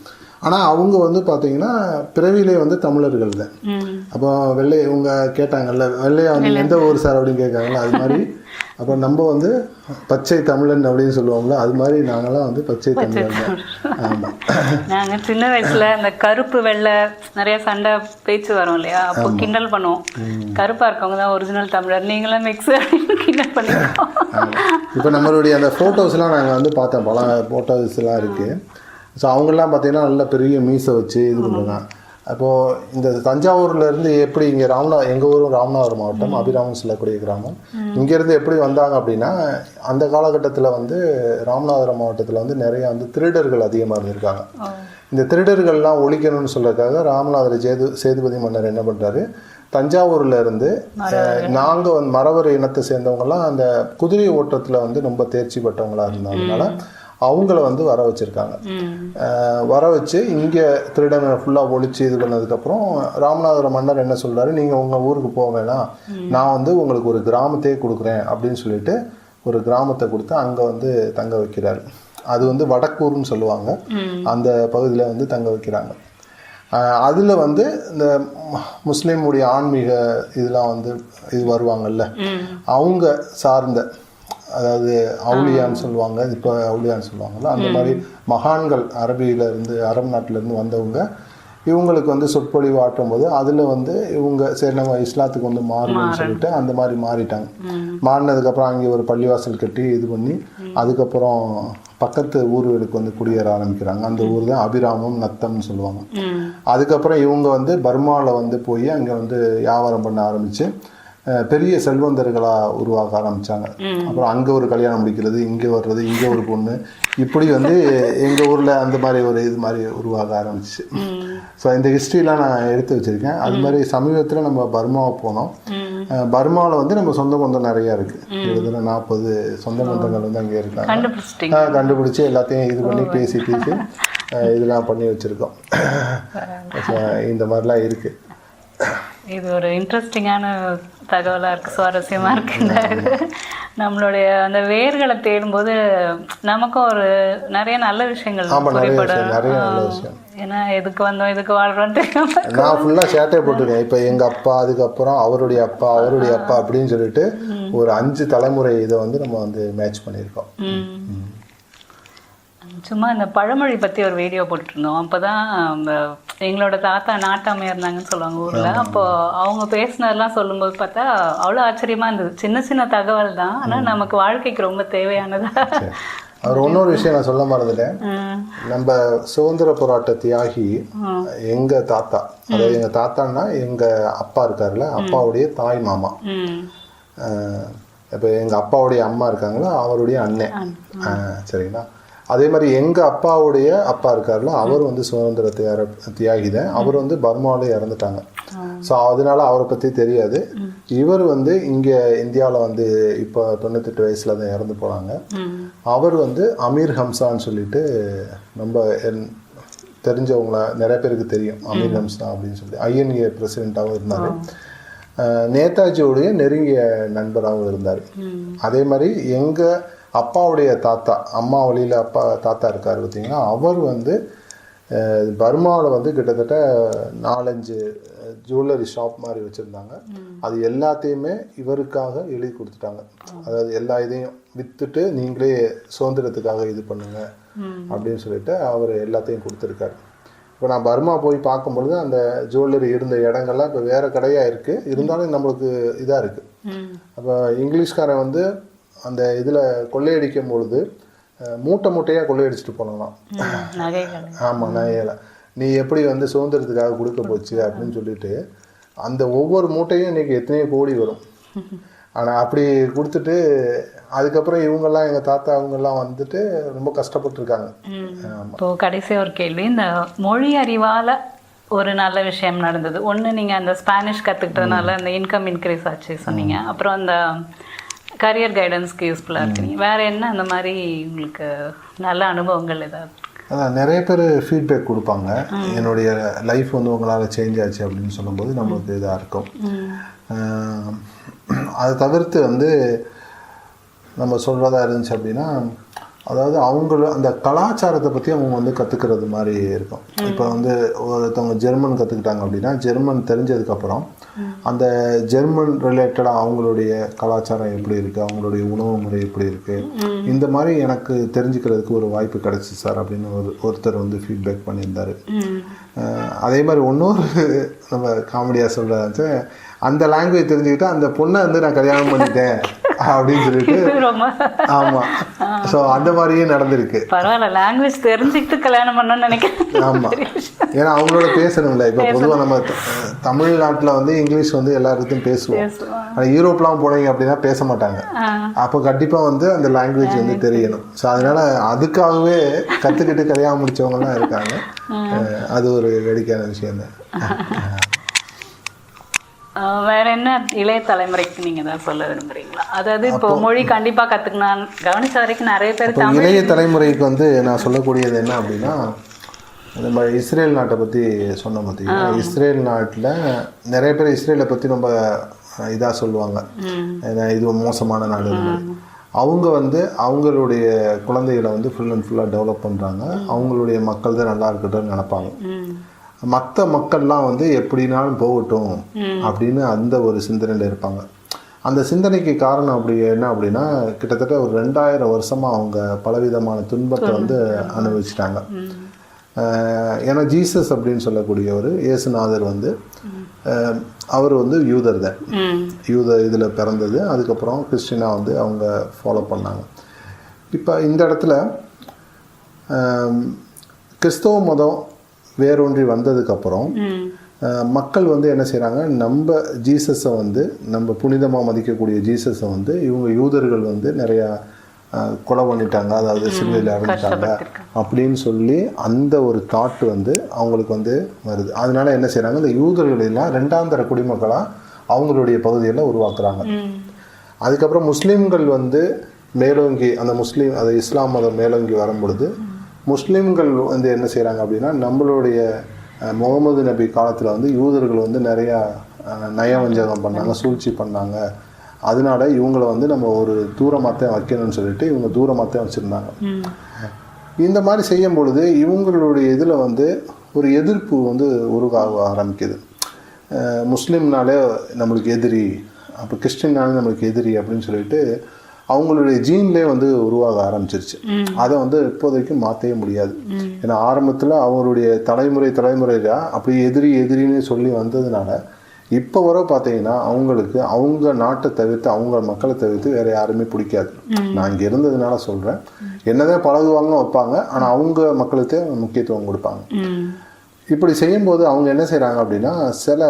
ஆனால் அவங்க வந்து பார்த்தீங்கன்னா பிறவிலே வந்து தமிழர்கள் தான். அப்போ வெள்ளை இவங்க கேட்டாங்கல்ல, வெள்ளையா வந்து எந்த ஊர் சார் அப்படின்னு கேட்காங்கல்ல, அது மாதிரி அப்போ நம்ம வந்து பச்சை தமிழன் அப்படின்னு சொல்லுவாங்களோ, அது மாதிரி நாங்களாம் வந்து பச்சை தமிழன் தான். ஆமாம், நாங்கள் சின்ன வயசில் இந்த கருப்பு வெள்ளை நிறைய சண்டை பேச்சு வரும் இல்லையா, அப்போ கிண்டல் பண்ணுவோம், கருப்பாக இருக்கவங்க தான் ஒரிஜினல் தமிழர், நீங்களாம் மிக்ஸ் கிண்டல் பண்ணிருக்கோம். இப்போ நம்மளுடைய அந்த ஃபோட்டோஸ்லாம் நாங்கள் வந்து பார்த்தோம், பல ஃபோட்டோஸ்லாம் இருக்குது. ஸோ அவங்கெல்லாம் பார்த்தீங்கன்னா நல்ல பெரிய மீசை வச்சு இது பண்ணுவாங்க. அப்போது இந்த தஞ்சாவூர்லேருந்து எப்படி இங்கே எங்கள் ஊரும் ராமநாதபுரம் மாவட்டம் அபிராமன் சொல்லக்கூடிய கிராமம், இங்கேருந்து எப்படி வந்தாங்க அப்படின்னா, அந்த காலகட்டத்தில் வந்து ராமநாதபுரம் மாவட்டத்தில் வந்து நிறையா வந்து திருடர்கள் அதிகமாக இருந்திருக்காங்க. இந்த திருடர்கள்லாம் ஒழிக்கணும்னு சொல்றதுக்காக ராமநாதர் சேதுபதி மன்னர் என்ன பண்ணுறாரு, தஞ்சாவூரில் இருந்து நாங்கள் வந்து மறவர் இனத்தை சேர்ந்தவங்கலாம் அந்த குதிரை ஓட்டத்தில் வந்து ரொம்ப தேர்ச்சி பெற்றவங்களாக இருந்ததுனால அவங்கள வந்து வர வச்சுருக்காங்க. வர வச்சு இங்கே திருடனை ஃபுல்லாக ஒழிச்சு இது பண்ணதுக்கப்புறம் ராமநாதபுரம் மன்னர் என்ன சொல்கிறாரு, நீங்கள் உங்கள் ஊருக்கு போக வேணாம், நான் வந்து உங்களுக்கு ஒரு கிராமத்தையே கொடுக்குறேன் அப்படின்னு சொல்லிட்டு ஒரு கிராமத்தை கொடுத்து அங்கே வந்து தங்க வைக்கிறாரு. அது வந்து வடக்கூர்னு சொல்லுவாங்க, அந்த பகுதியில் வந்து தங்க வைக்கிறாங்க. அதில் வந்து இந்த முஸ்லீமுடைய ஆன்மீக இதெல்லாம் வந்து இது வருவாங்கல்ல, அவங்க சார்ந்த, அதாவது அவுலியான்னு சொல்லுவாங்க, இப்போ அவுலியான்னு சொல்லுவாங்கல்ல, அந்த மாதிரி மகான்கள் அரபு நாட்டிலேருந்து வந்தவங்க இவங்களுக்கு வந்து சொற்பொழிவு ஆட்டும் போது அதில் வந்து இவங்க சரி நம்ம இஸ்லாத்துக்கு வந்து மாறணும்னு சொல்லிட்டு அந்த மாதிரி மாறிட்டாங்க. மாறினதுக்கப்புறம் அங்கே ஒரு பள்ளிவாசல் கட்டி இது பண்ணி அதுக்கப்புறம் பக்கத்து ஊர்களுக்கு வந்து குடியேற ஆரம்பிக்கிறாங்க. அந்த ஊர் தான் அபிராமம் நத்தம்னு சொல்லுவாங்க. அதுக்கப்புறம் இவங்க வந்து பர்மாவில் வந்து போய் அங்கே வந்து வியாபாரம் பண்ண ஆரம்பித்து பெரிய செல்வந்தர்களாக உருவாக ஆரம்பித்தாங்க. அப்புறம் அங்கே ஒரு கல்யாணம் முடிக்கிறது, இங்கே வர்றது, இங்கே ஒரு பொண்ணு, இப்படி வந்து எங்கள் ஊரில் அந்த மாதிரி ஒரு இது மாதிரி உருவாக ஆரம்பிச்சு. ஸோ இந்த ஹிஸ்ட்ரிலாம் நான் எடுத்து வச்சுருக்கேன். அது மாதிரி சமீபத்தில் நம்ம பர்மாவை போனோம். பர்மாவில் வந்து நம்ம சொந்த பந்தம் நிறையா இருக்குது. கிட்டத்தட்ட 40 சொந்த பந்தங்கள் வந்து அங்கே இருக்காங்க. கண்டுபிடிச்சி எல்லாத்தையும் இது பண்ணி பேசி இதெல்லாம் பண்ணி வச்சுருக்கோம். இந்த மாதிரிலாம் இருக்குது. இது ஒரு இன்ட்ரெஸ்டிங்கான தகவலாக இருக்குது, சுவாரஸ்யமாக இருக்குது. நம்மளுடைய அந்த வேர்களை தேடும்போது நமக்கும் ஒரு நிறைய நல்ல விஷயங்கள் புரிப்படும். ஏன்னா எதுக்கு வந்தோம், எதுக்கு வாழ்றோம் தெரியாம நான் ஃபுல்லாக சேட்டை போட்டிருக்கேன். இப்போ எங்கள் அப்பா, அதுக்கப்புறம் அவருடைய அப்பா அப்படின்னு சொல்லிட்டு ஒரு 5 தலைமுறை இதை வந்து நம்ம வந்து மேட்ச் பண்ணியிருக்கோம். சும்மா இந்த பழமொழி பற்றி ஒரு வீடியோ போட்டுருந்தோம். அப்போ தான் எங்களோட தாத்தா நாட்டாமையாக இருந்தாங்கன்னு சொல்லுவாங்க ஊரில். அப்போது அவங்க பேசினதெல்லாம் சொல்லும்போது பார்த்தா அவ்வளோ ஆச்சரியமாக இருந்தது. சின்ன சின்ன தகவல் தான், ஆனால் நமக்கு வாழ்க்கைக்கு ரொம்ப தேவையானதா. அவர் இன்னொரு விஷயம் நான் சொல்ல மறந்துட்டேன். நம்ம சுதந்திர போராட்ட தியாகி எங்கள் தாத்தா, அதாவது எங்கள் தாத்தான்னா எங்கள் அப்பா இருக்காருல்ல, அப்பாவுடைய தாய் மாமா. இப்போ எங்கள் அப்பாவுடைய அம்மா இருக்காங்களா, அவருடைய அண்ணன். சரிங்களா? அதே மாதிரி எங்கள் அப்பாவுடைய அப்பா இருக்கார்ல, அவர் வந்து சுதந்திர தியாகி தான். அவர் வந்து பர்மாவில் இறந்துட்டாங்க. ஸோ அதனால அவரை பற்றி தெரியாது. இவர் வந்து இங்கே இந்தியாவில் வந்து இப்போ 98 வயசில் தான் இறந்து போகிறாங்க. அவர் வந்து அமீர் ஹம்சான்னு சொல்லிட்டு நம்ம தெரிஞ்சவங்கள நிறைய பேருக்கு தெரியும். அமீர் ஹம்சா அப்படின்னு சொல்லி INA பிரசிடெண்ட்டாகவும் இருந்தார். நேதாஜியோடைய நெருங்கிய நண்பராகவும் இருந்தார். அதே மாதிரி எங்கள் அப்பாவுடைய தாத்தா, அம்மா வழியில் தாத்தா இருக்கார் பார்த்தீங்கன்னா, அவர் வந்து பர்மாவில் வந்து கிட்டத்தட்ட 4-5 ஜுவல்லரி ஷாப் மாதிரி வச்சுருந்தாங்க. அது எல்லாத்தையுமே இவருக்காக எழுதி கொடுத்துட்டாங்க. அதாவது எல்லா இதையும் விற்றுட்டு நீங்களே சுதந்திரத்துக்காக இது பண்ணுங்க அப்படின்னு சொல்லிட்டு அவர் எல்லாத்தையும் கொடுத்துருக்காரு. இப்போ நான் பர்மா போய் பார்க்கும்பொழுது அந்த ஜுவல்லரி இருந்த இடங்கள்லாம் இப்போ வேறு கடையாக இருக்குது. இருந்தாலும் நம்மளுக்கு இதாக இருக்குது. அப்போ இங்கிலீஷ்காரன் வந்து அந்த இதில் கொள்ளையடிக்கும் பொழுது மூட்டையாக கொள்ளையடிச்சிட்டு போனலாம். ஆமாம், நகைகளை நீ எப்படி வந்து சுதந்திரத்துக்காக கொடுக்க போச்சு அப்படின்னு சொல்லிட்டு அந்த ஒவ்வொரு மூட்டையும் இன்றைக்கி எத்தனையோ கோடி வரும். ஆனால் அப்படி கொடுத்துட்டு அதுக்கப்புறம் இவங்கெல்லாம் எங்கள் தாத்தா அவங்கெல்லாம் வந்துட்டு ரொம்ப கஷ்டப்பட்டுருக்காங்க. இப்போது கடைசி ஒரு கேள்வி, இந்த மொழி அறிவால் ஒரு நல்ல விஷயம் நடந்தது. ஒன்று, நீங்கள் அந்த ஸ்பானிஷ் கற்றுக்கிட்டதுனால அந்த இன்கம் இன்க்ரீஸ் ஆச்சு சொன்னீங்க. அப்புறம் அந்த கரியர் கைடன்ஸ்க்கு யூஸ்ஃபுல்லாக இருக்குங்க. வேறு என்ன அந்த மாதிரி உங்களுக்கு நல்ல அனுபவங்கள் ஏதாவது? அதான் நிறைய பேர் ஃபீட்பேக் கொடுப்பாங்க. என்னுடைய லைஃப் வந்து உங்களால் சேஞ்ச் ஆச்சு அப்படின்னு சொல்லும்போது நம்மளுக்கு இதாக இருக்கும். அதை தவிர்த்து வந்து நம்ம சொல்கிறதா இருந்துச்சு அப்படின்னா, அதாவது அந்த கலாச்சாரத்தை பற்றி அவங்க வந்து கற்றுக்கிறது மாதிரி இருக்கும். இப்போ வந்து ஒருத்தவங்க ஜெர்மன் கற்றுக்கிட்டாங்க அப்படின்னா, ஜெர்மன் தெரிஞ்சதுக்கப்புறம் அந்த ஜெர்மன் ரிலேட்டடாக அவங்களுடைய கலாச்சாரம் எப்படி இருக்குது, அவங்களுடைய உணவு முறை எப்படி இருக்குது, இந்த மாதிரி எனக்கு தெரிஞ்சுக்கிறதுக்கு ஒரு வாய்ப்பு கிடச்சி சார் அப்படின்னு ஒருத்தர் வந்து ஃபீட்பேக் பண்ணியிருந்தார். அதே மாதிரி இன்னொரு நம்ம காமெடியாக சொல்கிறாச்சு, அந்த லாங்குவேஜ் தெரிஞ்சுக்கிட்டு அந்த பொண்ணை வந்து நான் கல்யாணம் பண்ணிட்டேன் அப்படின்னு சொல்லிட்டு. ஆமாம், ஸோ அந்த மாதிரியே நடந்திருக்கு. பரவாயில்ல, லாங்குவேஜ் தெரிஞ்சுக்கிட்டு கல்யாணம் பண்ணணும்னு நினைக்கிறேன். ஆமாம், ஏன்னா அவங்களோட பேசணும்ல. இப்போ பொதுவாக நம்ம தமிழ்நாட்டில் வந்து இங்கிலீஷ் வந்து எல்லாருக்கும் பேசுவோம். ஆனால் யூரோப்லாம் போனீங்க அப்படின்னா பேச மாட்டாங்க. அப்போ கண்டிப்பாக வந்து அந்த லாங்குவேஜ் வந்து தெரியணும். ஸோ அதனால அதுக்காகவே கற்றுக்கிட்டு கல்யாணம் முடிச்சவங்கலாம் இருக்காங்க. அது ஒரு வேடிக்கையான விஷயம்தான். வேற என்ன இளைய தலைமுறைக்கு நீங்க தான் சொல்ல விரும்புறீங்களா? அதாவது இப்போ மொழி கண்டிப்பா கத்துக்கணும். கவனிச்ச வரைக்கும் நிறைய பேர் இளைய தலைமுறைக்கு வந்து நான் சொல்லக்கூடியது என்ன அப்படின்னா, நம்ம இஸ்ரேல் நாட்டை பற்றி சொன்ன பார்த்தீங்கன்னா, இஸ்ரேல் நாட்டில் நிறைய பேர் இஸ்ரேலை பற்றி ரொம்ப இதாக சொல்லுவாங்க, ஏன்னா இது மோசமான நாடு. அவங்க வந்து அவங்களுடைய குழந்தைகளை வந்து ஃபுல் அண்ட் ஃபுல்லாக டெவலப் பண்ணுறாங்க. அவங்களுடைய மக்கள் தான் நல்லா இருக்கட்டும்னு நினைப்பாங்க. மற்ற மக்கள்லாம் வந்து எப்படினாலும் போகட்டும் அப்படின்னு அந்த ஒரு சிந்தனையில் இருப்பாங்க. அந்த சிந்தனைக்கு காரணம் அப்படி என்ன அப்படின்னா, கிட்டத்தட்ட ஒரு 2000 வருஷமாக அவங்க பலவிதமான துன்பத்தை வந்து அனுபவிச்சிட்டாங்க. ஏன்னா ஜீசஸ் அப்படின்னு சொல்லக்கூடியவர், இயேசுநாதர் வந்து அவர் வந்து யூதர் தான். இதில் பிறந்தது. அதுக்கப்புறம் கிறிஸ்டினாக வந்து அவங்க ஃபாலோ பண்ணாங்க. இப்போ இந்த இடத்துல கிறிஸ்தவ மதம் வேரூன்றி வந்ததுக்கப்புறம் மக்கள் வந்து என்ன செய்கிறாங்க, நம்ம ஜீசஸை வந்து நம்ம புனிதமாக மதிக்கக்கூடிய ஜீசஸை வந்து இவங்க யூதர்கள் வந்து நிறையா கொலை பண்ணிட்டாங்க, அதாவது சிலுவையில் இறந்துட்டாங்க அப்படின்னு சொல்லி அந்த ஒரு தாட் வந்து அவங்களுக்கு வந்து வருது. அதனால என்ன செய்கிறாங்க, இந்த யூதர்களெல்லாம் ரெண்டாம் தர குடிமக்களாக அவங்களுடைய பகுதியில் உருவாக்குறாங்க. அதுக்கப்புறம் முஸ்லீம்கள் வந்து மேலோங்கி அந்த இஸ்லாம் மதம் மேலோங்கி வரும்பொழுது முஸ்லீம்கள் வந்து என்ன செய்கிறாங்க அப்படின்னா, நம்மளுடைய முகமது நபி காலத்தில் வந்து யூதர்கள் வந்து நிறையா நயவஞ்சகம் பண்ணாங்க, சூழ்ச்சி பண்ணாங்க. அதனால இவங்களை வந்து நம்ம ஒரு தூரமாக தான் வைக்கணும்னு சொல்லிட்டு இவங்க தூரமாக தான் வச்சுருந்தாங்க. இந்த மாதிரி செய்யும் பொழுது இவங்களுடைய இதில் வந்து ஒரு எதிர்ப்பு வந்து உருவாக ஆரம்பிக்குது. முஸ்லீம்னாலே நம்மளுக்கு எதிரி, அப்போ கிறிஸ்டின்னாலே நம்மளுக்கு எதிரி அப்படின்னு சொல்லிட்டு அவங்களுடைய ஜீன்லேயே வந்து உருவாக ஆரம்பிச்சிருச்சு. அதை வந்து இப்போதைக்கு மாற்றவே முடியாது. ஏன்னா ஆரம்பத்தில் அவங்களுடைய தலைமுறையாக அப்படி எதிரின்னு சொல்லி வந்ததுனால இப்போ வர பார்த்தீங்கன்னா அவங்களுக்கு அவங்க நாட்டை தவிர்த்து அவங்க மக்களை தவிர்த்து வேறு யாருமே பிடிக்காது. நான் இங்கே இருந்ததுனால சொல்கிறேன், என்னதான் பழகுவாங்க வைப்பாங்க, ஆனால் அவங்க மக்களுக்கு முக்கியத்துவம் கொடுப்பாங்க. இப்படி செய்யும்போது அவங்க என்ன செய்கிறாங்க அப்படின்னா சில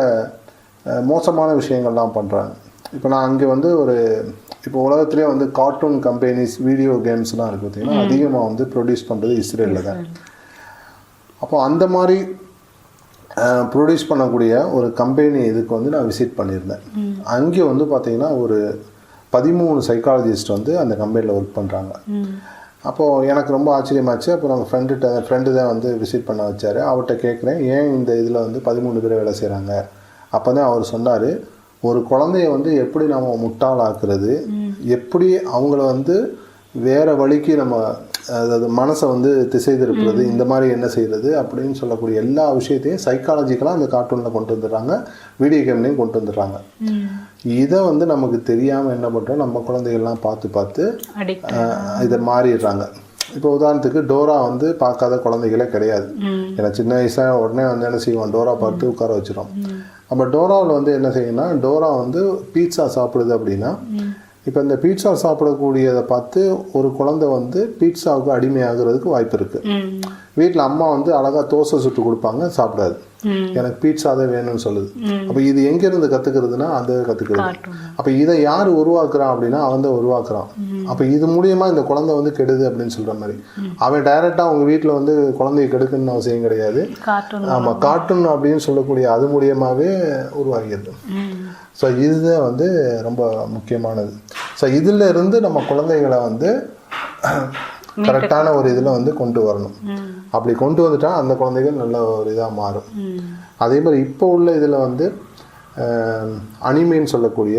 மோசமான விஷயங்கள்லாம் பண்ணுறாங்க. இப்போ நான் அங்கே வந்து இப்போ உலகத்துலேயே வந்து கார்ட்டூன் கம்பெனிஸ், வீடியோ கேம்ஸ்லாம் இருக்குது பார்த்தீங்கன்னா, அதிகமாக வந்து ப்ரொடியூஸ் பண்ணுறது இஸ்ரேலில் தான். அப்போ அந்த மாதிரி ப்ரொடியூஸ் பண்ணக்கூடிய ஒரு கம்பெனி இதுக்கு வந்து நான் விசிட் பண்ணியிருந்தேன். அங்கே வந்து பார்த்தீங்கன்னா ஒரு 13 சைக்காலஜிஸ்ட் வந்து அந்த கம்பெனியில் ஒர்க் பண்ணுறாங்க. அப்போது எனக்கு ரொம்ப ஆச்சரியமாச்சு. அப்போ நம்ம ஃப்ரெண்டு தான் வந்து விசிட் பண்ண வச்சார். அவர்கிட்ட கேட்குறேன், ஏன் இந்த இதில் வந்து 13 பேர் வேலை செய்கிறாங்க? அப்போ தான் அவர் சொன்னார், ஒரு குழந்தைய வந்து எப்படி நம்ம முட்டாளாக்குறது, எப்படி அவங்கள வந்து வேறு வழிக்கு நம்ம அதாவது மனசை வந்து திசை திருப்புறது, இந்த மாதிரி என்ன செய்கிறது அப்படின்னு சொல்லக்கூடிய எல்லா விஷயத்தையும் சைக்காலஜிக்கலாக அந்த கார்ட்டூனில் கொண்டு வந்துடுறாங்க, வீடியோ கேம்லேயும் கொண்டு வந்துடுறாங்க. இதை வந்து நமக்கு தெரியாமல் என்ன பண்ணுறோம், நம்ம குழந்தைகள்லாம் பார்த்து இதை மாறிடுறாங்க. இப்போ உதாரணத்துக்கு டோரா வந்து பார்க்காத குழந்தைகளே கிடையாது. ஏன்னா சின்ன வயசாக உடனே வந்து என்ன செய்வோம், டோரா பார்த்து உட்கார வச்சிடும். நம்ம டோராவில் வந்து என்ன செய்யணும்னா, டோரா வந்து பீட்சா சாப்பிடுது அப்படின்னா, இப்போ இந்த பீட்சா சாப்பிடக்கூடியதை பார்த்து ஒரு குழந்தை வந்து பீட்சாவுக்கு அடிமையாகிறதுக்கு வாய்ப்பு இருக்குது. வீட்டில் அம்மா வந்து அழகாக தோசை சுட்டு கொடுப்பாங்க, சாப்பிடாது, எனக்கு பீட்சா தான் வேணும்னு சொல்லுது. அப்போ இது எங்கேருந்து கற்றுக்கிறதுனா அந்த கற்றுக்கிறது. அப்போ இதை யார் உருவாக்குறான் அப்படின்னா அவன் தான் உருவாக்குறான். அப்போ இது மூலியமாக இந்த குழந்தை வந்து கெடுது அப்படின்னு சொல்கிற மாதிரி. அவன் டைரெக்டாக அவங்க வீட்டில் வந்து குழந்தைய கெடுக்கணும்னு அவசியம் கிடையாது. ஆமாம், கார்ட்டூன் அப்படின்னு சொல்லக்கூடிய அது மூலியமாகவே உருவாகிறது. ஸோ இதுதான் வந்து ரொம்ப முக்கியமானது. ஸோ இதில் இருந்து நம்ம குழந்தைகளை வந்து கரெக்டான ஒரு இதில் வந்து கொண்டு வரணும். அப்படி கொண்டு வந்துட்டா அந்த குழந்தைகள் நல்ல ஒரு இதாக மாறும். அதே மாதிரி இப்போ உள்ள இதில் வந்து அனிமேன்னு சொல்லக்கூடிய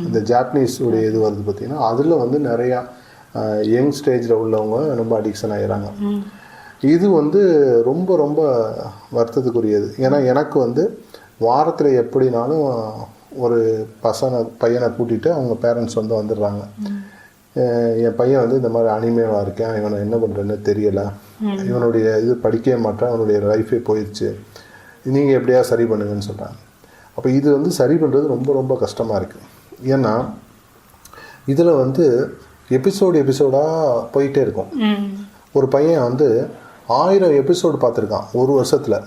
இந்த ஜாப்பனீஸ் உடைய இது வருது பார்த்தீங்கன்னா, அதில் வந்து நிறையா யங் ஸ்டேஜில் உள்ளவங்க ரொம்ப அடிக்ஷன் ஆகிறாங்க. இது வந்து ரொம்ப ரொம்ப வருத்தத்துக்குரியது. ஏன்னா எனக்கு வந்து வாரத்தில் எப்படினாலும் ஒரு பையனை கூட்டிகிட்டு அவங்க பேரண்ட்ஸ் வந்து வந்துடுறாங்க. என் பையன் வந்து இந்த மாதிரி அனிமேவாக இருக்கேன், இவனை என்ன பண்ணுறேன்னு தெரியலை, இவனுடைய இது படிக்கவே மாட்டேன், அவனுடைய லைஃபே போயிடுச்சு, நீங்கள் எப்படியா சரி பண்ணுங்கன்னு சொல்கிறாங்க. அப்போ இது வந்து சரி பண்ணுறது ரொம்ப ரொம்ப கஷ்டமாக இருக்குது. ஏன்னா இதில் வந்து எபிசோடாக போயிட்டே இருக்கும். ஒரு பையன் வந்து 1000 எபிசோடு பார்த்துருக்கான் ஒரு வருஷத்தில்.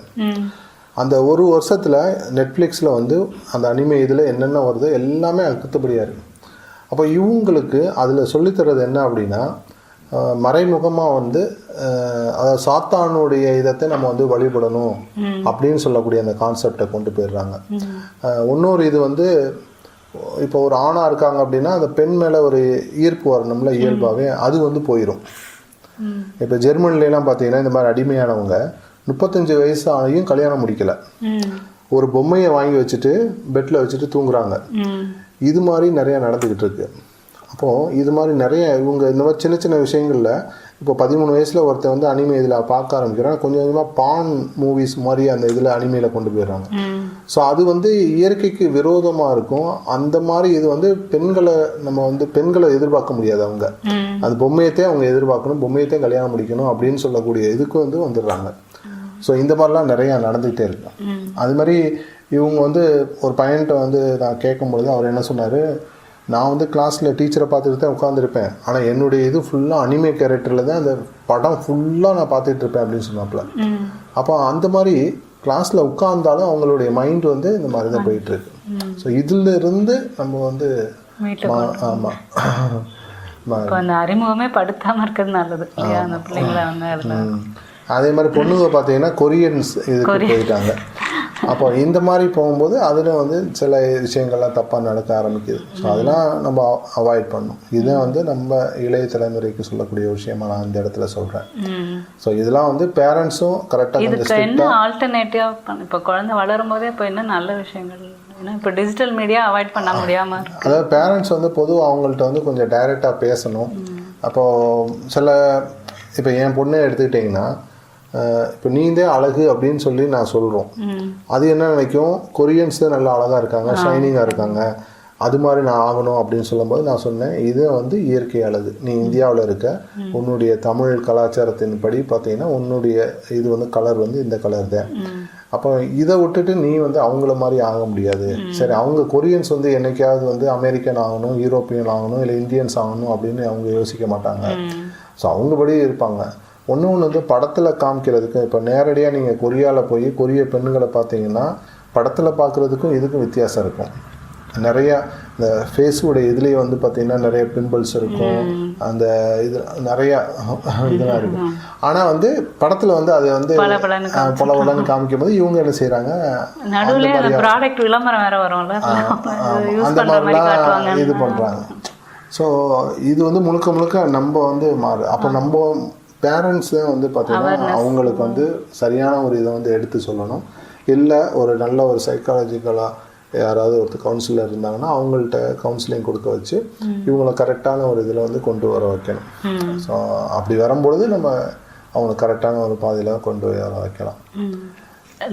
அந்த ஒரு வருஷத்தில் நெட்ஃப்ளிக்ஸில் வந்து அந்த அனிமே இதில் என்னென்ன வருதோ எல்லாமே அக்குத்தபடியாக இருக்குது. அப்போ இவங்களுக்கு அதில் சொல்லித்தர்றது என்ன அப்படின்னா, மறைமுகமாக வந்து அதாவது சாத்தானுடைய இதத்தை நம்ம வந்து வழிபடணும் அப்படின்னு சொல்லக்கூடிய அந்த கான்செப்டை கொண்டு போயிடுறாங்க. இன்னொரு இது வந்து இப்போ ஒரு ஆணாக இருக்காங்க அப்படின்னா அந்த பெண் மேலே ஒரு ஈர்ப்பு வரணும்ல இயல்பாகவே, அது வந்து போயிடும். இப்போ ஜெர்மனிலாம் பார்த்தீங்கன்னா இந்த மாதிரி அடிமையானவங்க 35 வயசு ஆகியும் கல்யாணம் முடிக்கலை, ஒரு பொம்மையை வாங்கி வச்சுட்டு பெட்டில் வச்சுட்டு தூங்குறாங்க. இது மாதிரி நிறையா நடந்துக்கிட்டு இருக்கு. அப்போது இது மாதிரி நிறைய இவங்க இந்த மாதிரி சின்ன சின்ன விஷயங்களில் இப்போ 13 வயசில் ஒருத்தர் வந்து அனிமே இதில் பார்க்க ஆரம்பிக்கிறாங்க, கொஞ்சம் கொஞ்சமாக பான் மூவிஸ் மாதிரி அந்த இதில் அனிமையில் கொண்டு போயிடுறாங்க. ஸோ அது வந்து இயற்கைக்கு விரோதமாக இருக்கும். அந்த மாதிரி இது வந்து பெண்களை எதிர்பார்க்க முடியாது. அவங்க அந்த பொம்மையத்தே அவங்க எதிர்பார்க்கணும், பொம்மையத்தே கல்யாணம் முடிக்கணும் அப்படின்னு சொல்லக்கூடிய இதுக்கு வந்து வந்துடுறாங்க. ஸோ இந்த மாதிரிலாம் நிறையா நடந்துகிட்டே இருக்கு. அது மாதிரி இவங்க வந்து ஒரு பையன்கிட்ட வந்து நான் கேட்கும்பொழுது அவர் என்ன சொன்னார், நான் வந்து கிளாஸில் டீச்சரை பார்த்துட்டு தான் உட்காந்துருப்பேன், ஆனால் என்னுடைய இது ஃபுல்லாக அனிமே கேரக்டரில் தான் அந்த படம் ஃபுல்லாக நான் பார்த்துட்டு இருப்பேன் அப்படின்னு சொன்னாப்புல. அப்போ அந்த மாதிரி கிளாஸில் உட்கார்ந்தாலும் அவங்களுடைய மைண்ட் வந்து இந்த மாதிரி தான் போயிட்டுருக்கு. ஸோ இதில் இருந்து நம்ம வந்து ஆமாம் இப்போ அந்த அறிமுகமே படுத்தாமல் இருக்கிறது நல்லது இல்லையா அந்த பிள்ளைங்களை வந்து அதில். அதே மாதிரி பொண்ணுங்க பார்த்தீங்கன்னா கொரியன்ஸ் இதுக்கு போயிட்டாங்க. அப்போ இந்த மாதிரி போகும்போது அதில் வந்து சில விஷயங்கள்லாம் தப்பாக நடக்க ஆரம்பிக்குது. ஸோ அதெல்லாம் நம்ம அவாய்ட் பண்ணணும். இதுதான் வந்து நம்ம இளைய தலைமுறைக்கு சொல்லக்கூடிய விஷயமா நான் இந்த இடத்துல சொல்கிறேன். ஸோ இதெல்லாம் வந்து பேரண்ட்ஸும் கரெக்டாக இதுக்கு என்ன ஆல்டர்னேட்டிவாக இப்போ குழந்தை வளரும் போதே இப்போ என்ன நல்ல விஷயங்கள், ஏன்னா இப்போ டிஜிட்டல் மீடியா அவாய்ட் பண்ண முடியாமல் இருக்கு. அதாவது பேரண்ட்ஸ் வந்து பொதுவாக அவங்கள்ட்ட வந்து கொஞ்சம் டைரெக்டாக பேசணும். அப்போது சில இப்போ என் பொண்ணை எடுத்துக்கிட்டிங்கன்னா இப்போ நீந்தே அழகு அப்படின்னு சொல்லி நான் சொல்கிறோம். அது என்ன நினைக்கும், கொரியன்ஸ் தான் நல்லா அழகாக இருக்காங்க, ஷைனிங்காக இருக்காங்க, அது மாதிரி நான் ஆகணும் அப்படின்னு சொல்லும்போது நான் சொன்னேன், இது வந்து இயற்கை அழகு. நீ இந்தியாவில் இருக்க, உன்னுடைய தமிழ் கலாச்சாரத்தின் படி பார்த்தீங்கன்னா உன்னுடைய இது வந்து கலர் வந்து இந்த கலர் தான். அப்போ இதை விட்டுட்டு நீ வந்து அவங்கள மாதிரி ஆக முடியாது. சரி, அவங்க கொரியன்ஸ் வந்து என்னைக்காவது வந்து அமெரிக்கன் ஆகணும், யூரோப்பியன் ஆகணும், இல்லை இந்தியன்ஸ் ஆகணும் அப்படின்னு அவங்க யோசிக்க மாட்டாங்க. ஸோ அவங்கபடி இருப்பாங்க. ஒன்று வந்து படத்தில் காமிக்கிறதுக்கு, இப்போ நேரடியாக நீங்கள் கொரியாவில் போய் கொரிய பெண்களை பார்த்தீங்கன்னா படத்தில் பார்க்குறதுக்கும் இதுக்கும் வித்தியாசம் இருக்கும். நிறையா இந்த ஃபேஸுடைய இதுலேயே வந்து பார்த்திங்கன்னா நிறைய பிம்பிள்ஸ் இருக்கும், அந்த இது நிறையா இதெல்லாம் இருக்கும். ஆனால் வந்து படத்தில் வந்து அதை வந்து பலபலன்னு காமிக்கும் போது இவங்க என்ன செய்கிறாங்க, அந்த மாதிரிலாம் இது பண்ணுறாங்க. ஸோ இது வந்து முழுக்க முழுக்க நம்ம வந்து அப்போ நம்ம பேரண்ட்ஸ் தான் வந்து பார்த்திங்கன்னா அவங்களுக்கு வந்து சரியான ஒரு இதை வந்து எடுத்து சொல்லணும். இல்லை ஒரு நல்ல ஒரு சைக்காலஜிக்கலாக யாராவது ஒருத்தர் கவுன்சிலர் இருந்தாங்கன்னா அவங்கள்ட்ட கவுன்சிலிங் கொடுக்க வச்சு இவங்களை கரெக்டான ஒரு இதில் வந்து கொண்டு வர வைக்கணும். ஸோ அப்படி வரும்பொழுது நம்ம அவங்களை கரெக்டான ஒரு பாதையில் கொண்டு வர வைக்கலாம்.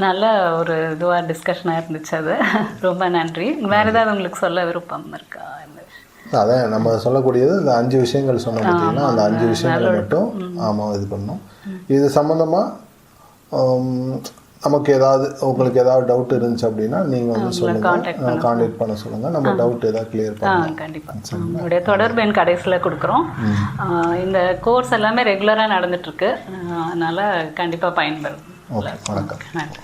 நல்ல ஒரு இதுவாக டிஸ்கஷனாக இருந்துச்சு. அது ரொம்ப நன்றி. வேறு ஏதாவது உங்களுக்கு சொல்ல விருப்பம் இருக்கா? அதான் நம்ம சொல்லக்கூடியது இந்த 5 விஷயங்கள் சொன்ன பார்த்தீங்கன்னா அந்த 5 விஷயங்களை மட்டும் இது பண்ணணும். இது சம்மந்தமாக நமக்கு ஏதாவது உங்களுக்கு ஏதாவது டவுட் இருந்துச்சு அப்படின்னா நீங்கள் வந்து சொல்லுங்கள், கான்டாக்ட் பண்ண சொல்லுங்கள். நம்ம டவுட் ஏதாவது கிளியர் பண்ணலாம். கண்டிப்பாக நம்மளுடைய தொடர்பு எண் கடைசியில் கொடுக்குறோம். இந்த கோர்ஸ் எல்லாமே ரெகுலராக நடந்துட்டுருக்கு, அதனால் கண்டிப்பாக பயன்பெறும். ஓகே, வணக்கம். நன்றி.